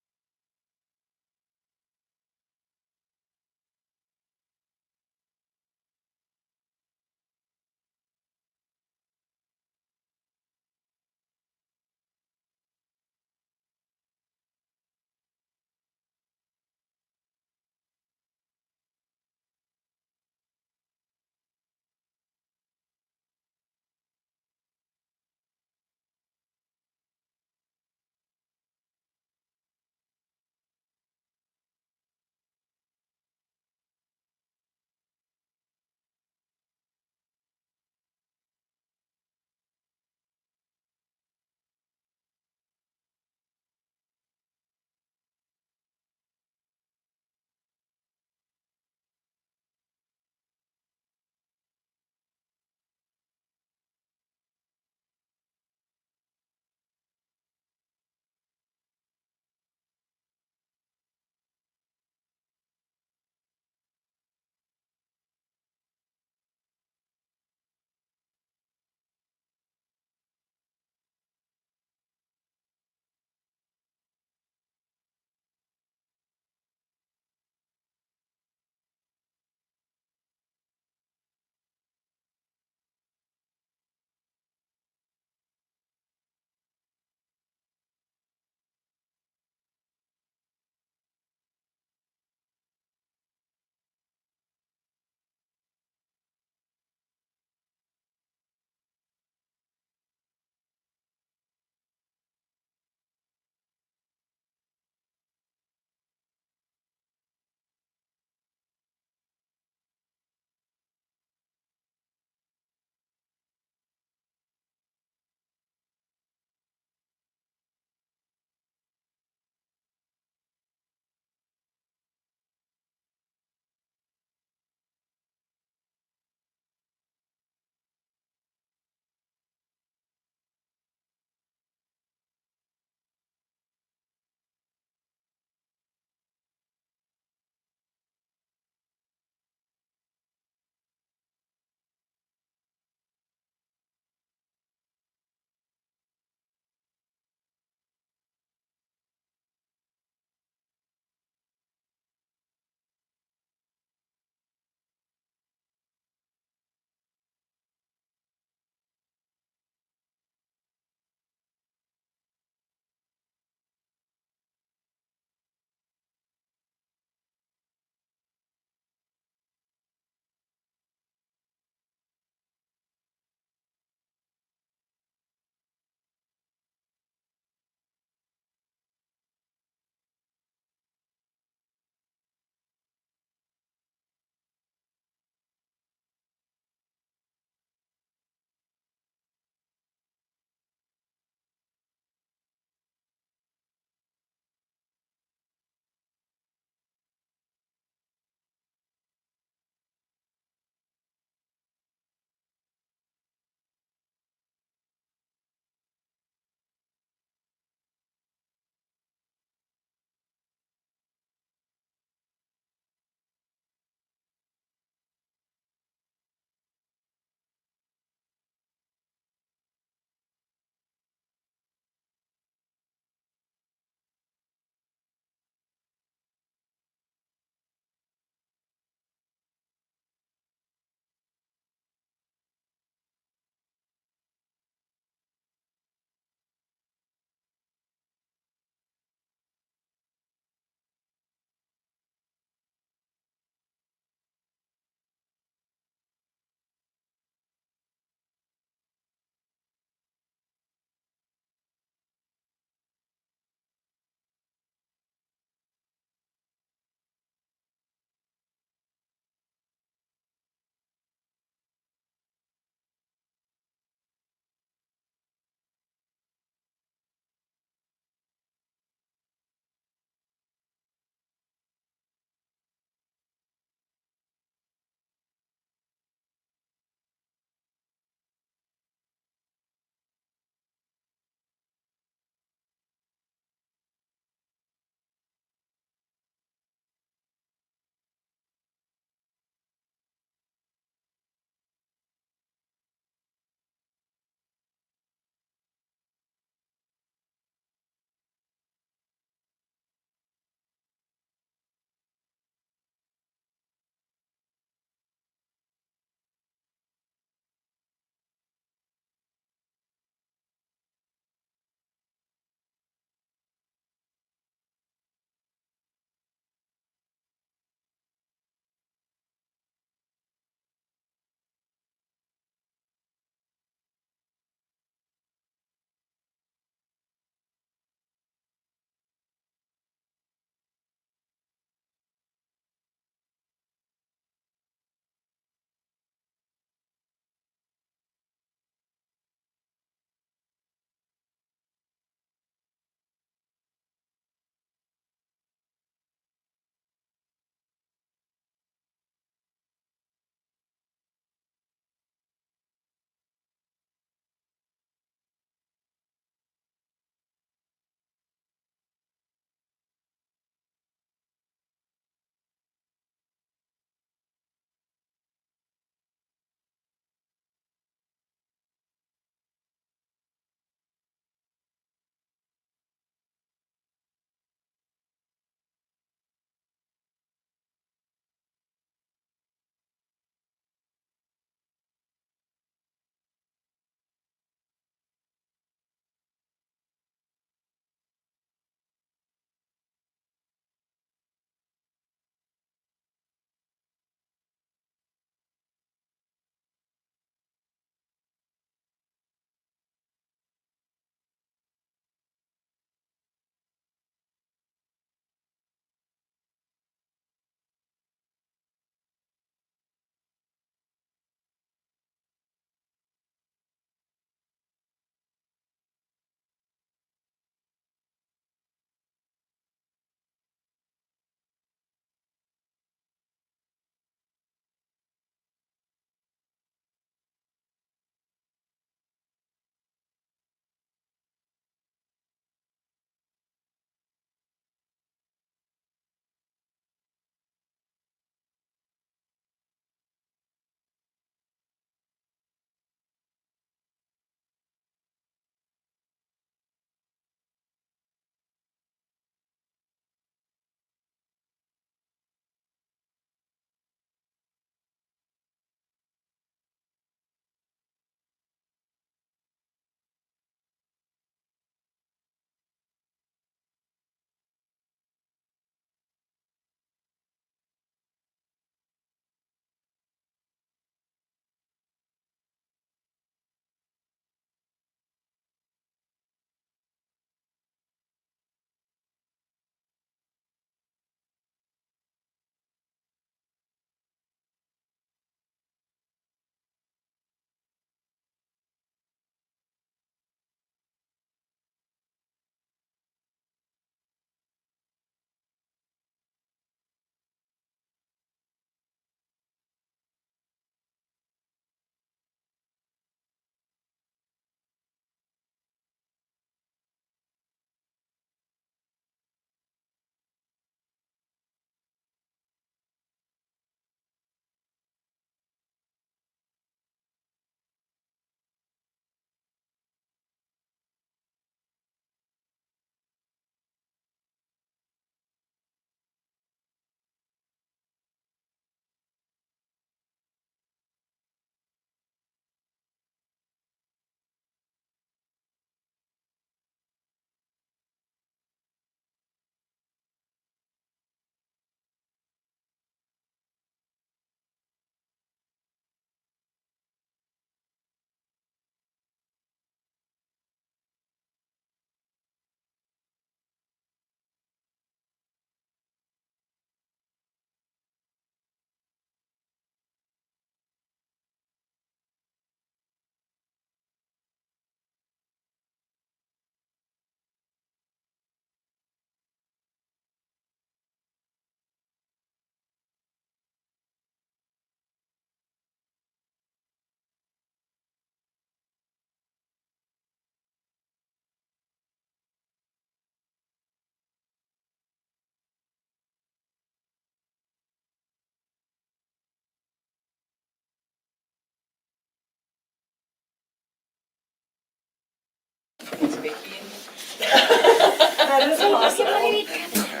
That is possible.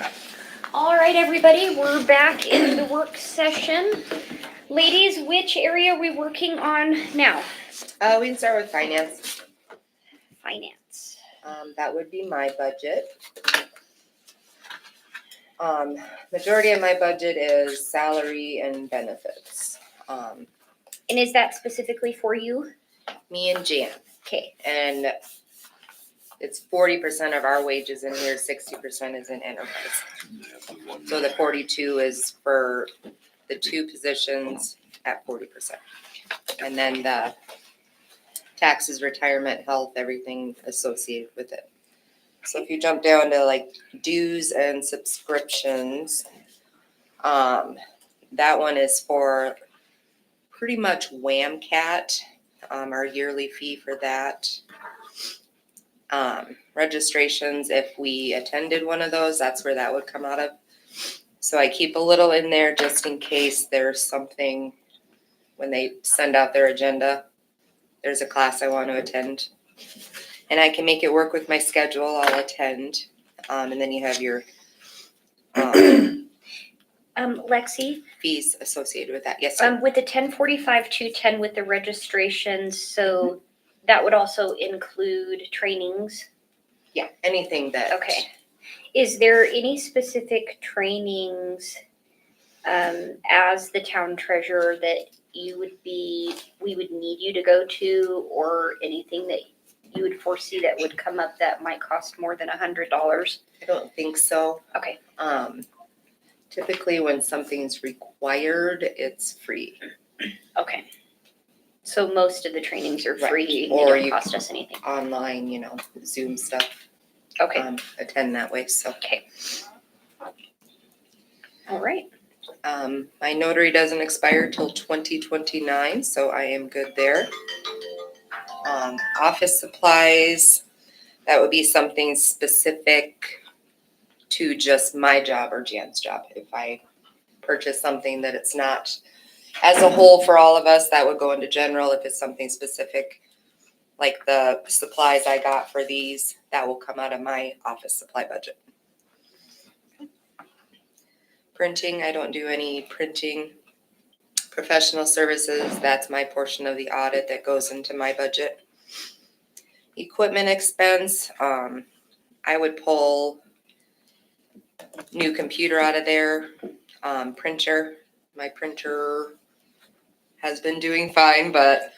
All right, everybody, we're back in the work session. Ladies, which area are we working on now? We can start with finance. Finance. That would be my budget. Majority of my budget is salary and benefits. And is that specifically for you? Me and Jan, Okay, and it's 40% of our wages in here, 60% is in enterprise. So the 42 is for the two positions at 40%. And then the taxes, retirement, health, everything associated with it. So if you jump down to like dues and subscriptions, that one is for pretty much WAMCAT, our yearly fee for that. Registrations, if we attended one of those, that's where that would come out of. So I keep a little in there just in case there's something when they send out their agenda. There's a class I want to attend. And I can make it work with my schedule, I'll attend. And then you have your Lexi, fees associated with that. Yes, sir. with the 1045 210 with the registrations, so that would also include trainings. Yeah, anything that. Okay. Is there any specific trainings as the town treasurer that we would need you to go to, or anything that you would foresee that would come up that might cost more than $100? I don't think so. Okay. Typically when something's required, it's free. Okay. So most of the trainings are Right. free, and Or they don't you- cost us anything. Online, Zoom stuff. Okay, Attend that way, so. okay. All right. My notary doesn't expire till 2029, so I am good there. Office supplies, that would be something specific to just my job or Jan's job. If I purchase something that it's not as a whole for all of us, that would go into general. If it's something specific, like the supplies I got for these, that will come out of my office supply budget. Printing, I don't do any printing. Professional services, that's my portion of the audit that goes into my budget. Equipment expense, I would pull new computer out of there. Printer, my printer has been doing fine, but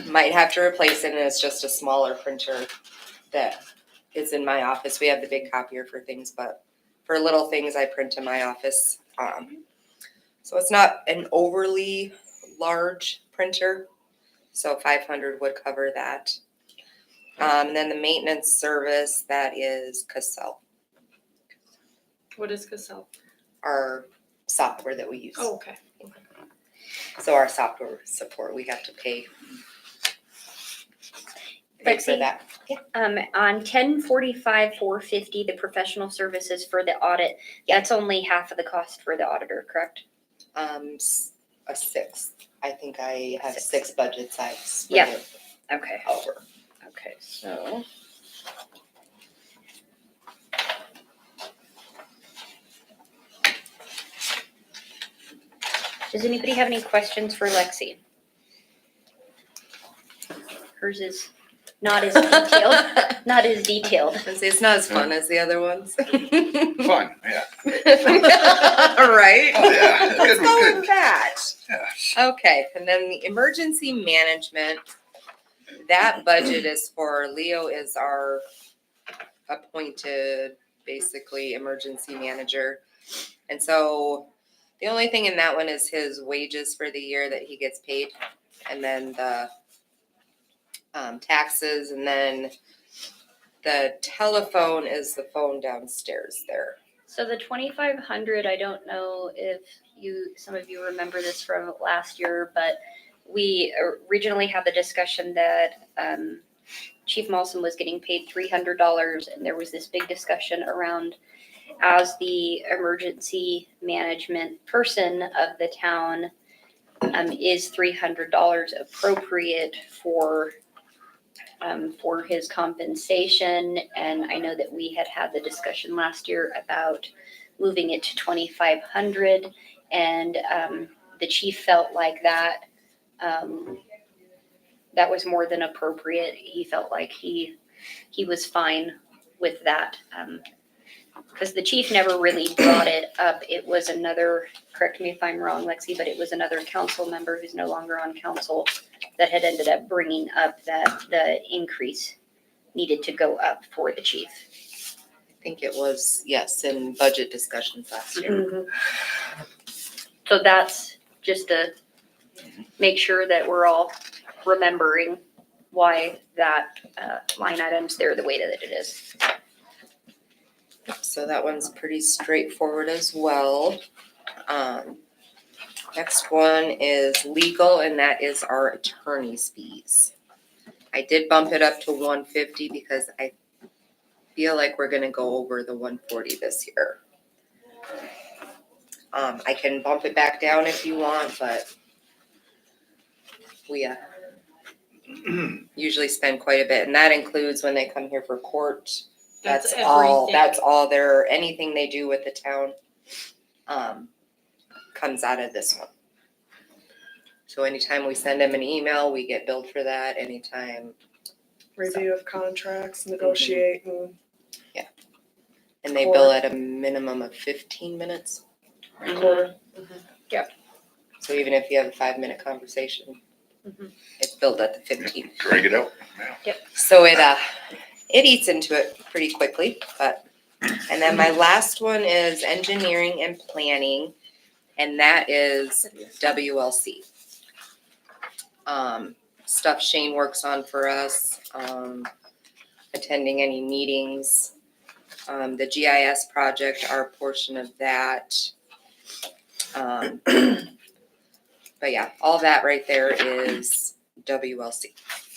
might have to replace it, and it's just a smaller printer that is in my office. We have the big copier for things, but for little things I print in my office. So it's not an overly large printer, so 500 would cover that. And then the maintenance service, that is Cassell, What is Cassell? our software that we use. Oh, okay. So our software support, we have to pay for Lexi? that. On 1045 450, the professional services for the audit, that's only half of the cost for the auditor, correct? A sixth. I think I have Six. 6 budgets I've Yeah. split it Okay. over. Okay, so. Does anybody have any questions for Lexi? Hers is not as detailed, not as detailed. It's not as fun as the other ones. Fun, yeah. Right? Oh, yeah. Let's Good, go good. with that. Yes. Okay, and then the emergency management, that budget is for, Leo is our appointed, basically, emergency manager. And so the only thing in that one is his wages for the year that he gets paid, and then the taxes, and then the telephone is the phone downstairs there. So the 2,500, I don't know if some of you remember this from last year, but we originally had the discussion that Chief Molson was getting paid $300, and there was this big discussion around, as the emergency management person of the town, is $300 appropriate for for his compensation. And I know that we had the discussion last year about moving it to 2,500. And the chief felt like that that was more than appropriate. He felt like he was fine with that. Because the chief never really brought it up. It was another, correct me if I'm wrong, Lexi, but it was another council member who's no longer on council that had ended up bringing up that the increase needed to go up for the chief. I think it was, yes, in budget discussions last year. So that's just to make sure that we're all remembering why that line item's there the way that it is. So that one's pretty straightforward as well. Next one is legal, and that is our attorney's fees. I did bump it up to 150 because I feel like we're gonna go over the 140 this year. I can bump it back down if you want, but we usually spend quite a bit, and that includes when they come here for court. That's all anything they do with the town, comes out of this one. So anytime we send them an email, we get billed for that. Anytime, Review of contracts, negotiating. and they bill at a minimum of 15 minutes. Record. So even if you have a 5-minute conversation, it's billed at the 15. Drag it out. So it eats into it pretty quickly, and then my last one is engineering and planning, and that is WLC. Stuff Shane works on for us, attending any meetings, the GIS project, our portion of that. But yeah, all that right there is WLC.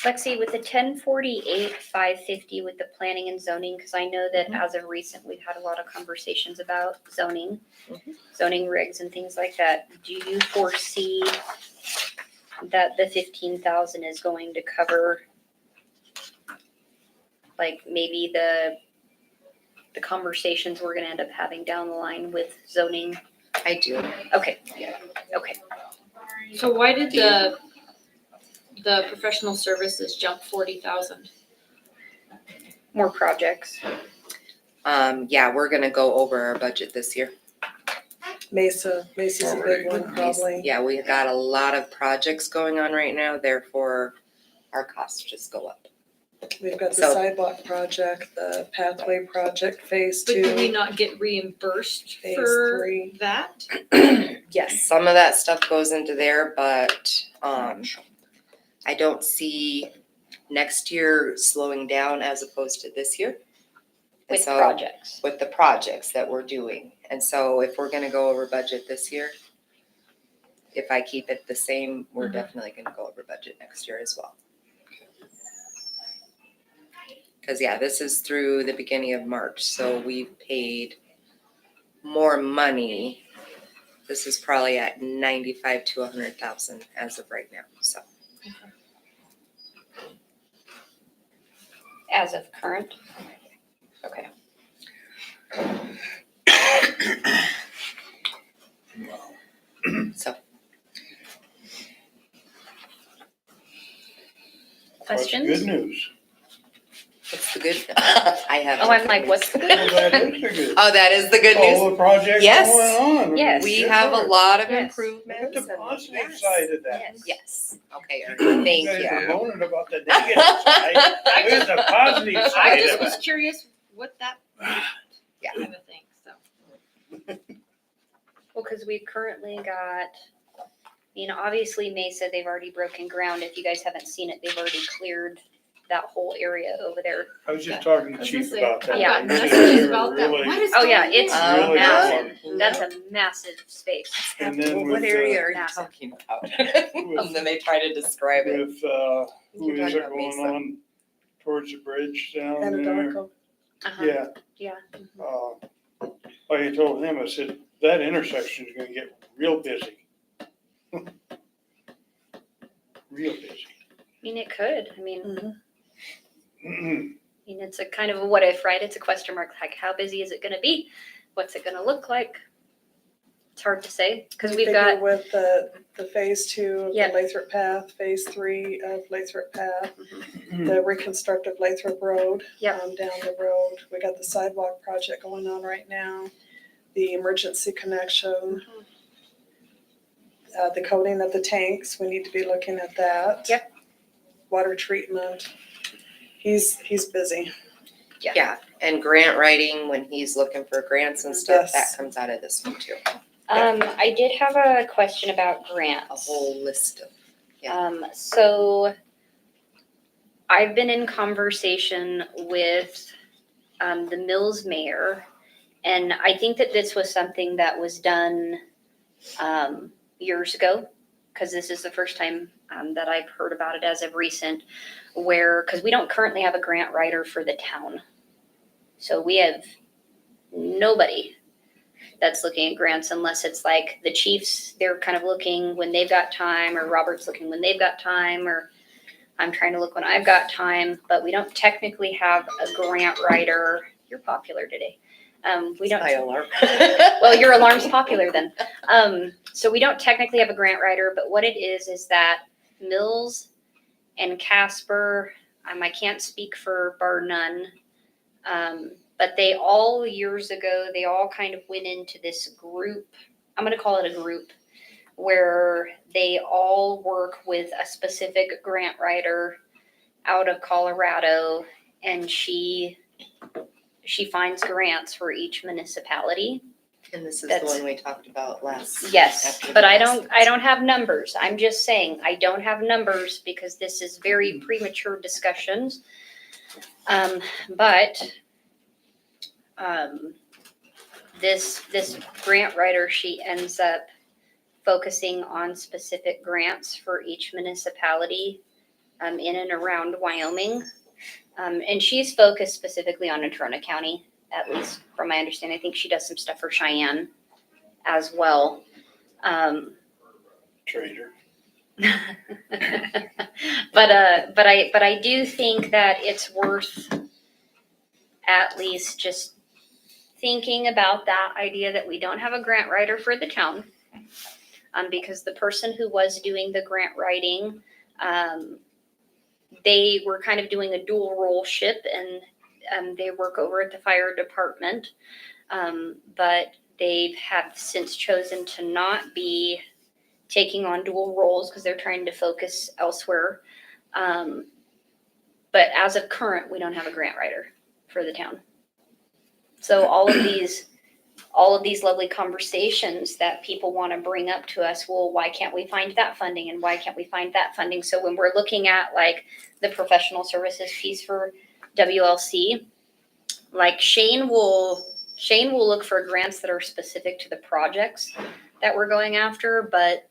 Lexi, with the 1048, 550 with the planning and zoning, because I know that as of recent, we've had a lot of conversations about zoning, zoning rigs and things like that. Do you foresee that the 15,000 is going to cover like maybe the conversations we're gonna end up having down the line with zoning? I do. Okay, okay. So why did the professional services jump 40,000? More projects. Yeah, we're gonna go over our budget this year. Mesa's a big one probably. Yeah, we got a lot of projects going on right now, therefore our costs just go up. We've got the So- sidewalk project, the pathway project, phase But do we 2, not get reimbursed phase for 3. that? Yes, some of that stuff goes into there, but I don't see next year slowing down as opposed to this year. And With so- projects. With the projects that we're doing. And so if we're gonna go over budget this year, if I keep it the same, we're definitely gonna go over budget next year as well. Cause yeah, this is through the beginning of March, so we've paid more money. This is probably at 95 to 100,000 as of right now, so. As of current? Okay. So Questions? Good news. what's the good? I have. Oh, I'm like, what's the Well, good? that is the good. Oh, that is the good news. All the projects Yes. going on. Yes. We Good have a work. lot of Yes. Look improvements. at the and- positive yes. side of that. Yes. Yes, okay, Ernie, thank You guys are you. moaning about the negative side. Look at the positive I side just of it. was curious what that Yeah. kind of thing, so. Well, because we've currently got, obviously Mesa, they've already broken ground. If you guys haven't seen it, they've already cleared that whole area over there. I was just talking to I was Chief gonna say, about that. Yeah. I've gotten messages about that. Really- What is Oh, yeah, going it's on? Really massive. good. That's a massive space. And then What with, area are you massive. talking about? And then they try to describe it. With, who You're is talking it about going Mesa. on towards the bridge down there? Anadarko. Uh-huh. Yeah. Yeah. Like I told him, I said, that intersection is gonna get real busy. Real busy. It could. Mhm. mean, it's a kind of a what if, right? It's a question mark, like how busy is it gonna be? What's it gonna look like? It's hard to say, because We we've figure got, with the phase 2 of the Yep. Lathrop Path, phase 3 of Lathrop Path, Mm-hmm. the reconstructive Lathrop Road. Yep. Down the road, we got the sidewalk project going on right now, the emergency connection. The coating of the tanks, we need to be looking at that. Yep. Water treatment, he's busy. Yeah, and grant writing, when he's looking for grants and stuff, Yes. that comes out of this one too. I did have a question about A grants. whole list of, So I've been in conversation with the Mills mayor, and I think that this was something that was done years ago, because this is the first time that I've heard about it as of recent, where, because we don't currently have a grant writer for the town. So we have nobody that's looking at grants unless it's like the chiefs, they're kind of looking when they've got time, or Robert's looking when they've got time, or I'm trying to look when I've got time, but we don't technically have a grant writer. You're popular today. We don't. my alarm. Well, your alarm's popular then. So we don't technically have a grant writer, but what it is that Mills and Casper, I can't speak for Bar None, but they all years ago, they all kind of went into this group. I'm going to call it a group where they all work with a specific grant writer out of Colorado, and she finds grants for each municipality. And this is the That's- one we talked about last. Yes, after but the I last- don't have numbers. I'm just saying, I don't have numbers because this is very premature discussions. But this grant writer, she ends up focusing on specific grants for each municipality in and around Wyoming. And she's focused specifically on Natrona County, at least from my understanding. I think she does some stuff for Cheyenne as well. Trader. But I do think that it's worth at least just thinking about that idea that we don't have a grant writer for the town. Because the person who was doing the grant writing, they were kind of doing a dual role ship, and they work over at the fire department. But they have since chosen to not be taking on dual roles because they're trying to focus elsewhere. But as of current, we don't have a grant writer for the town. So all of these lovely conversations that people want to bring up to us, well, why can't we find that funding, and why can't we find that funding? So when we're looking at like the professional services piece for WLC, like Shane will look for grants that are specific to the projects that we're going after, but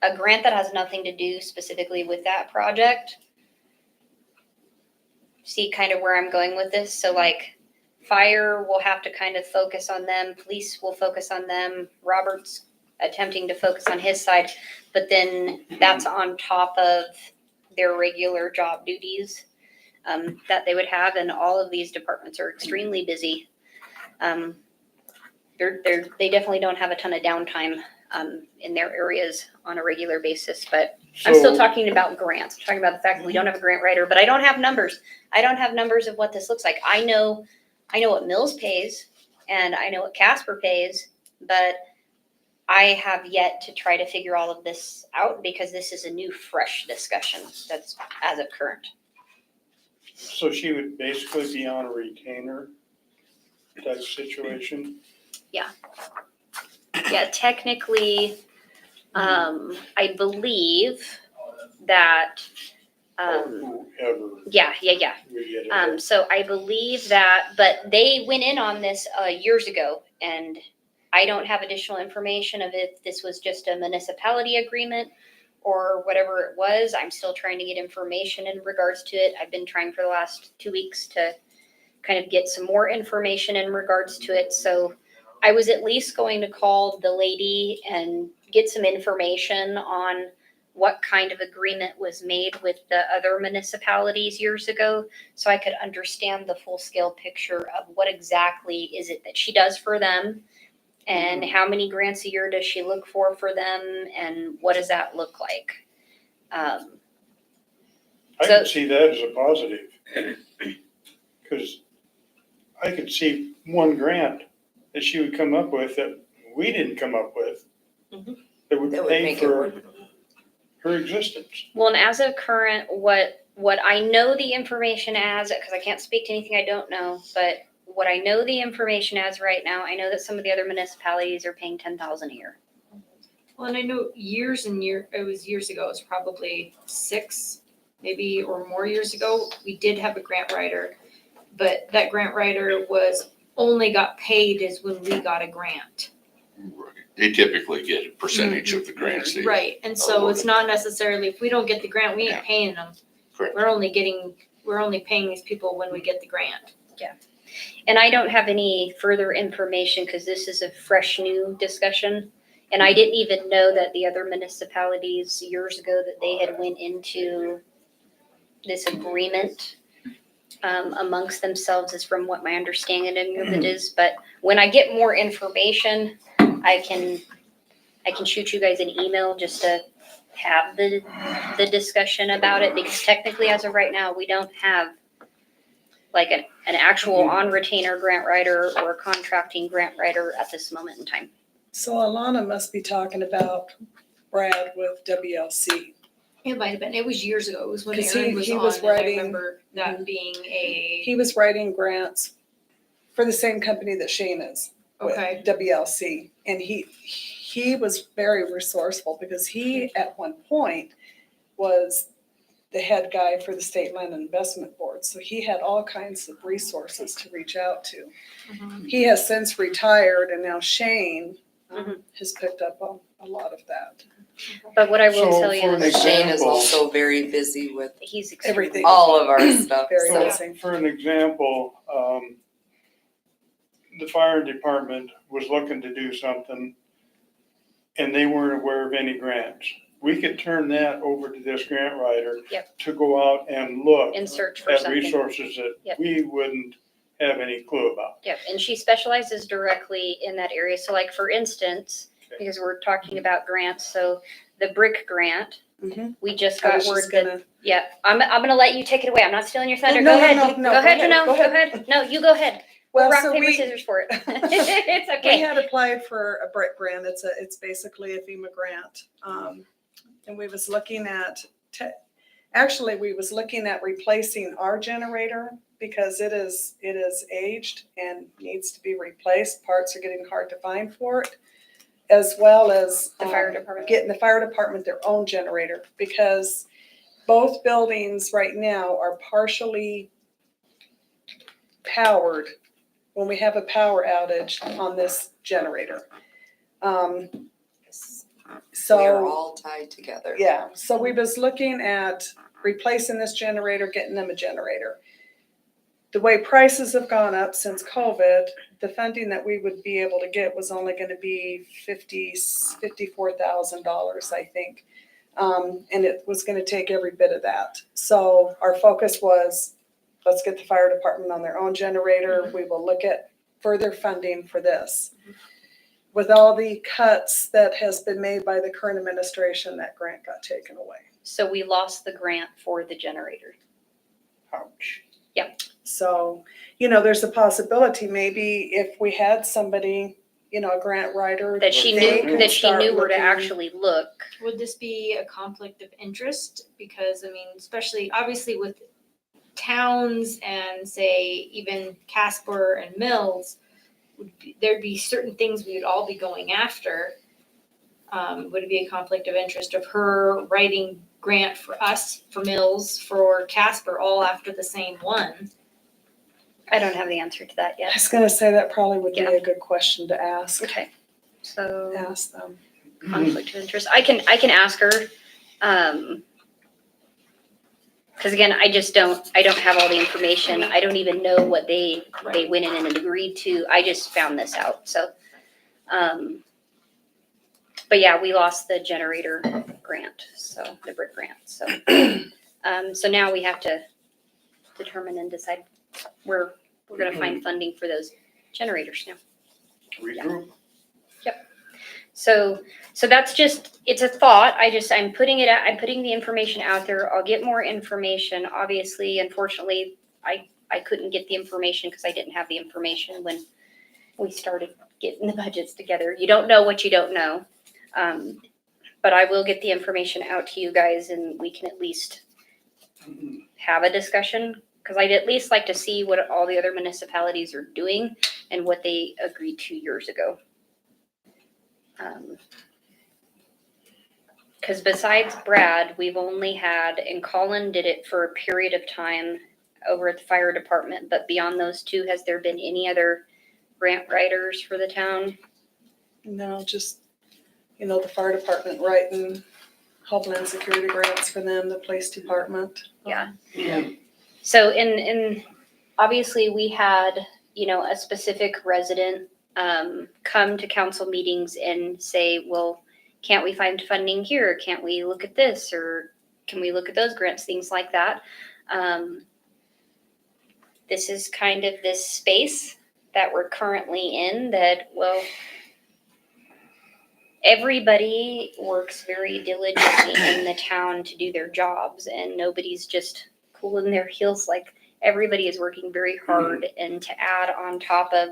a grant that has nothing to do specifically with that project, see kind of where I'm going with this? So like fire will have to kind of focus on them, police will focus on them, Robert's attempting to focus on his side, but then that's on top of their regular job duties that they would have, and all of these departments are extremely busy. They definitely don't have a ton of downtime in their areas on a regular basis, but I'm still talking about grants. I'm talking about the fact that we don't have a grant writer, but I don't have numbers. I don't have numbers of what this looks like. I know what Mills pays and I know what Casper pays, but I have yet to try to figure all of this out because this is a new, fresh discussion that's as of current. So she would basically be on a retainer type situation? Yeah, technically, I believe that, Or whoever yeah. we get it. So I believe that, but they went in on this years ago, and I don't have additional information of if this was just a municipality agreement or whatever it was. I'm still trying to get information in regards to it. I've been trying for the last 2 weeks to kind of get some more information in regards to it. So I was at least going to call the lady and get some information on what kind of agreement was made with the other municipalities years ago, so I could understand the full scale picture of what exactly is it that she does for them, and how many grants a year does she look for them, and what does that look like? I So- could see that as a positive. Cause I could see one grant that she would come up with that we didn't come up with. Mhm. That would That would pay make it for work. her existence. Well, and as of current, what I know the information as, because I can't speak to anything I don't know, but what I know the information as right now, I know that some of the other municipalities are paying 10,000 a year. Well, and I know it was years ago, it was probably 6, maybe or more years ago, we did have a grant writer. But that grant writer only got paid is when we got a grant. They typically get a percentage of the grants. they- Right, and so it's not necessarily, if we don't get the grant, we ain't paying them. Correct. We're only paying these people when we get the grant. And I don't have any further information because this is a fresh new discussion. And I didn't even know that the other municipalities years ago that they had went into this agreement amongst themselves is from what my understanding of it is. But when I get more information, I can shoot you guys an email just to have the discussion about it, because technically as of right now, we don't have like an actual on retainer grant writer or a contracting grant writer at this moment in time. So Alana must be talking about Brad with WLC. It might have been, it was years ago, it was when 'Cause Aaron was he on, was and I writing- remember that being He was writing grants for the same company that Shane is with, okay, WLC. And he was very resourceful because he, at one point, was the head guy for the State Land Investment Board. So he had all kinds of resources to reach out to. Mhm. He has since retired, and now Shane Mhm. has picked up a lot of that. But what I will So tell you for an is Shane is example- also very busy with he's Everything. extremely all of our stuff, Very so. busy. For an example, the fire department was looking to do something and they weren't aware of any grants. We could turn that over to this grant writer Yep. to go out and look in search for at something. resources that Yep. we wouldn't have any clue about. Yep, and she specializes directly in that area. So like for instance, Okay. because we're talking about grants, so the brick grant, Mhm. we just I got was word just that, gonna, yeah, I'm gonna let you take it away. I'm not stealing your thunder. No, Go no, ahead. no, no, Go ahead, go ahead, Janelle. go Go ahead. ahead. No, you go ahead. We'll well, rock, so paper, we, scissors for it. It's we okay. had applied for a brick grant. It's basically a FEMA grant. And we was looking at, actually, we was looking at replacing our generator because it is aged and needs to be replaced. Parts are getting hard to find for it, as well as The fire department. getting the fire department their own generator, because both buildings right now are partially powered when we have a power outage on this generator. So. We are all tied together. Yeah, so we was looking at replacing this generator, getting them a generator. The way prices have gone up since COVID, the funding that we would be able to get was only gonna be $54,000, I think. And it was gonna take every bit of that. So our focus was, let's get the fire department on their own generator. We will look at further funding for this. With all the cuts that has been made by the current administration, that grant got taken away. So we lost the grant for the generator. Ouch. So, there's a possibility maybe if we had somebody, a grant writer. That she they knew, could that she start knew where to looking- actually look. Would this be a conflict of interest? Because, I mean, especially, obviously with towns and say even Casper and Mills, there'd be certain things we would all be going after. Would it be a conflict of interest of her writing grant for us, for Mills, for Casper, all after the same one? I don't have the answer to that I yet. was gonna say that probably would be Yeah. a good question to ask Okay, so them. conflict of interest. I can ask her. Because again, I don't have all the information. I don't even know what they went in and agreed to. I just found this out, so. But yeah, we lost the generator grant, so the BRIC grant, so. So now we have to determine and decide where we're gonna find funding for those generators now. Regroup. So that's just, it's a thought. I'm putting it out, I'm putting the information out there. I'll get more information. Obviously, unfortunately, I couldn't get the information because I didn't have the information when we started getting the budgets together. You don't know what you don't know. But I will get the information out to you guys and we can at least have a discussion. Because I'd at least like to see what all the other municipalities are doing and what they agreed to years ago. Because besides Brad, we've only had, and Colin did it for a period of time over at the fire department, but beyond those two, has there been any other grant writers for the town? No, just, the fire department writing Homeland Security grants for them, the police department. Yeah. So in obviously we had, a specific resident come to council meetings and say, well, can't we find funding here? Can't we look at this? Or can we look at those grants? Things like that. This is kind of this space that we're currently in that, well, everybody works very diligently in the town to do their jobs and nobody's just cooling their heels. Like everybody is working very hard, and to add on top of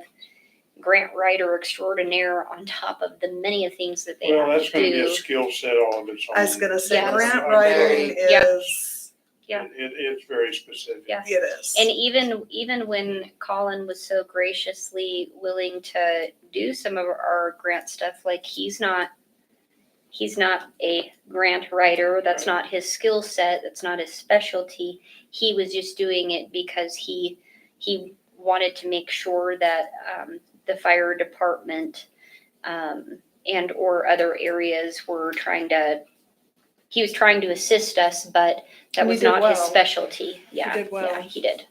grant writer extraordinaire on top of the many of things that they Well, have that's to gonna be a do. skill set all of its own. I was gonna say, Yeah. grant writing Yeah. is, Yeah. It's very specific. Yeah. it is. And even when Colin was so graciously willing to do some of our grant stuff, like he's not a grant writer. That's not his skill set. That's not his specialty. He was just doing it because he wanted to make sure that the fire department and or other areas were he was trying to assist us, but that And he was did not his well. specialty. Yeah, did well. yeah, he did.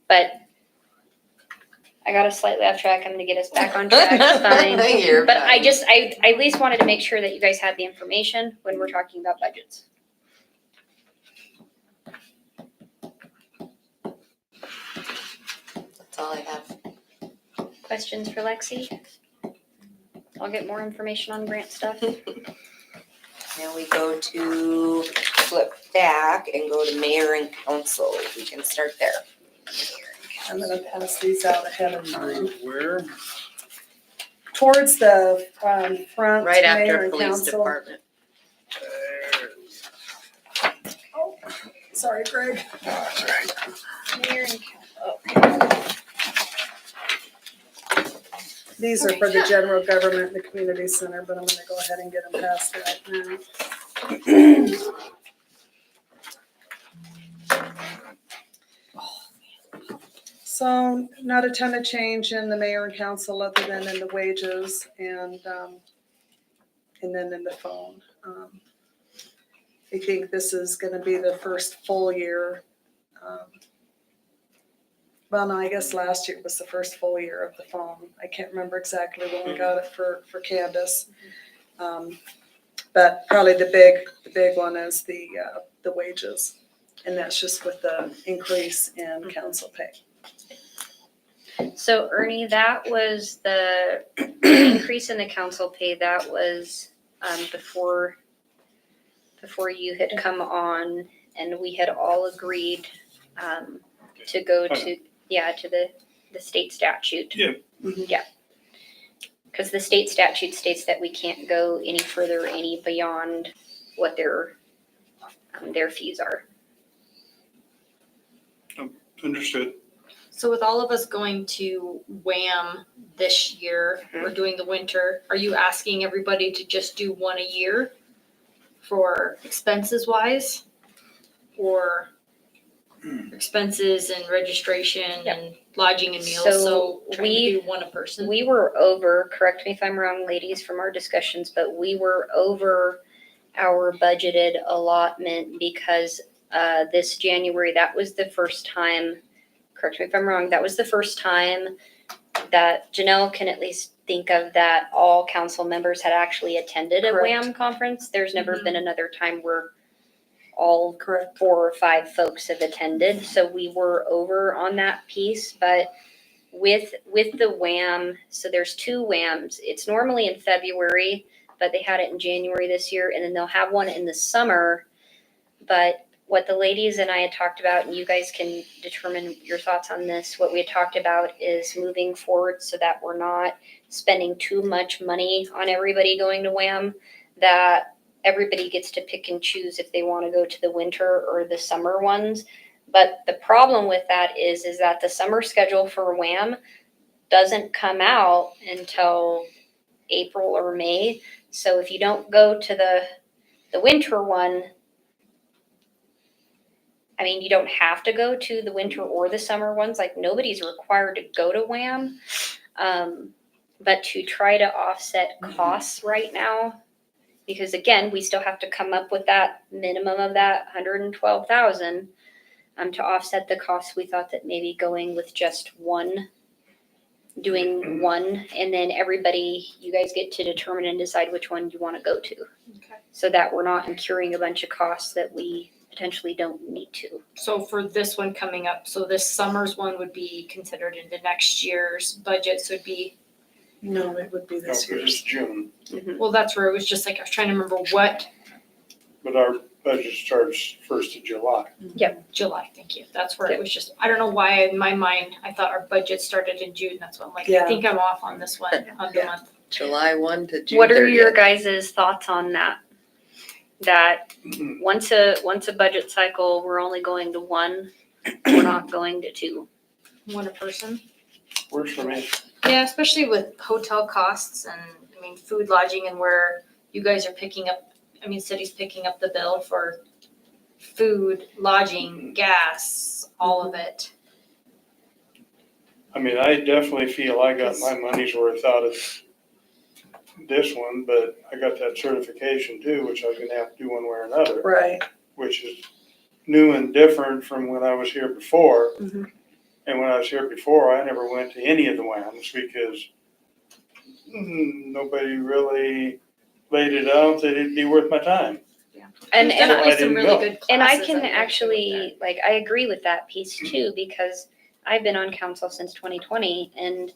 But I got us slightly off track. I'm gonna get us back on track. It's fine. You're But fine. I at least wanted to make sure that you guys had the information when we're talking about budgets. That's all I have. Questions for Lexi? I'll get more information on grant stuff. Now we go to flip back and go to mayor and council. We can start there. I'm gonna pass these out ahead of time. Where? Towards the front, Right mayor after and police council. department. Sorry, Greg. That's right. Mayor and These are for the general government and the community center, but I'm gonna go ahead and get them passed right now. So not a ton of change in the mayor and council other than in the wages and then in the phone. I think this is gonna be the first full year. Well, no, I guess last year was the first full year of the phone. I can't remember exactly when we got it for Candace. But probably the big one is the wages. And that's just with the increase in council pay. So Ernie, that was the increase in the council pay. That was before you had come on, and we had all agreed to go to the state statute. Yeah. Yeah. Because the state statute states that we can't go any further, any beyond what their fees are. Understood. So with all of us going to WHAM this year, we're doing the winter, are you asking everybody to just do one a year for expenses wise? Or expenses and registration and lodging and meals, so trying to do one a person? We were over, correct me if I'm wrong, ladies, from our discussions, but we were over our budgeted allotment because this January, that was the first time, correct me if I'm wrong, that was the first time that Janelle can at least think of that all council members had actually attended a Correct. WAM conference. There's never been another time where all Correct. 4 or 5 folks have attended, so we were over on that piece, but with the WAM, so there's 2 WAMs. It's normally in February, but they had it in January this year, and then they'll have one in the summer. But what the ladies and I had talked about, and you guys can determine your thoughts on this, what we had talked about is moving forward so that we're not spending too much money on everybody going to WAM, that everybody gets to pick and choose if they want to go to the winter or the summer ones. But the problem with that is that the summer schedule for WAM doesn't come out until April or May. So if you don't go to the winter one, I mean, you don't have to go to the winter or the summer ones. Like, nobody's required to go to WAM. But to try to offset costs right now, because again, we still have to come up with that minimum of that 112,000 to offset the costs. We thought that maybe going with just doing one, and then everybody, you guys get to determine and decide which one you want to go to. Okay. So that we're not incurring a bunch of costs that we potentially don't need to. So for this one coming up, so this summer's one would be considered into next year's budgets would be, No, it would be No, this 'cause year's. it's June, well, that's where it was just like, I was trying to remember what, but our budget starts 1st of July. July, thank you. That's where it was just, I don't know why in my mind, I thought our budget started in June. That's what I'm like, I Yeah. think I'm off on this one, on the Yeah. month. July 1 to June What are 30th. your guys' thoughts on that? That once a budget cycle, we're only going to 1, we're not going to 2. One a person. Works for me. Yeah, especially with hotel costs and, I mean, food, lodging, and where you guys are picking up, I mean, city's picking up the bill for food, lodging, gas, all of it. I mean, I definitely feel I got my money's worth out of this one, but I got that certification too, which I was gonna have to do one way or another, Right. which is new and different from when I was here before. Mhm. And when I was here before, I never went to any of the WAMs because nobody really laid it out that it'd be worth my time. And There's and definitely I some didn't really go. good classes. And I can out there actually, like, I agree with that piece too, because I've been on council since 2020, and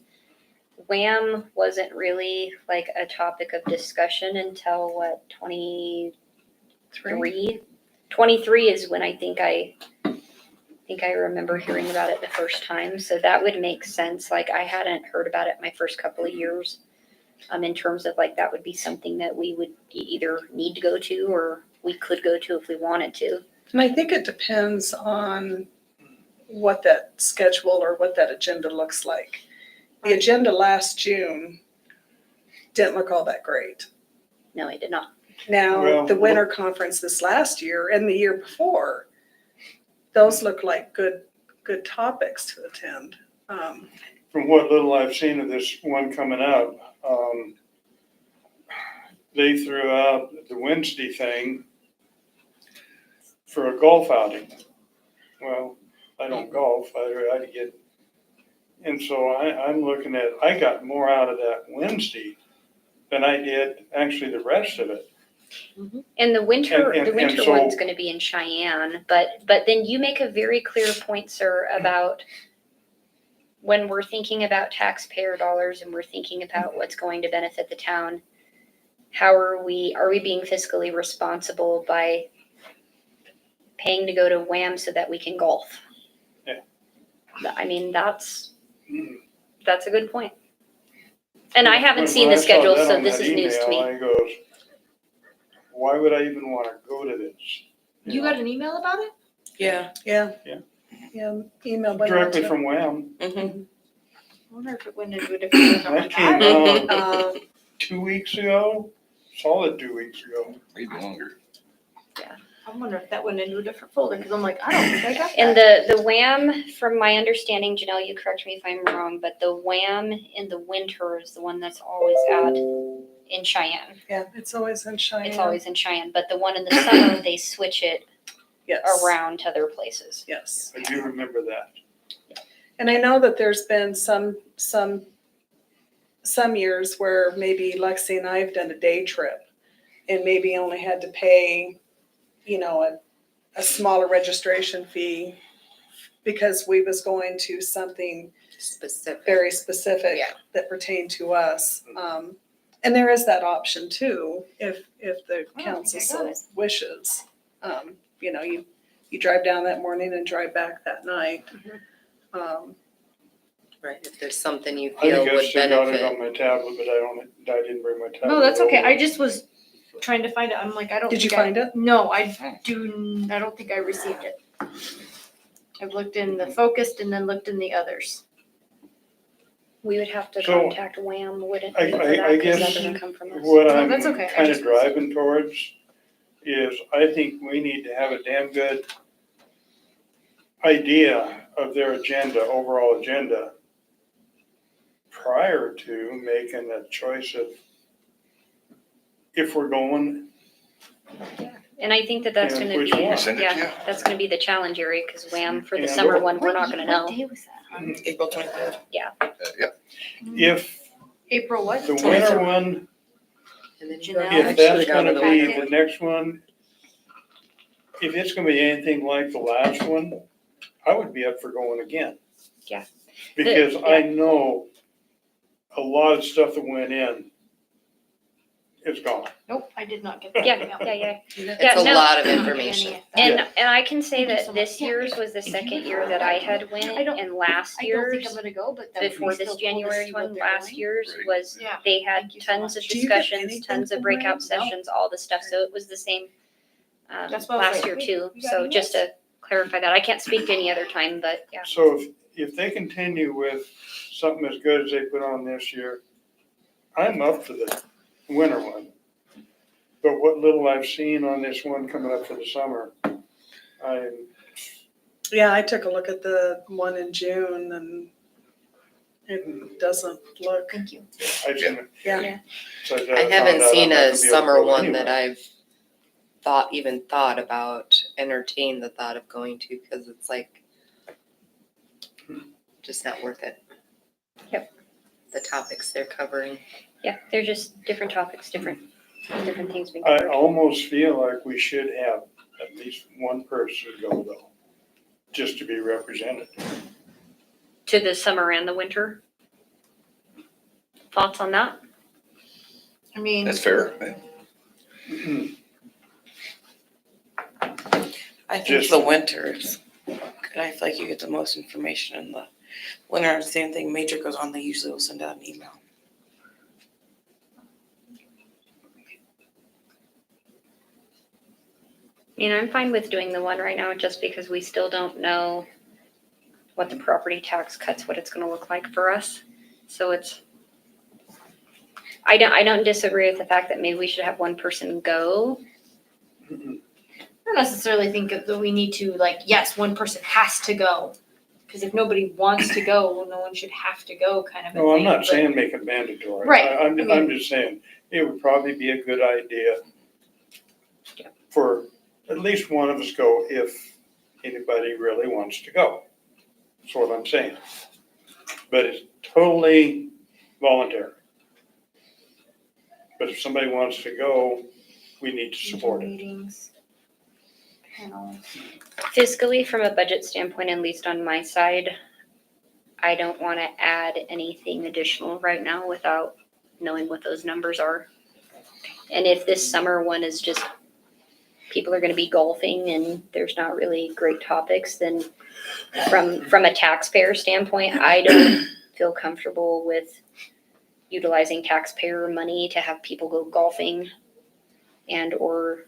WAM wasn't really like a topic of discussion until what, 23? 23 is when I think I remember hearing about it the first time, so that would make sense. Like, I hadn't heard about it my first couple of years, in terms of like, that would be something that we would either need to go to or we could go to if we wanted to. And I think it depends on what that schedule or what that agenda looks like. The agenda last June didn't look all that great. No, I did not. Now, Well, the winter conference this last year and the year before, those look like good topics to attend. From what little I've seen of this one coming up, they threw out the Wednesday thing for a golf outing. Well, I don't golf, I get, and so I'm looking at, I got more out of that Wednesday than I did actually the rest of it. And the winter, And- the and winter so- one's gonna be in Cheyenne, but then you make a very clear point, sir, about when we're thinking about taxpayer dollars and we're thinking about what's going to benefit the town, how are we being fiscally responsible by paying to go to WAM so that we can golf? Yeah. I mean, that's Mm. a good point. And I haven't When- seen when the I saw schedule, that so on this that is news to me. email, I goes, why would I even wanna go to this? You got an email about it? Yeah. Yeah. Yeah. Yeah, email went out Directly to, from Wham, Mhm. I wonder if it went into a different. that came out uh, 2 weeks ago, solid 2 weeks ago. Maybe longer. I wonder if that went into a different folder, because I'm like, I don't think I got that. And the WAM, from my understanding, Janelle, you correct me if I'm wrong, but the WAM in the winter is the one that's always in Cheyenne. yeah, it's always in Cheyenne. It's always in Cheyenne, but the one in the summer, they switch it Yes. around to other places. Yes. I do remember that. And I know that there's been some some years where maybe Lexi and I have done a day trip and maybe only had to pay, you know, a smaller registration fee because we was going to something Specific. very specific Yeah. that pertained to us. And there is that option too, if the I council think I got so wishes. You know, you drive down that morning and drive back that night. Right, if there's something you I feel think I would still got it benefit. on my tablet, but I didn't bring my tablet. No, that's okay. over. I just was trying to find it. I'm like, I don't Did you think I- find it? No, I don't think I received it. I've looked in the focused and then looked in the others. We would have to So, contact WHAM, wouldn't I- we, for I that, because that guess doesn't come from us. What No, I'm that's okay. I kind of just- driving towards is I think we need to have a damn good idea of their agenda, overall agenda, prior to making a choice of if we're going. And I think that that's and gonna be, which one. Send it to you. yeah, that's gonna be the challenge area, because WHAM for the And summer what- one, we're not gonna know. What day was that? April 23rd. Yeah, If April what? the winter one, And then Janelle? if I that's should've gone gonna to be winter. the next one, if it's gonna be anything like the last one, I would be up for going again. Yeah. Because I know a lot of stuff that went in is gone. Nope, I did not get that. Yeah, email. yeah. It's a no. lot of information. And I can say Thank you that so this much. Yeah. year's was the second year that I had went, I don't- and last I don't think year's, I'm gonna go, but that would be before still this cool to January see what one, they're last doing. year's Great. was, Yeah. they had Thank you so tons of much. Do you get discussions, anything tons of from breakout WHAM? No? sessions, all the stuff, so it was the same That's what I was last like, year wait, too, you got so emails? just to clarify that, I can't speak to any other time, but yeah. So if they continue with something as good as they put on this year, I'm up for the winter one. But what little I've seen on this one coming up for the summer, Yeah, I took a look at the one in June and it doesn't look, Thank you. I've seen it. yeah. So I found haven't out seen I'm not a gonna be able to summer go one that anyway. I've even thought about, entertained the thought of going to, because it's like, just not worth it. Yep. The topics they're covering. Yeah, they're just different topics, different things being I covered. almost feel like we should have at least one person go though, just to be represented. To the summer and the winter. Thoughts on that? I mean, that's fair. I think Just- the winters, I feel like you get the most information in the winter. Same thing, major goes on, they usually will send out an email. I mean, I'm fine with doing the one right now, just because we still don't know what the property tax cuts, what it's gonna look like for us. So it's, I don't disagree with the fact that maybe we should have one person go. I don't necessarily think that we need to like, yes, one person has to go. Because if nobody wants to go, well, no one should have to go kind of a thing. No, I'm not but- saying make it mandatory. Right, I'm I mean- just saying, it would probably be a good idea Yeah. for at least one of us go if anybody really wants to go. That's what I'm saying. But it's totally voluntary. But if somebody wants to go, we need to support it. Meetings. Panels. Fiscally, from a budget standpoint, at least on my side, I don't wanna add anything additional right now without knowing what those numbers are. And if this summer one is just, people are gonna be golfing and there's not really great topics, then from a taxpayer standpoint, I don't feel comfortable with utilizing taxpayer money to have people go golfing and or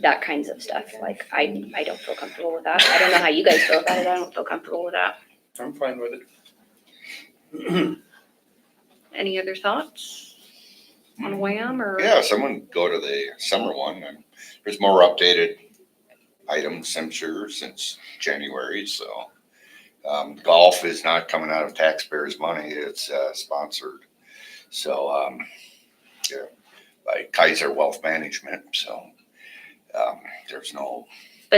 that kinds of stuff. Like, I don't feel comfortable with that. I don't know how you guys feel about it. I don't feel comfortable with that. I'm fine with it. Any other thoughts on WHAM or? Yeah, someone go to the summer one and there's more updated items, I'm sure, since January, so. Golf is not coming out of taxpayers' money, it's sponsored. So, yeah, by Kaiser Wealth Management, so, there's no,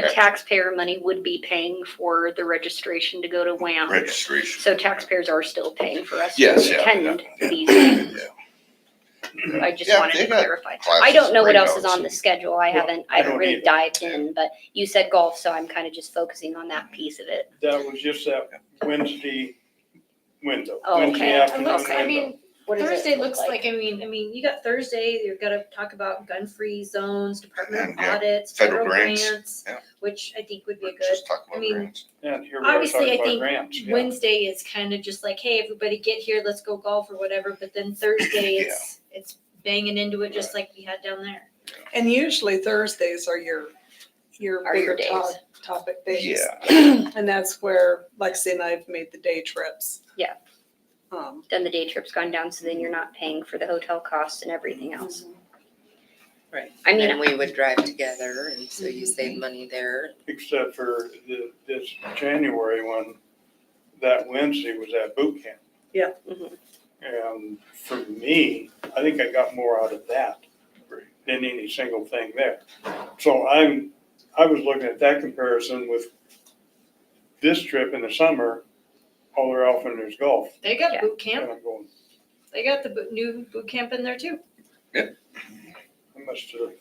But taxpayer money would be paying for the registration to go to WAM. registration. So taxpayers are still paying for us to Yes, yeah, attend yeah. these things. Yeah. I just Yeah, wanted they to got clarify. I classes don't know and what else is breakouts on the and- schedule. I Well, haven't I don't really either. dived in, but you said golf, so I'm kind of just focusing on that piece of it. That was just that Wednesday window, Oh, Wednesday okay. afternoon Looks, I window. mean, What does it Thursday look looks like, I mean, you got Thursday, you're gonna talk about gun-free zones, Department of And, yeah, Audits, federal federal grants, grants, yeah. which I think would be a good. Just talking I about mean, grants. And here we are Obviously, talking I about think grants, yeah. Wednesday is kind of just like, hey, everybody get here, let's go golf or whatever, but then Thursday, it's banging into it just like we had down there. And usually Thursdays are your Are your bigger days. topic days. Yeah. And that's where Lexi and I have made the day trips. Yeah. Um, Then the day trip's gone down, so then you're not paying for the hotel costs and everything else. Right. I And mean, then we would drive together, and so you save money there. Except for this January one, that Wednesday was at boot camp. Yeah. Mhm. And for me, I think I got more out of that than any single thing there. So I was looking at that comparison with this trip in the summer, all they're offering is golf. They got Yeah. boot And camp, I'm going, they got the new boot camp in there too. I must have,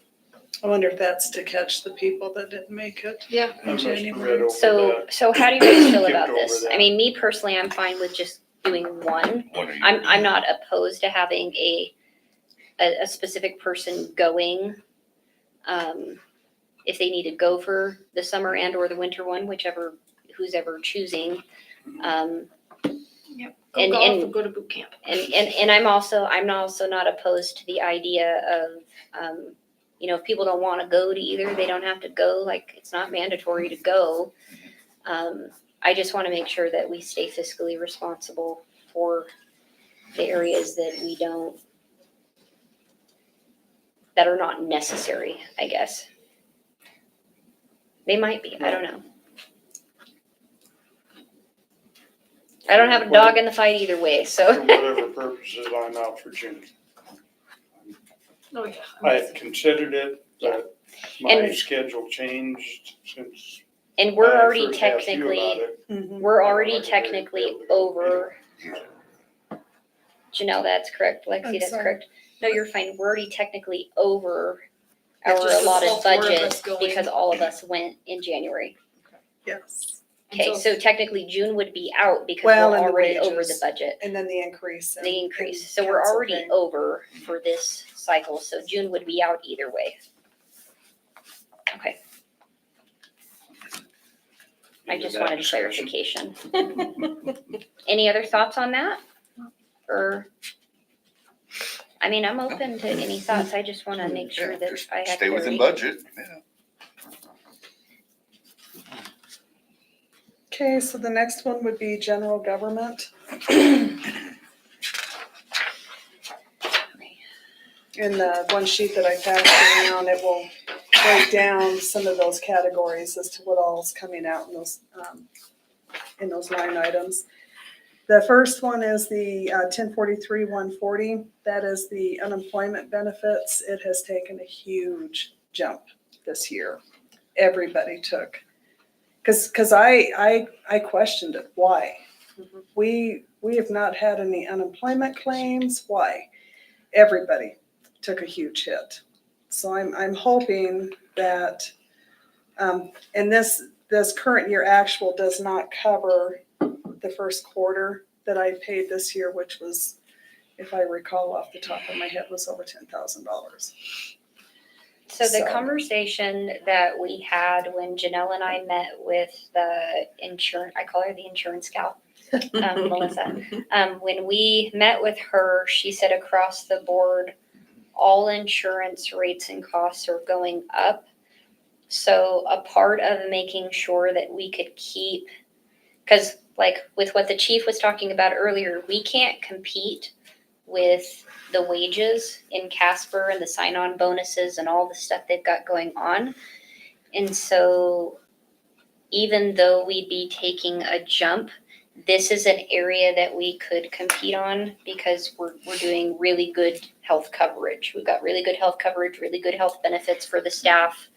I wonder if that's to catch the people that didn't make it. Yeah. I must have January. read over so, that. so how do you guys feel Skipped about over this? I that. mean, me personally, I'm fine with just doing one. What are you- I'm not opposed to having a specific person going. If they need to go for the summer and or the winter one, who's ever choosing. Yep. Go And- golf and- or go to boot camp. And I'm also not opposed to the idea of, if people don't want to go to either, they don't have to go, like, it's not mandatory to go. I just want to make sure that we stay fiscally responsible for the areas that are not necessary, I guess. They might be, I don't know. I don't have a dog in the fight either way, For so. whatever purposes, I'm out for June. Oh, yeah. I had considered it, but my And- schedule changed since. And we're I already first asked you technically, about it. Mhm. we're I'm already not gonna be technically able to go over. Janelle, that's correct. Lexi, I'm that's sorry. correct. No, you're fine. We're already technically over It's our just the allotted all four of budget us going. because all of us went in January. Yes. And Okay, so technically June would be out because Well, we're and the already over the wages. budget, And then the increase. the increase. So we're already over for this cycle, so June would be out either way. Okay, I just wanted discussion. clarification. Any other thoughts on that? Or, I mean, I'm open to any thoughts. I just wanna make sure Yeah, that just I have Stay within clarity. budget, yeah. Okay, so the next one would be general government. In the one sheet that I passed around, it will break down some of those categories as to what all is coming out in those line items. The first one is the 1043-140. That is the unemployment benefits. It has taken a huge jump this year. Everybody took. Because I questioned it. Why? We have not had any unemployment claims. Why? Everybody took a huge hit. So I'm hoping that, and this current year actual does not cover the first quarter that I paid this year, which was, if I recall off the top of my head, was over $10,000. So the So- conversation that we had when Janelle and I met with the insurance, I call her the insurance gal, Melissa. When we met with her, she said across the board, all insurance rates and costs are going up. So a part of making sure that we could keep, because like with what the chief was talking about earlier, we can't compete with the wages in Casper and the sign-on bonuses and all the stuff they've got going on. And so even though we'd be taking a jump, this is an area that we could compete on because we're doing really good health coverage. We've got really good health coverage, really good health benefits for the staff.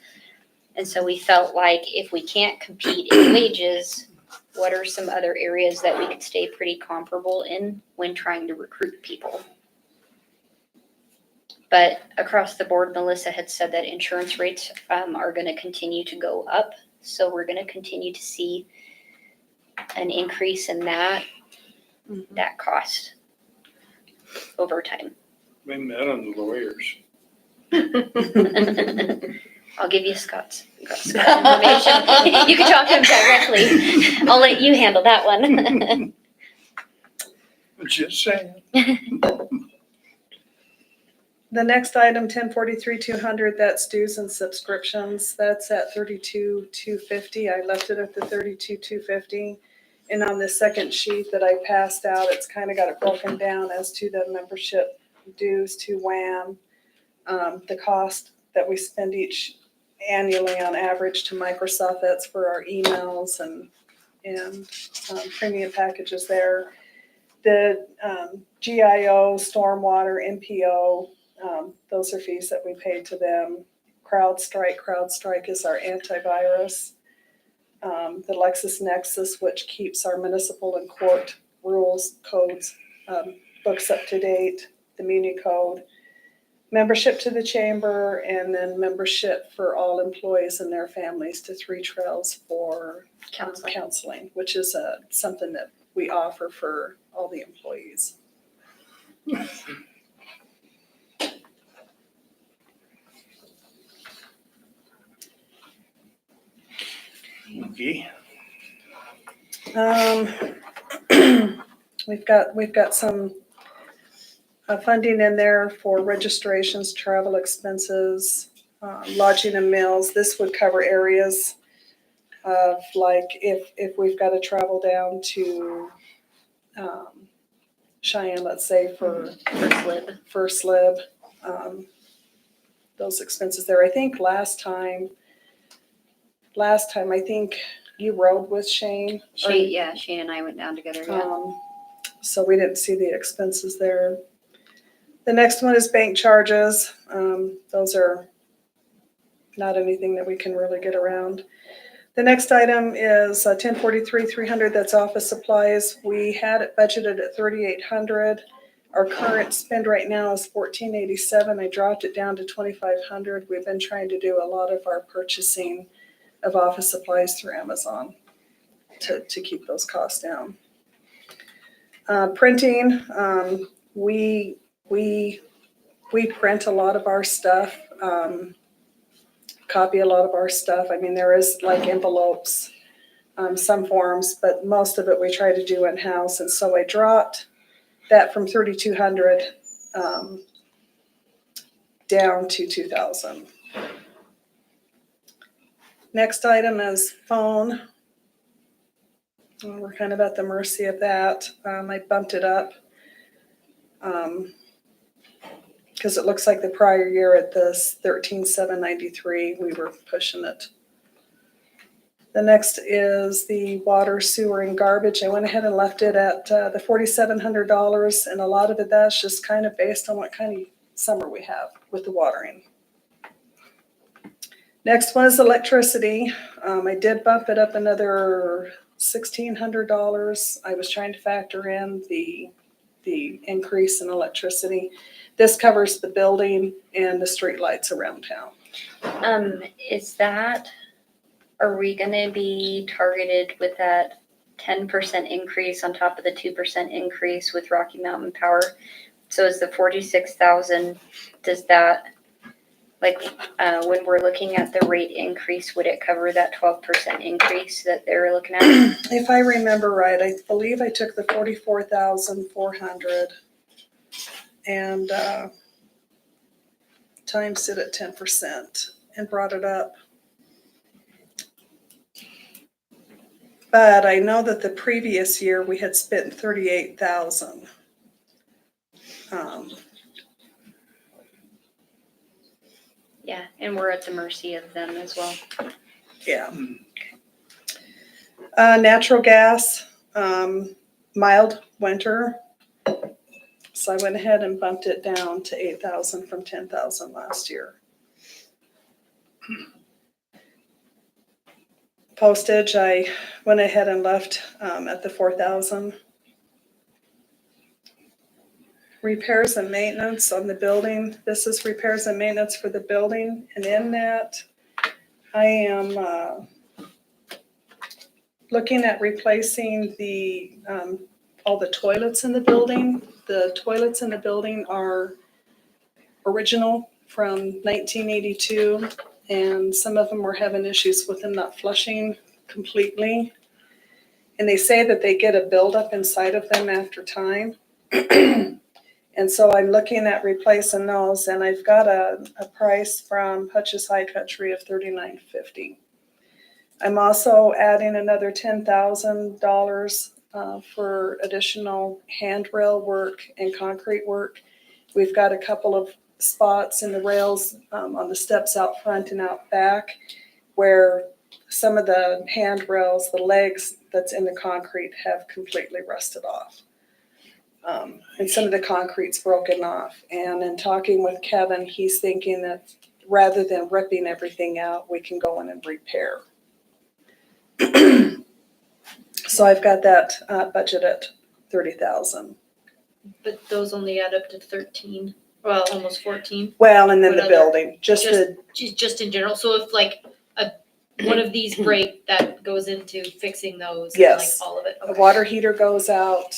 And so we felt like if we can't compete in wages, what are some other areas that we could stay pretty comparable in when trying to recruit people? But across the board, Melissa had said that insurance rates are going to continue to go up. So we're going to continue to see an increase in that cost over time. We met on the lawyers. I'll give you Scott's information. You can talk to him directly. I'll let you handle that one. Just saying. The next item, 1043-200, that's dues and subscriptions. That's at 32,250. I left it at the 32,250. And on the second sheet that I passed out, it's kind of got it broken down as to the membership dues to WAM, the cost that we spend each annually on average to Microsoft. That's for our emails and premium packages there. The GIO, stormwater, MPO, those are fees that we paid to them. CrowdStrike is our antivirus. The LexisNexis, which keeps our municipal and court rules, codes, books up to date, the Muni Code. Membership to the chamber, and then membership for all employees and their families to Three Trails for counseling, which is something that we offer for all the employees. Okay. We've got some funding in there for registrations, travel expenses, lodging and meals. This would cover areas of like if we've got to travel down to Cheyenne, let's say for First Lib, those expenses there. I think last time I think you rode with Shane. Shane and I went down together, yeah. So we didn't see the expenses there. The next one is bank charges. Those are not anything that we can really get around. The next item is 1043-300, that's office supplies. We had it budgeted at 3,800. Our current spend right now is 1,487. I dropped it down to 2,500. We've been trying to do a lot of our purchasing of office supplies through Amazon to keep those costs down. Printing, we print a lot of our stuff, copy a lot of our stuff. I mean, there is like envelopes, some forms, but most of it we try to do in-house. And so I dropped that from 3,200 down to 2,000. Next item is phone. We're kind of at the mercy of that. I bumped it up because it looks like the prior year at this 13,793, we were pushing it. The next is the water, sewer, and garbage. I went ahead and left it at the $4,700, and a lot of it that's just kind of based on what kind of summer we have with the watering. Next one is electricity. I did bump it up another $1,600. I was trying to factor in the increase in electricity. This covers the building and the street lights around town. Are we gonna be targeted with that 10% increase on top of the 2% increase with Rocky Mountain Power? So is the 46,000, does that, like, when we're looking at the rate increase, would it cover that 12% increase that they're looking at? If I remember right, I believe I took the 44,400 and times it at 10% and brought it up. But I know that the previous year we had spent 38,000. Yeah, and we're at the mercy of them as well. Yeah. Natural gas, mild winter. So I went ahead and bumped it down to 8,000 from 10,000 last year. Postage, I went ahead and left at the 4,000. Repairs and maintenance on the building. This is repairs and maintenance for the building. And in that, I am looking at replacing all the toilets in the building. The toilets in the building are original from 1982, and some of them were having issues with them not flushing completely. And they say that they get a buildup inside of them after time. And so I'm looking at replacing those, and I've got a price from Hutch's High Country of $39.50. I'm also adding another $10,000 for additional handrail work and concrete work. We've got a couple of spots in the rails on the steps out front and out back where some of the handrails, the legs that's in the concrete have completely rusted off. And some of the concrete's broken off. And in talking with Kevin, he's thinking that rather than ripping everything out, we can go in and repair. So I've got that budget at 30,000. But those only add up to 13, well, almost 14, Well, and then What the other- building, just the, just in general. So if like one of these break, that goes into fixing those and Yes. like all of it. the Okay. water heater goes out.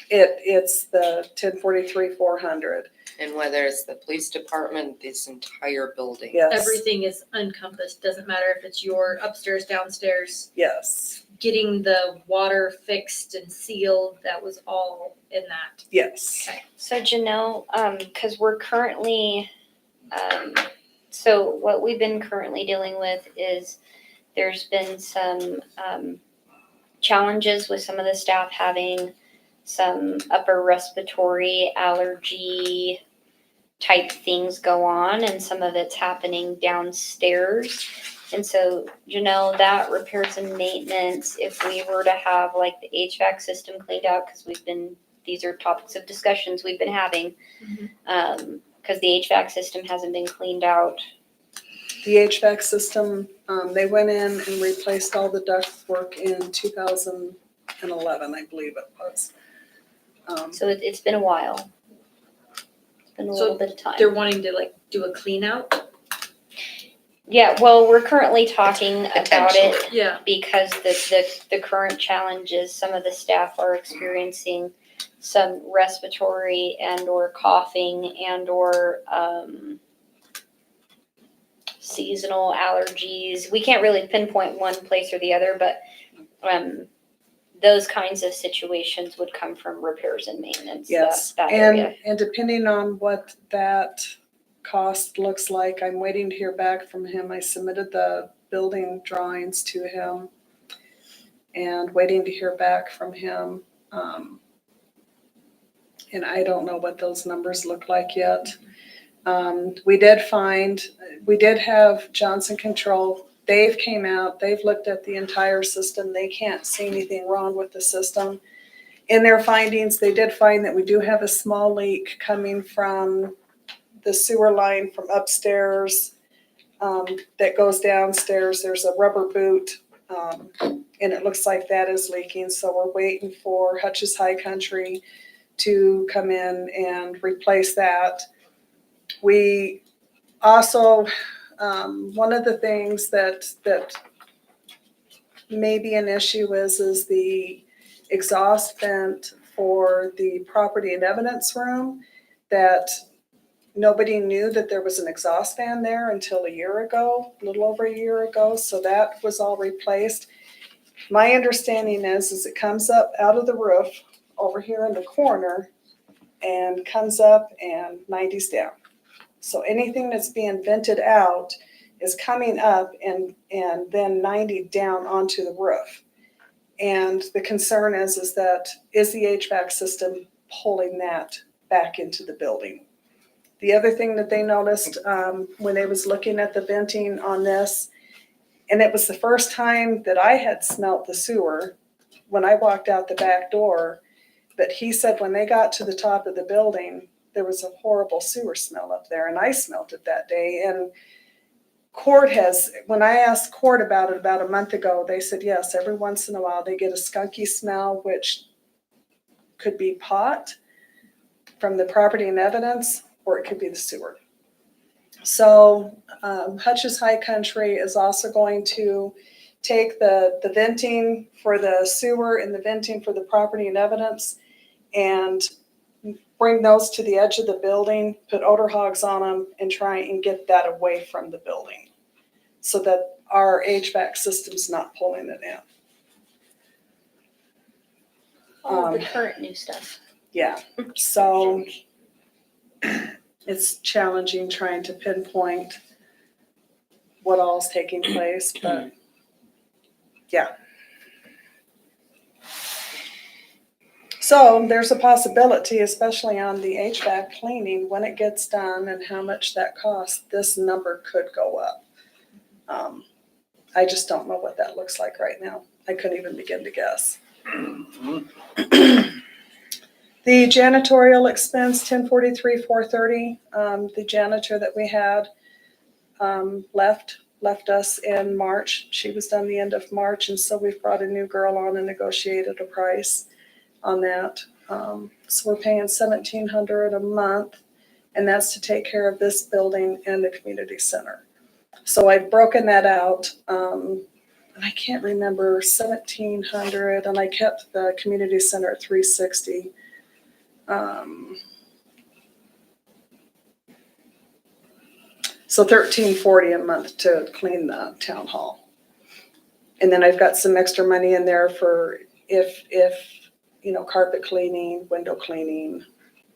It's the 1043-400. And whether it's the police department, this entire building. Yes. Everything is encompassed. Doesn't matter if it's your upstairs, downstairs. Yes. Getting the water fixed and sealed, that was all in that. Yes. Okay. So Janelle, because we're currently, so what we've been currently dealing with is there's been some challenges with some of the staff having some upper respiratory allergy type things go on, and some of it's happening downstairs. And so, Janelle, that repairs and maintenance, if we were to have like the HVAC system cleaned out, because these are topics of discussions we've been having, because the HVAC system hasn't been cleaned out. The HVAC system, they went in and replaced all the duct work in 2011, I believe it was. So it's been a while. It's been a So little bit of time. They're wanting to like do a clean out. Yeah, well, we're currently talking about it Potentially. Yeah. because the current challenge is some of the staff are experiencing some respiratory and or coughing and or seasonal allergies. We can't really pinpoint one place or the other, but those kinds of situations would come from repairs and maintenance. Yes, that area. and depending on what that cost looks like, I'm waiting to hear back from him. I submitted the building drawings to him and waiting to hear back from him. And I don't know what those numbers look like yet. We did have Johnson Control. They've came out, they've looked at the entire system. They can't see anything wrong with the system. In their findings, they did find that we do have a small leak coming from the sewer line from upstairs that goes downstairs. There's a rubber boot, and it looks like that is leaking. So we're waiting for Hutch's High Country to come in and replace that. We also, one of the things that may be an issue is the exhaust vent for the property and evidence room, that nobody knew that there was an exhaust fan there until a little over a year ago. So that was all replaced. My understanding is it comes up out of the roof over here in the corner and comes up and 90's down. So anything that's being vented out is coming up and then 90 down onto the roof. And the concern is the HVAC system pulling that back into the building? The other thing that they noticed when they was looking at the venting on this, and it was the first time that I had smelt the sewer when I walked out the back door, but he said when they got to the top of the building, there was a horrible sewer smell up there, and I smelt it that day. And Court has, when I asked Court about it about a month ago, they said, yes, every once in a while they get a skunky smell, which could be pot from the property and evidence, or it could be the sewer. So Hutch's High Country is also going to take the venting for the sewer and the venting for the property and evidence and bring those to the edge of the building, put odor hogs on them, and try and get that away from the building so that our HVAC system's not pulling it in. All the current new stuff. Yeah, so it's challenging trying to pinpoint what all is taking place, but yeah. So there's a possibility, especially on the HVAC cleaning, when it gets done and how much that costs, this number could go up. I just don't know what that looks like right now. I couldn't even begin to guess. The janitorial expense, 1043,430. The janitor that we had left us in March. She was done the end of March, and so we've brought a new girl on and negotiated a price on that. So we're paying $1,700 a month, and that's to take care of this building and the community center. So I've broken that out, and I can't remember, $1,700, and I kept the community center at $360. So $1,340 a month to clean the town hall. And then I've got some extra money in there for if carpet cleaning, window cleaning,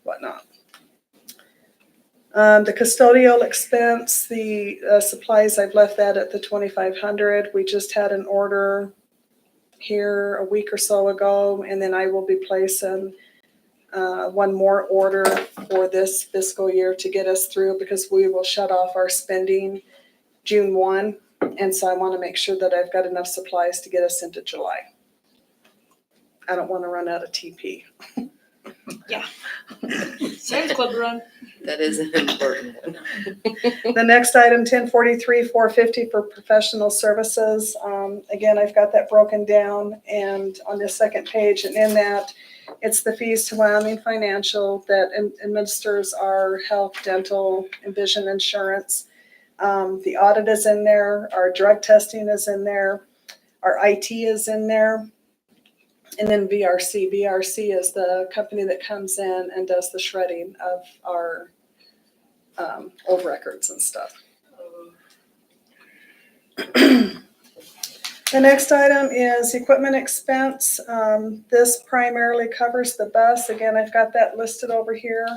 whatnot. The custodial expense, the supplies, I've left that at the $2,500. We just had an order here a week or so ago, and then I will be placing one more order for this fiscal year to get us through, because we will shut off our spending June 1. And so I want to make sure that I've got enough supplies to get us into July. I don't want to run out of TP. Sam's Club run. That is an important one. The next item, 1043,450 for professional services. Again, I've got that broken down and on the second page, and in that, it's the fees to Wyoming Financial that administers our health, dental, and vision insurance. The audit is in there, our drug testing is in there, our IT is in there, and then VRC. VRC is the company that comes in and does the shredding of our old records and stuff. The next item is equipment expense. This primarily covers the bus. Again, I've got that listed over here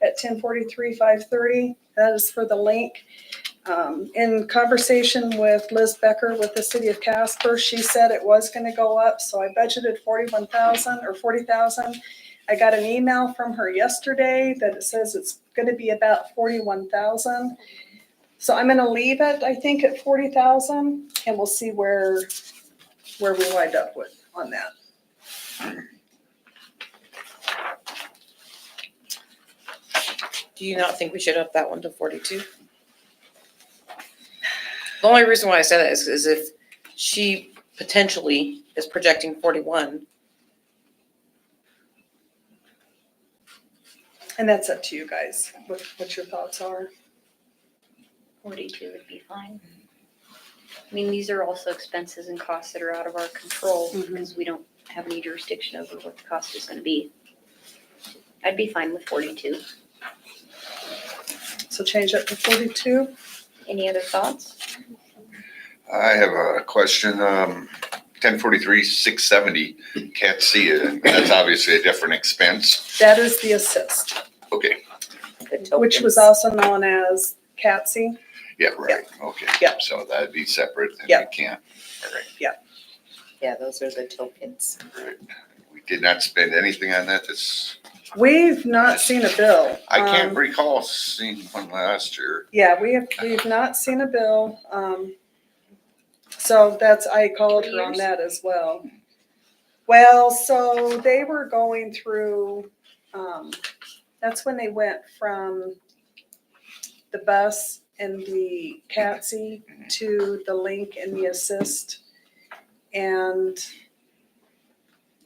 at 1043,530. That is for the link. In conversation with Liz Becker with the city of Casper, she said it was going to go up, so I budgeted $41,000 or $40,000. I got an email from her yesterday that it says it's going to be about $41,000. So I'm going to leave it, I think, at $40,000, and we'll see where we wind up with on that. Do you not think we should up that one to 42? The only reason why I say that is if she potentially is projecting 41. And that's up to you guys, what your thoughts are. 42 would be fine. I mean, these are also expenses and costs that are out of our control because we don't have any jurisdiction over what the cost is going to be. I'd be fine with 42. So change it to 42. Any other thoughts? I have a question, 1043,670, can't see it, that's obviously a different expense. That is the assist, Okay, The which was tokens. also known as CATSI. yeah, right, okay. Yep. So that'd be separate and we Yep. can't, all right, Yeah, those are the tokens. all right. We did not spend anything on that, We've not seen a bill. I can't recall seeing one last year. Yeah, we've not seen a bill. So I called her on that as well. Well, so they were going through, that's when they went from the bus and the CATSI to the link and the assist. And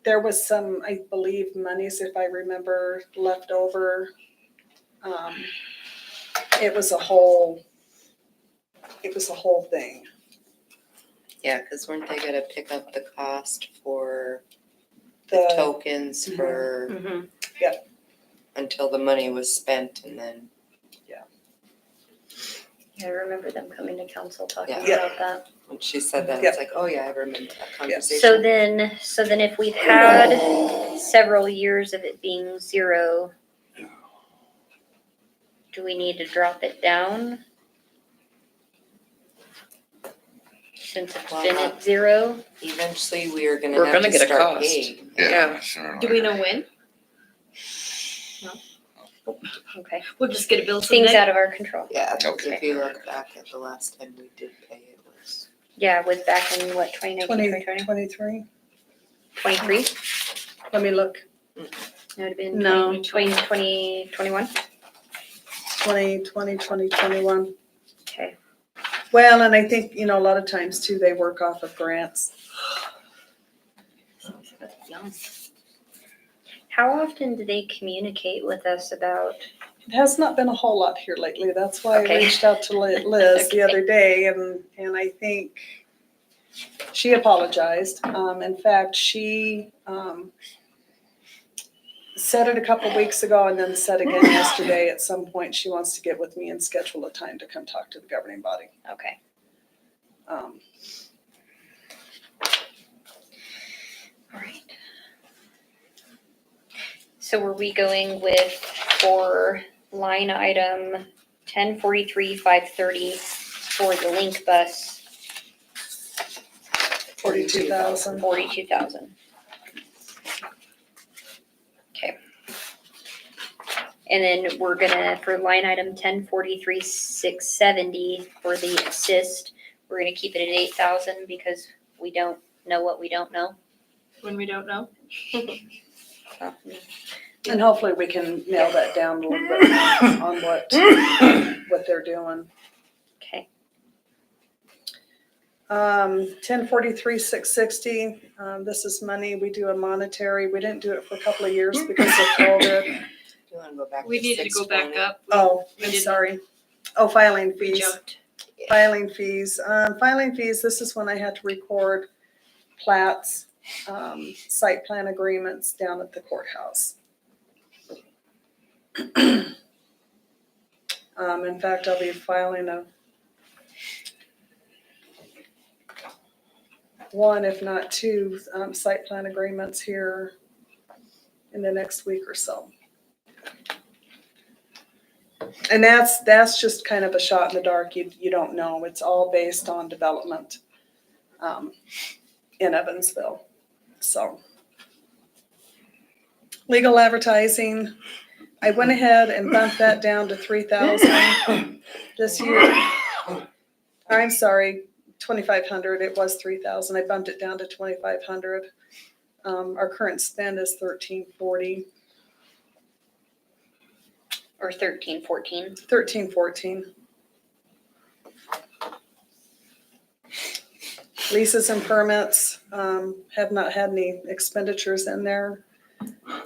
there was some, I believe, monies, if I remember, left over. It was a whole thing. Yeah, cause weren't they gonna pick up the cost for the The, tokens for, Mm-hmm. until the money was spent and then, I remember them coming to council talking Yeah. about that. when she said that, Yep. it's like, oh yeah, I remember that conversation. So then if we've had several years of it being zero, do we need to drop it down? Since it's been at zero? Eventually, we are We're gonna have gonna to get a start cost. paying. Yeah. sooner or Do we later. know when? Okay, We'll just get a bill things someday. out of our control. Yeah, Okay. if you look back at the last time we did pay, it was, Yeah, it was back in what, 2019, 2020, 23. 23? Let me look. It would have been No. 2020, 21? 2020, 2021. Okay. Well, and I think, a lot of times too, they work off of grants. Young. How often do they communicate with us about, It has not been a whole lot here lately. That's why I Okay. reached out to Liz the Okay. other day and I think she apologized. In fact, she, said it a couple weeks ago and then said again yesterday at some point she wants to get with me and schedule a time to come talk to the governing body. okay. Um, All right. So were we going with, for line item 1043-530 for the link bus, 42,000. 42,000? Okay. And then we're gonna, for line item 1043-670 for the assist, we're gonna keep it at 8,000 because we don't know what we don't know. When we don't know. And hopefully we can nail that down a little bit on what they're doing. Okay. 1043-660, this is money, we do a monetary, we didn't do it for a couple of years because of COVID. you wanna go back to We needed to go back 620? up. Oh, We I'm didn't- sorry. Oh, filing We fees, jumped. filing fees. Filing fees, this is when I had to record plats, site plan agreements down at the courthouse. In fact, I'll be filing one, if not two, site plan agreements here in the next week or so. And that's just kind of a shot in the dark. You don't know. It's all based on development in Evansville. So legal advertising, I went ahead and bumped that down to 3,000 this year. I'm sorry, 2,500. It was 3,000. I bumped it down to 2,500. Our current spend is 1,340, Or 1314. 1,314. Leases and permits, have not had any expenditures in there.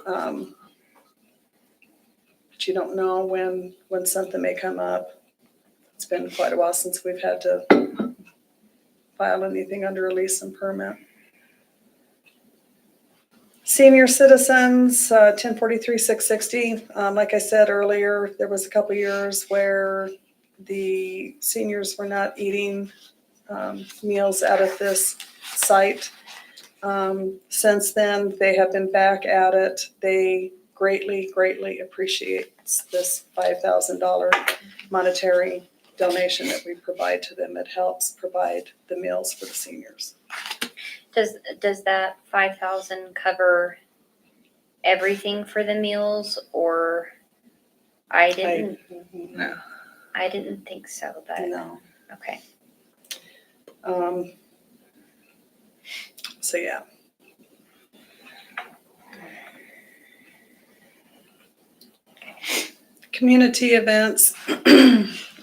But you don't know when something may come up. It's been quite a while since we've had to file anything under a lease and permit. Senior citizens, 1043-660. Like I said earlier, there was a couple years where the seniors were not eating meals out of this site. Since then, they have been back at it. They greatly, greatly appreciate this $5,000 monetary donation that we provide to them. It helps provide the meals for the seniors. Does that 5,000 cover everything for the meals, or I didn't think so, but No. okay. So yeah. Community events,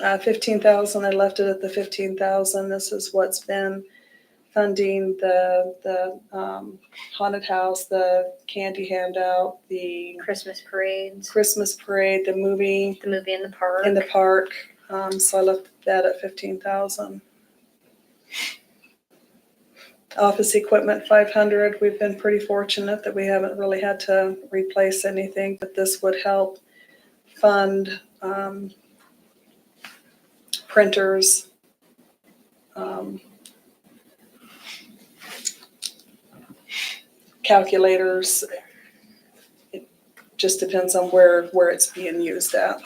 15,000, I left it at the 15,000. This is what's been funding the haunted house, the candy handout, the Christmas parades, Christmas parade, the movie the movie in the park. in the park. So I left that at 15,000. Office equipment, 500. We've been pretty fortunate that we haven't really had to replace anything, but this would help fund printers, calculators. It just depends on where it's being used at.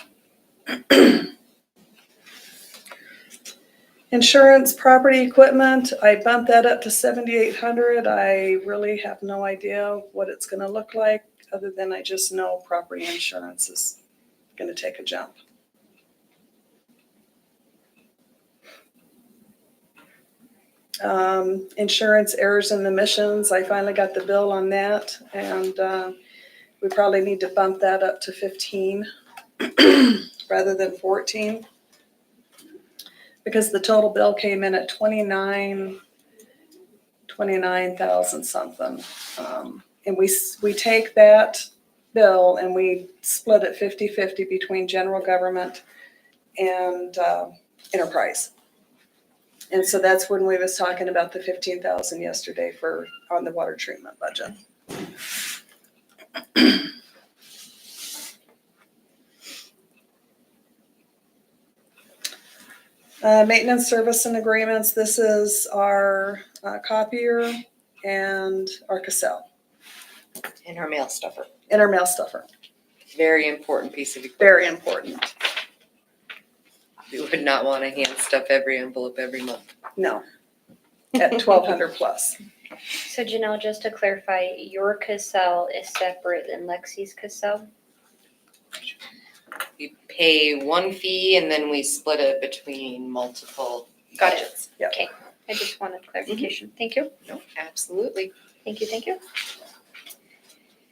Insurance, property equipment, I bumped that up to 7,800. I really have no idea what it's gonna look like, other than I just know property insurance is gonna take a jump. Insurance errors and omissions, I finally got the bill on that, and we probably need to bump that up to 15 rather than 14. Because the total bill came in at 29,000 something. And we take that bill and we split it 50-50 between general government and enterprise. And so that's when we was talking about the 15,000 yesterday on the water treatment budget. Maintenance service and agreements, this is our copier and our Cassell And our mail stuffer, and our mail stuffer. very important piece of equipment. Very important. We would not want to hand stuff every envelope every month. No, at 1,200 plus. So Janelle, just to clarify, your Cassell is separate than Lexi's Cassell? We pay one fee and then we split it between multiple Got it. budgets. Okay, I just wanted clarification. Thank you. No, absolutely. Thank you, thank you.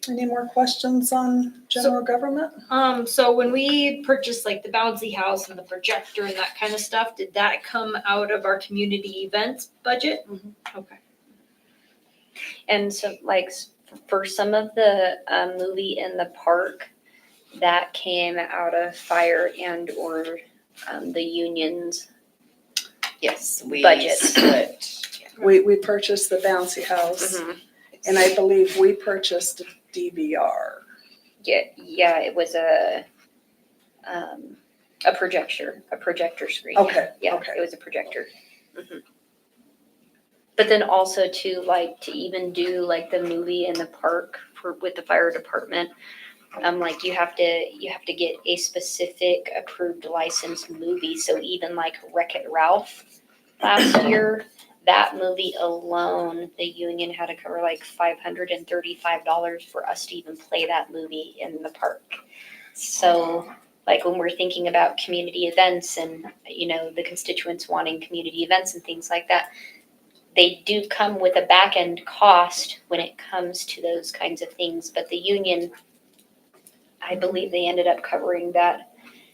Any more questions on general government? So when we purchased like the bouncy house and the projector and that kind of stuff, did that come out of our community events budget? Mhm. Okay. And so like for some of the movie in the park, that came out of fire and or the unions. Yes, we Budget. split. We purchased the bouncy house, and I believe we purchased DVR. Yeah, it was a projector screen. Okay, Yeah, okay. it was a projector. Mhm. But then also to like to even do like the movie in the park with the fire department, like you have to get a specific approved licensed movie. So even like Wreck-It Ralph last year, that movie alone, the union had to cover like $535 for us to even play that movie in the park. So like when we're thinking about community events and, you know, the constituents wanting community events and things like that, they do come with a back end cost when it comes to those kinds of things. But the union, I believe they ended up covering that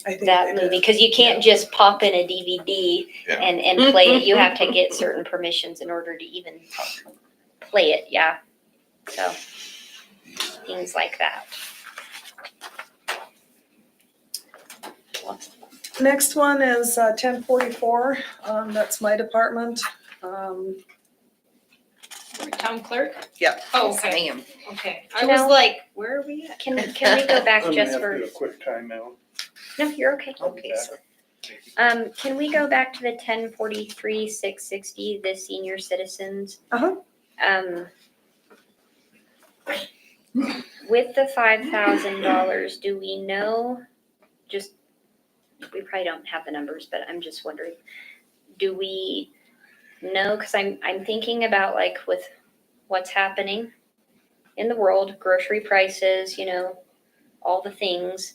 I think that they movie, did. because you can't just pop in a DVD Yeah. and play it. You have to get certain permissions in order to even play it, yeah. So, things like that. Next one is 1044. That's my department. Town clerk? Yeah. Oh, Yes, okay, ma'am. okay. I was Janelle? like, where are we at? Can we go back just for, quick timeout. no, you're okay. Okay, so Can we go back to the 1043, 660, the senior citizens? Uh-huh. With the $5,000, do we know, just, we probably don't have the numbers, but I'm just wondering, do we know, because I'm thinking about like with what's happening in the world, grocery prices, you know, all the things.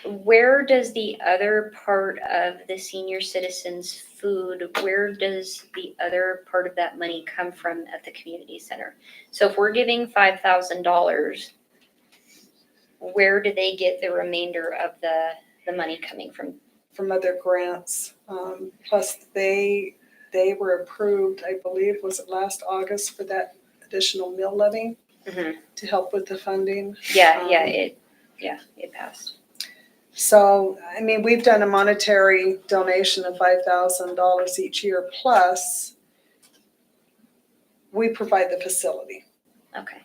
Where does the other part of the senior citizens food, where does the other part of that money come from at the community center? So if we're giving $5,000, where do they get the remainder of the money coming from? from other grants. Plus they were approved, I believe, was it last August for that additional mill levy to help with the funding. It passed. So, I mean, we've done a monetary donation of $5,000 each year, plus we provide the facility, Okay.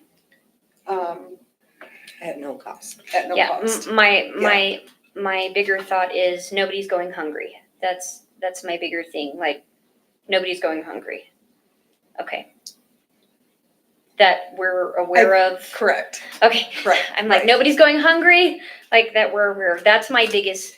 At no cost. at no Yeah, cost. my bigger thought is nobody's going hungry. That's my bigger thing, like, nobody's going hungry. Okay. That we're aware of. Correct, Okay. right. I'm like, right. nobody's going hungry, like that we're aware of. That's my biggest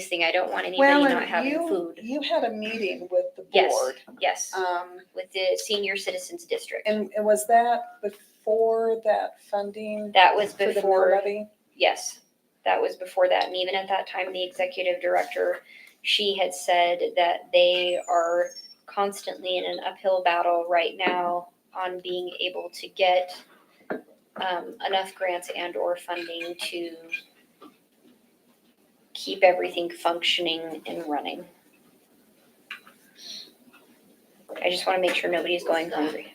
thing. I don't want anybody Well, not and having food. you had a meeting with the Yes. board. Yes, Um, with the Senior Citizens District. and was that before that funding That was for the mill before, levy? yes, that was before that. And even at that time, the executive director, she had said that they are constantly in an uphill battle right now on being able to get enough grants and or funding to keep everything functioning and running. I just want to make sure nobody's going hungry.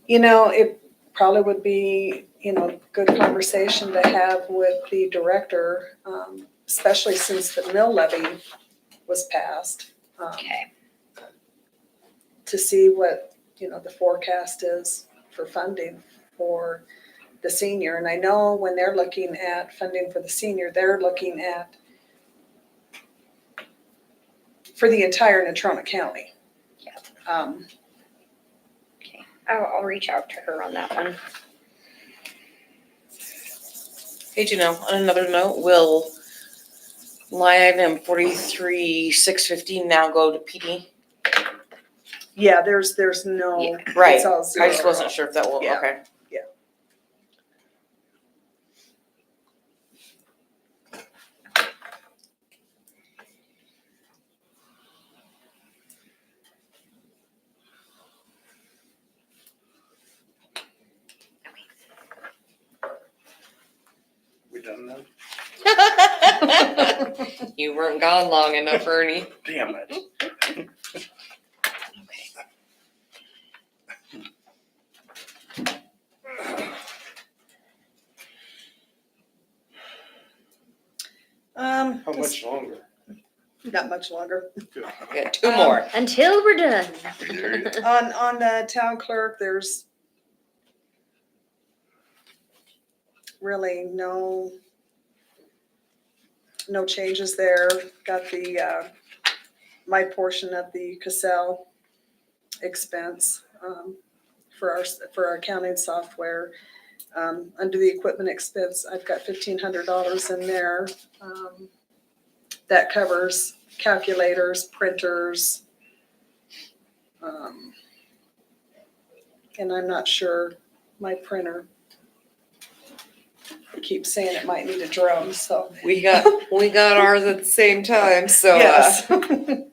You know, it probably would be, good conversation to have with the director, especially since the mill levy was passed, Okay. to see what, the forecast is for funding for the senior. And I know when they're looking at funding for the senior, they're looking at for the entire Natrona County. Yeah. Okay. I'll reach out to her on that one. Hey, on another note, will line item 43,615 now go to PD? Yeah, there's no, Right, it's all I zero. just wasn't sure if that will, Yeah. okay. We done that? You weren't gone long enough, Ernie. Damn it. How much longer? Not much longer. Good. We got 2 more. Until we're done. On the town clerk, there's really no changes there. Got the, my portion of the Cassell expense, for our accounting software. Under the equipment expense, I've got $1,500 in there. That covers calculators, printers. And I'm not sure, my printer keeps saying it might need a drum, so. We got ours at the same time, so Yes. and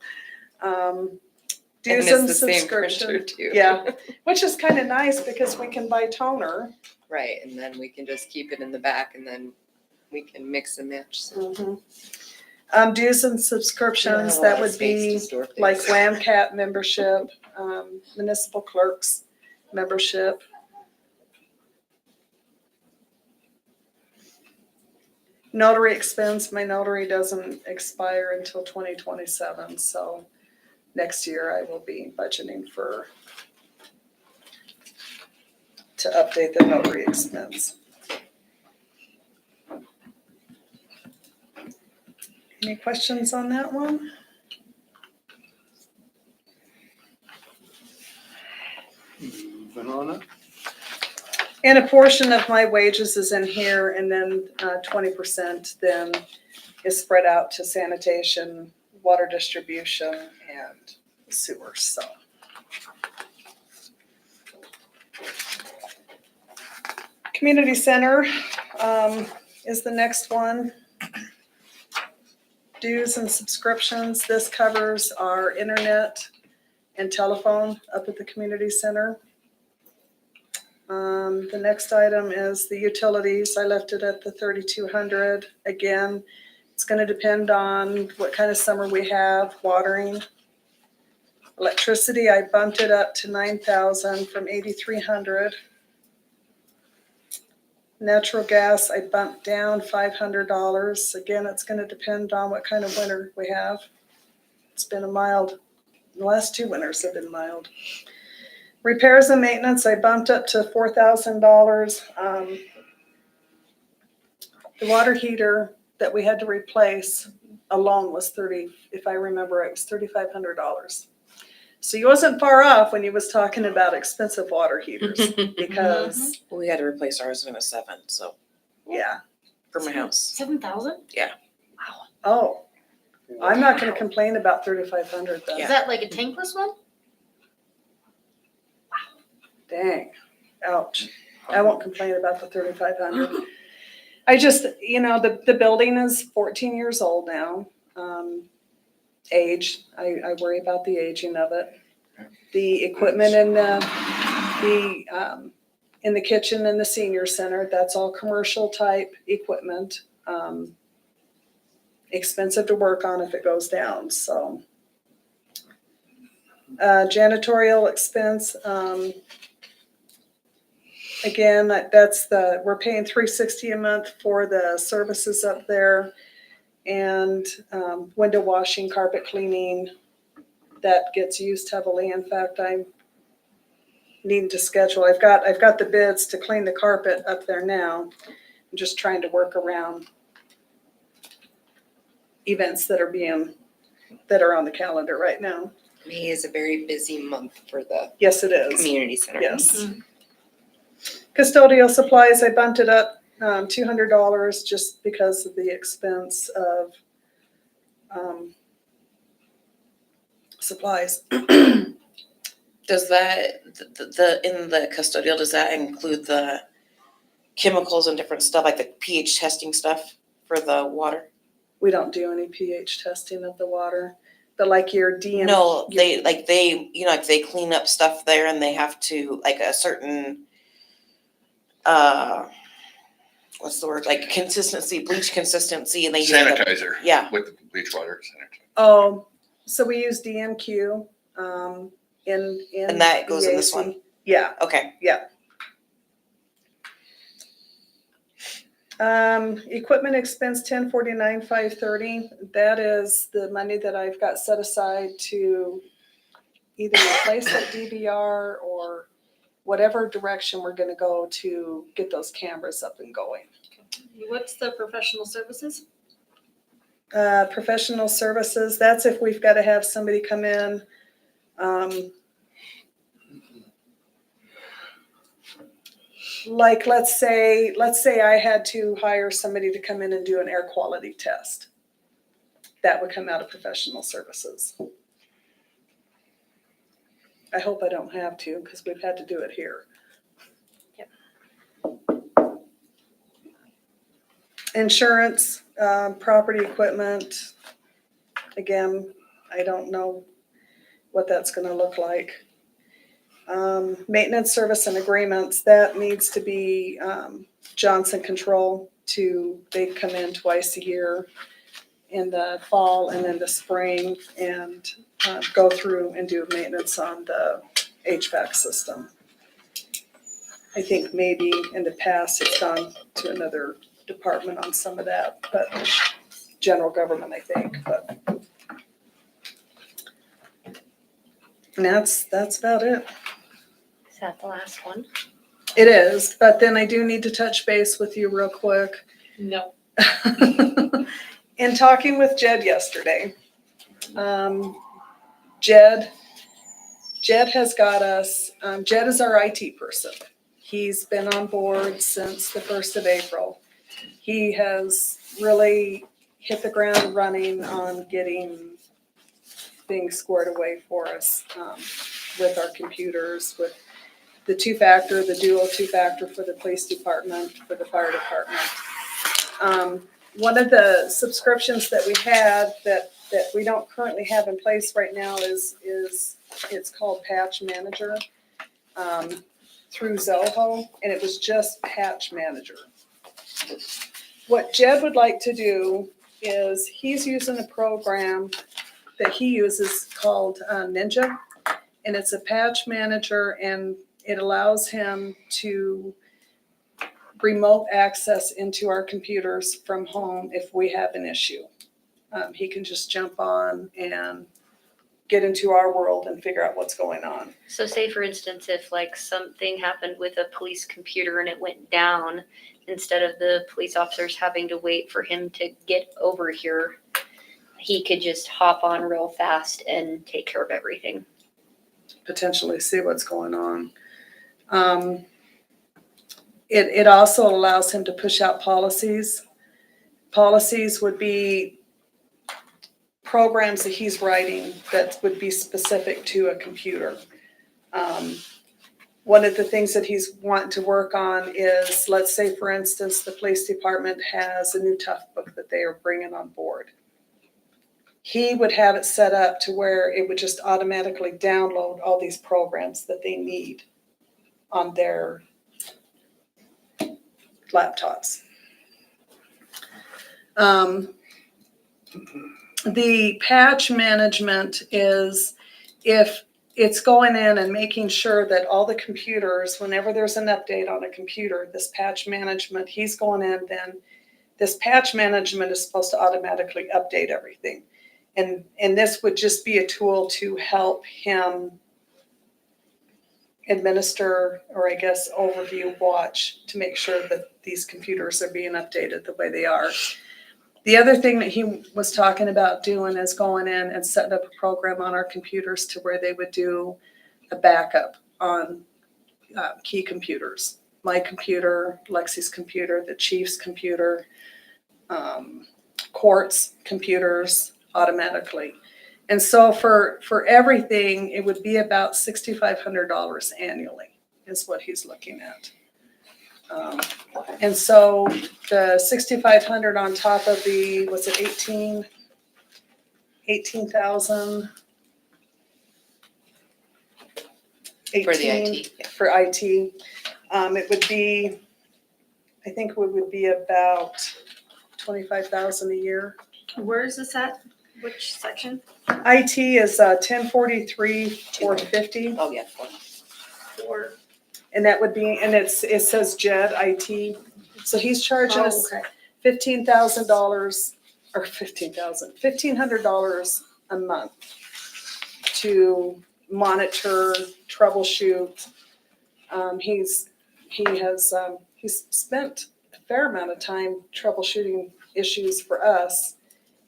Dues it's and the same printer subscription. too. Yeah, which is kind of nice because we can buy toner. Right, and then we can just keep it in the back and then we can mix and match. So Dues and subscriptions, that would be like WAMCAT membership, municipal clerks membership. Notary expense, my notary doesn't expire until 2027, so next year I will be budgeting to update the notary expense. Any questions on that one? Moving on up. And a portion of my wages is in here, and then 20% then is spread out to sanitation, water distribution, and sewer, so. Community center is the next one. Dues and subscriptions, this covers our internet and telephone up at the community center. The next item is the utilities. I left it at the 3,200. Again, it's gonna depend on what kind of summer we have, watering. Electricity, I bumped it up to 9,000 from 8,300. Natural gas, I bumped down $500. Again, it's gonna depend on what kind of winter we have. It's been a mild, the last 2 winters have been mild. Repairs and maintenance, I bumped up to $4,000. The water heater that we had to replace alone was if I remember, it was $3,500. So you wasn't far off when you was talking about expensive water heaters, because, We had to replace ours when it was 7, so, yeah. for my house. 7,000? Oh, I'm not gonna complain about 3,500 then. Is that like a tankless one? Dang, ouch. I won't complain about the 3,500. I just, the building is 14 years old now. Age, I worry about the aging of it. The equipment in the kitchen and the senior center, that's all commercial type equipment. Expensive to work on if it goes down, so. Janitorial expense, again, we're paying $360 a month for the services up there. And window washing, carpet cleaning, that gets used heavily. In fact, I'm needing to schedule. I've got the bids to clean the carpet up there now. I'm just trying to work around events that are on the calendar right now. May is a very busy month for the Yes, it is. community center. Yes. Custodial supplies, I bumped it up $200 just because of the expense of supplies. Does that, in the custodial, does that include the chemicals and different stuff, like the pH testing stuff for the water? We don't do any pH testing of the water, but like your DM. No, they clean up stuff there and they have to, like a certain, what's the word, like consistency, bleach consistency, and they use the- Sanitizer. Yeah. With the bleach water sanitizer. Oh, so we use DMQ in. And that goes in this BAC. one? Yeah. Okay. Equipment expense 1049,530. That is the money that I've got set aside to either replace that DVR or whatever direction we're gonna go to get those cameras up and going. What's the professional services? Professional services, that's if we've gotta have somebody come in. Like, let's say I had to hire somebody to come in and do an air quality test. That would come out of professional services. I hope I don't have to, because we've had to do it here. Yep. Insurance, property equipment. Again, I don't know what that's gonna look like. Maintenance, service, and agreements, that needs to be Johnson Control they come in twice a year in the fall and in the spring and go through and do maintenance on the HVAC system. I think maybe in the past it's gone to another department on some of that, but general government, I think, but. And that's about it. Is that the last one? It is, but then I do need to touch base with you real quick. No. In talking with Jed yesterday, Jed has got us, Jed is our IT person. He's been on board since the 1st of April. He has really hit the ground running on getting things squared away for us with our computers, with the two-factor, the dual two-factor for the police department, for the fire department. One of the subscriptions that we had that we don't currently have in place right now is it's called Patch Manager. through Zoho, and it was just Patch Manager. What Jed would like to do is he's using a program that he uses called Ninja, and it's a patch manager, and it allows him to remote access into our computers from home if we have an issue. He can just jump on and get into our world and figure out what's going on. So say for instance, if like something happened with a police computer and it went down, instead of the police officers having to wait for him to get over here, he could just hop on real fast and take care of everything. Potentially see what's going on. It also allows him to push out policies. Policies would be programs that he's writing that would be specific to a computer. One of the things that he's wanting to work on is, let's say, for instance, the police department has a new tough book that they are bringing on board. He would have it set up to where it would just automatically download all these programs that they need on their laptops. The patch management is if it's going in and making sure that all the computers, whenever there's an update on a computer, this patch management, he's going in, then this patch management is supposed to automatically update everything. And this would just be a tool to help him administer, or I guess overview, watch, to make sure that these computers are being updated the way they are. The other thing that he was talking about doing is going in and setting up a program on our computers to where they would do a backup on key computers. My computer, Lexi's computer, the chief's computer, court's computers automatically. And so for everything, it would be about $6,500 annually is what he's looking at. And so the $6,500 on top of the, was it 18,000? For the IT, yeah. For IT. It would be, I think it would be about 25,000 a year. Where is this at? Which section? IT is 1043, 450. Oh, yeah. Or, And that would be, and it says Jed IT. So he's charging us $15,000 or $1,500 a month to monitor, troubleshoot. He's spent a fair amount of time troubleshooting issues for us.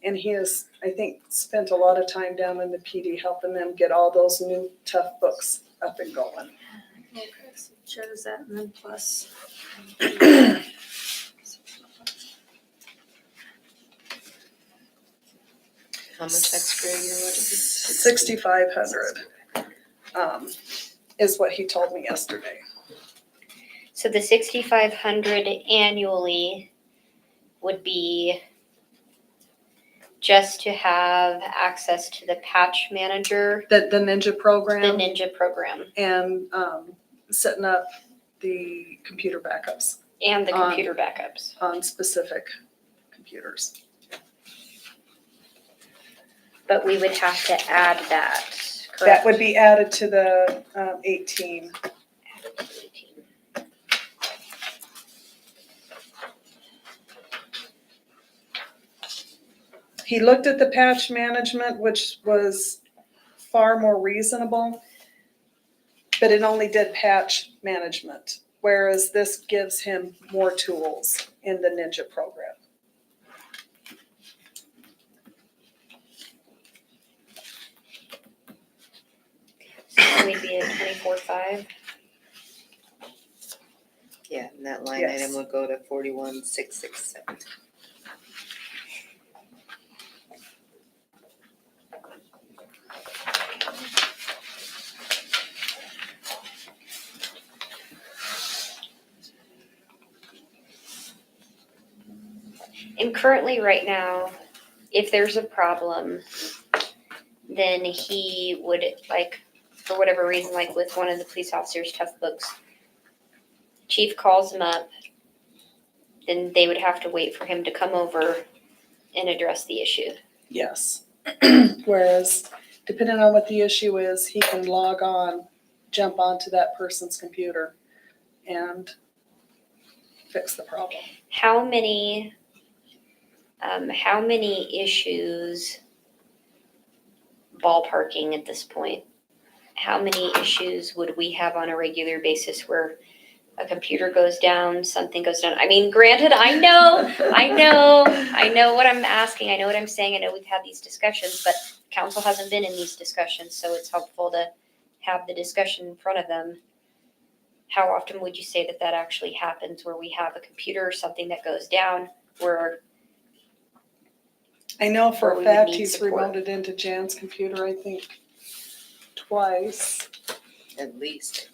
And he has, I think, spent a lot of time down in the PD helping them get all those new tough books up and going. okay, so shows that and then plus. How much extra a year would it be? 6,500 is what he told me yesterday. So the 6,500 annually would be just to have access to the patch manager, The Ninja the program Ninja program, and setting up the computer backups and the computer backups. on specific computers. But we would have to add that, That correct? would be added to the 18. He looked at the patch management, which was far more reasonable, but it only did patch management, whereas this gives him more tools in the Ninja program. So we'd be at 24,500. Yeah, and that line Yes. item would go to 41,667. And currently, right now, if there's a problem, then he would, like, for whatever reason, like with one of the police officers' tough books, chief calls him up, then they would have to wait for him to come over and address the issue. Yes. Whereas depending on what the issue is, he can log on, jump onto that person's computer and fix the problem. How many issues, ballparking at this point, how many issues would we have on a regular basis where a computer goes down, something goes down? I mean, granted, I know what I'm asking, I know what I'm saying, I know we've had these discussions, but council hasn't been in these discussions, so it's helpful to have the discussion in front of them. How often would you say that actually happens where we have a computer or something that goes down where I know for Or a we would fact need he's support. remoted into Jan's computer, I think, twice. At least.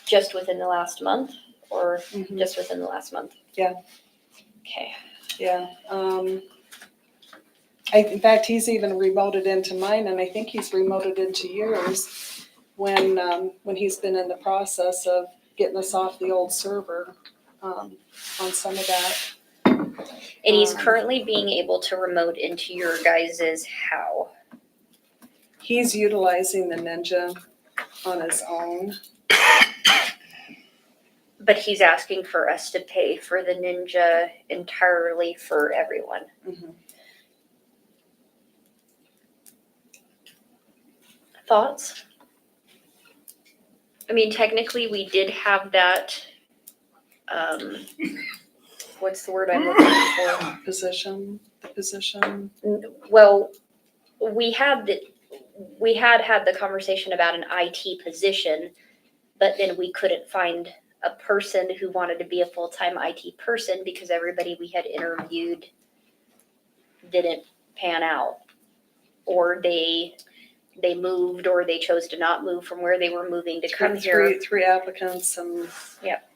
just within the last month or Mhm. just within the last month? Yeah. Okay. Yeah, in fact, he's even remoted into mine, and I think he's remoted into yours when he's been in the process of getting us off the old server, on some of that. And he's currently being able to remote into your guys's how? He's utilizing the Ninja on his own. But he's asking for us to pay for the Ninja entirely for everyone. Mhm. Thoughts? I mean, technically, we did have that, what's the word I'm looking for? The position. Well, we had had the conversation about an IT position, but then we couldn't find a person who wanted to be a full-time IT person because everybody we had interviewed didn't pan out. Or they moved, or they chose to not move from where they were moving to come here. Three applicants and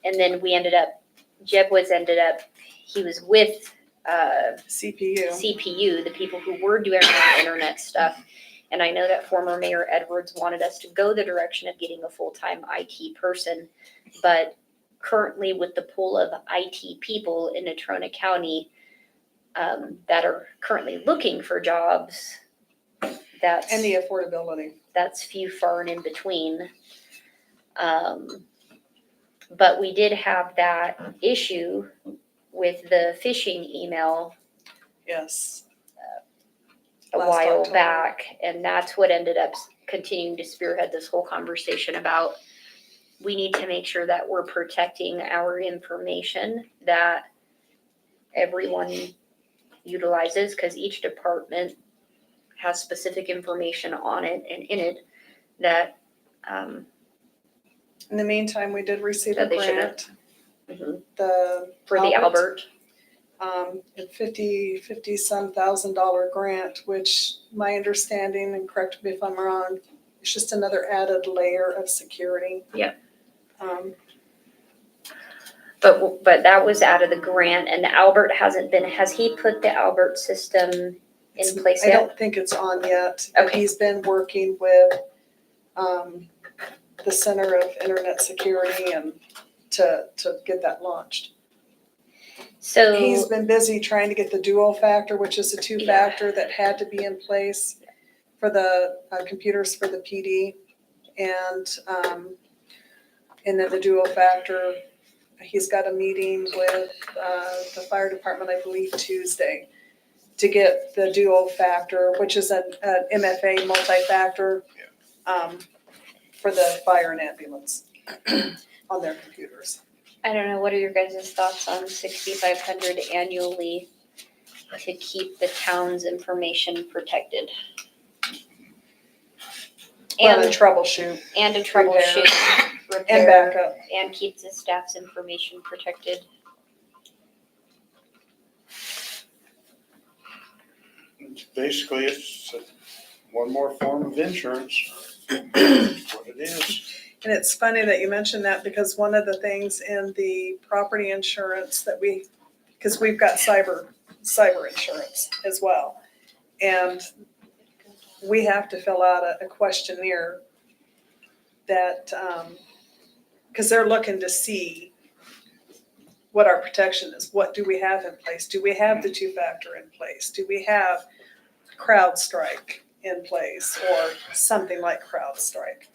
And then we ended up, he was with, CPU. CPU, the people who were doing our internet stuff. And I know that former Mayor Edwards wanted us to go the direction of getting a full-time IT person. But currently with the pool of IT people in Natrona County that are currently looking for jobs, And the affordability. that's few, far, and in between. But we did have that issue with the phishing email Yes. a Last while October. back, and that's what ended up continuing to spearhead this whole conversation about we need to make sure that we're protecting our information that everyone utilizes, because each department has specific information on it and in it that In the meantime, we did receive a That they should have- grant. The for the Albert. a $50-some thousand grant, which my understanding, and correct me if I'm wrong, it's just another added layer of security. Yep. Um, But that was out of the grant, and the Albert hasn't been, has he put the Albert system in place I yet? don't think it's on yet. But Okay. he's been working with the Center of Internet Security and to get that launched. So, He's been busy trying to get the dual factor, which is a two-factor that had to be in place for the computers for the PD. And then the dual factor, he's got a meeting with the fire department, I believe Tuesday, to get the dual factor, which is an MFA multi-factor for the fire and ambulance on their computers. I don't know, what are your guys' thoughts on 6,500 annually to keep the town's information protected? Well, and And, troubleshoot and to troubleshoot, and repair, backup. and keep the staff's information protected. Basically, it's one more form of insurance. That's what it is. And it's funny that you mentioned that, because one of the things in the property insurance that because we've got cyber insurance as well. And we have to fill out a questionnaire that because they're looking to see what our protection is. What do we have in place? Do we have the two-factor in place? Do we have CrowdStrike in place or something like CrowdStrike?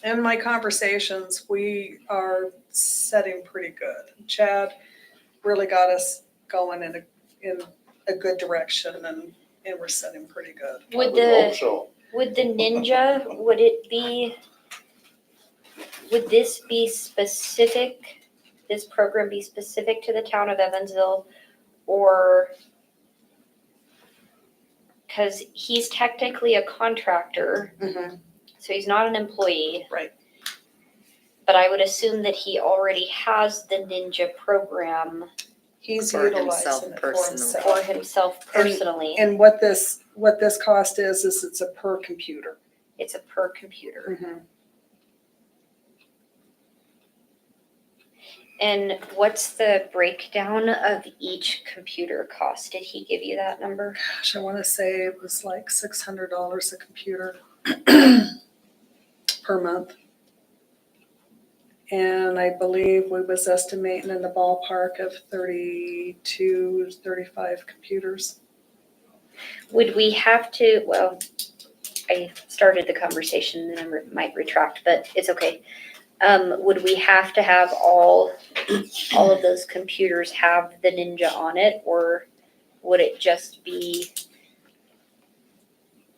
In my conversations, we are setting pretty good. Chad really got us going in a good direction, and we're setting pretty good. Would So, would the Ninja, would this be specific, this program be specific to the town of Evansville, or, cause he's technically a contractor, so he's not an employee. Right. But I would assume that he already has the Ninja program He's For himself utilizing it for personally. himself. for himself personally. And what this cost is it's a per computer. It's a per computer. And what's the breakdown of each computer cost? Did he give you that number? Gosh, I wanna say it was like $600 a computer per month. And I believe we was estimating in the ballpark of 32, 35 computers. Would we have to, well, I started the conversation and I might retract, but it's okay. Would we have to have all of those computers have the Ninja on it, or would it just be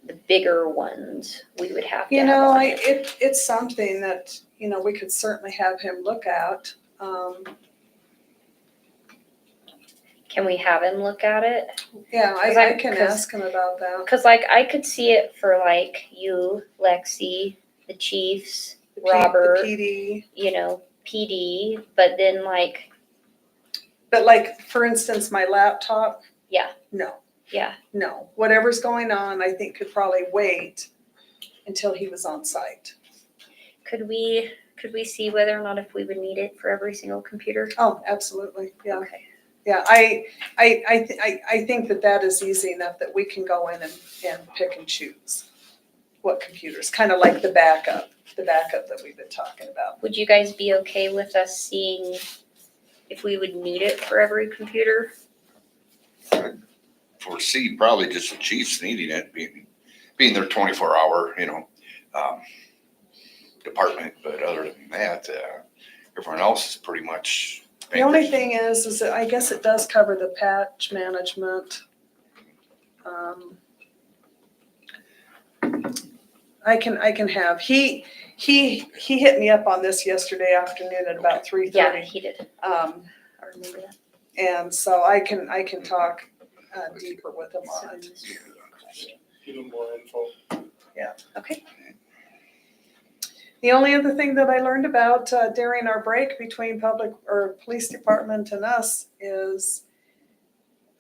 the bigger ones we would have to You have know, on it? it's something that, we could certainly have him look at. Can we have him look at it? Yeah, 'Cause I I'm- can 'cause- ask him about that. Cause like I could see it for like you, Lexi, the Chiefs, The Robert, PD. PD, but then like, But like, for instance, my laptop. Yeah. No, yeah, no. Whatever's going on, I think could probably wait until he was on site. could we see whether or not if we would need it for every single computer? Oh, absolutely, yeah. Okay. Yeah, I think that is easy enough that we can go in and pick and choose what computers, kind of like the backup that we've been talking about. Would you guys be okay with us seeing if we would need it for every computer? foresee probably just the chiefs needing it, being their 24-hour, department, but other than that, everyone else is pretty much. The only thing is that I guess it does cover the patch management. I can have, he hit me up on this yesterday afternoon at about 3:30. Yeah, he did. I remember that. And so I can talk deeper with him on it. Even more info. Okay. The only other thing that I learned about during our break between police department and us is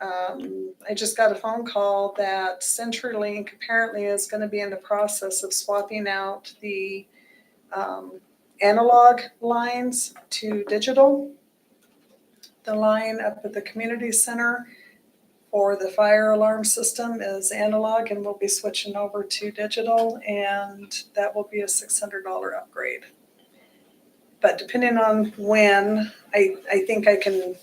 I just got a phone call that CenturyLink apparently is going to be in the process of swapping out the analog lines to digital. The line up at the community center for the fire alarm system is analog, and we'll be switching over to digital, and that will be a $600 upgrade. But depending on when, I think I can,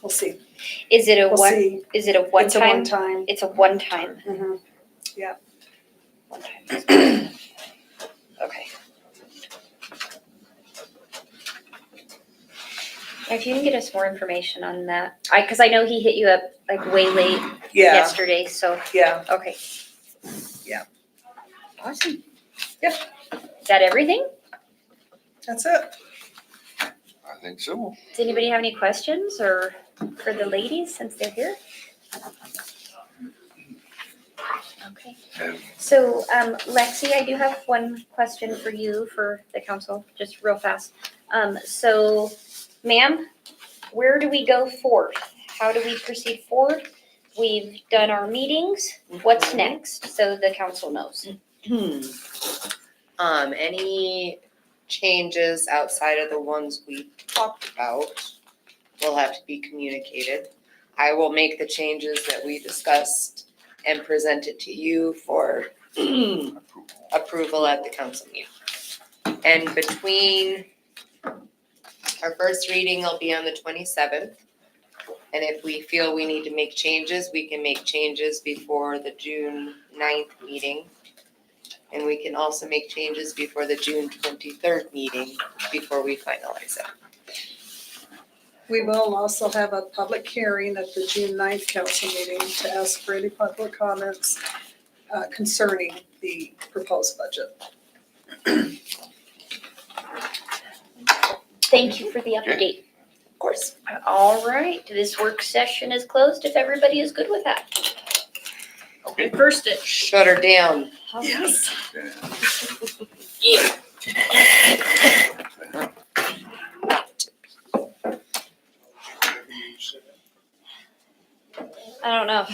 we'll see. Is it a We'll one, see. is it a It's a one-time? one-time. It's a one-time. Mhm. One-time. Okay. If you can get us more information on that, cause I know he hit you up like way late Yeah, yesterday, so, yeah. okay. Yeah. Awesome. Yeah. Is that everything? That's it. I think so. Does anybody have any questions or for the ladies since they're here? Okay. Yeah. So, Lexi, I do have one question for you for the council, just real fast. So, ma'am, where do we go forward? How do we proceed forward? We've done our meetings. What's next? So the council knows. Any changes outside of the ones we talked about will have to be communicated. I will make the changes that we discussed and present it to you for approval at the council meeting. And between our first reading will be on the 27th. And if we feel we need to make changes, we can make changes before the June 9th meeting. And we can also make changes before the June 23rd meeting before we finalize it. We will also have a public hearing at the June 9th council meeting to ask for any public comments concerning the proposed budget. Thank you for the update. Of course. All right, this work session is closed if everybody is good with that. First it. Shut her down. Yes. Yeah.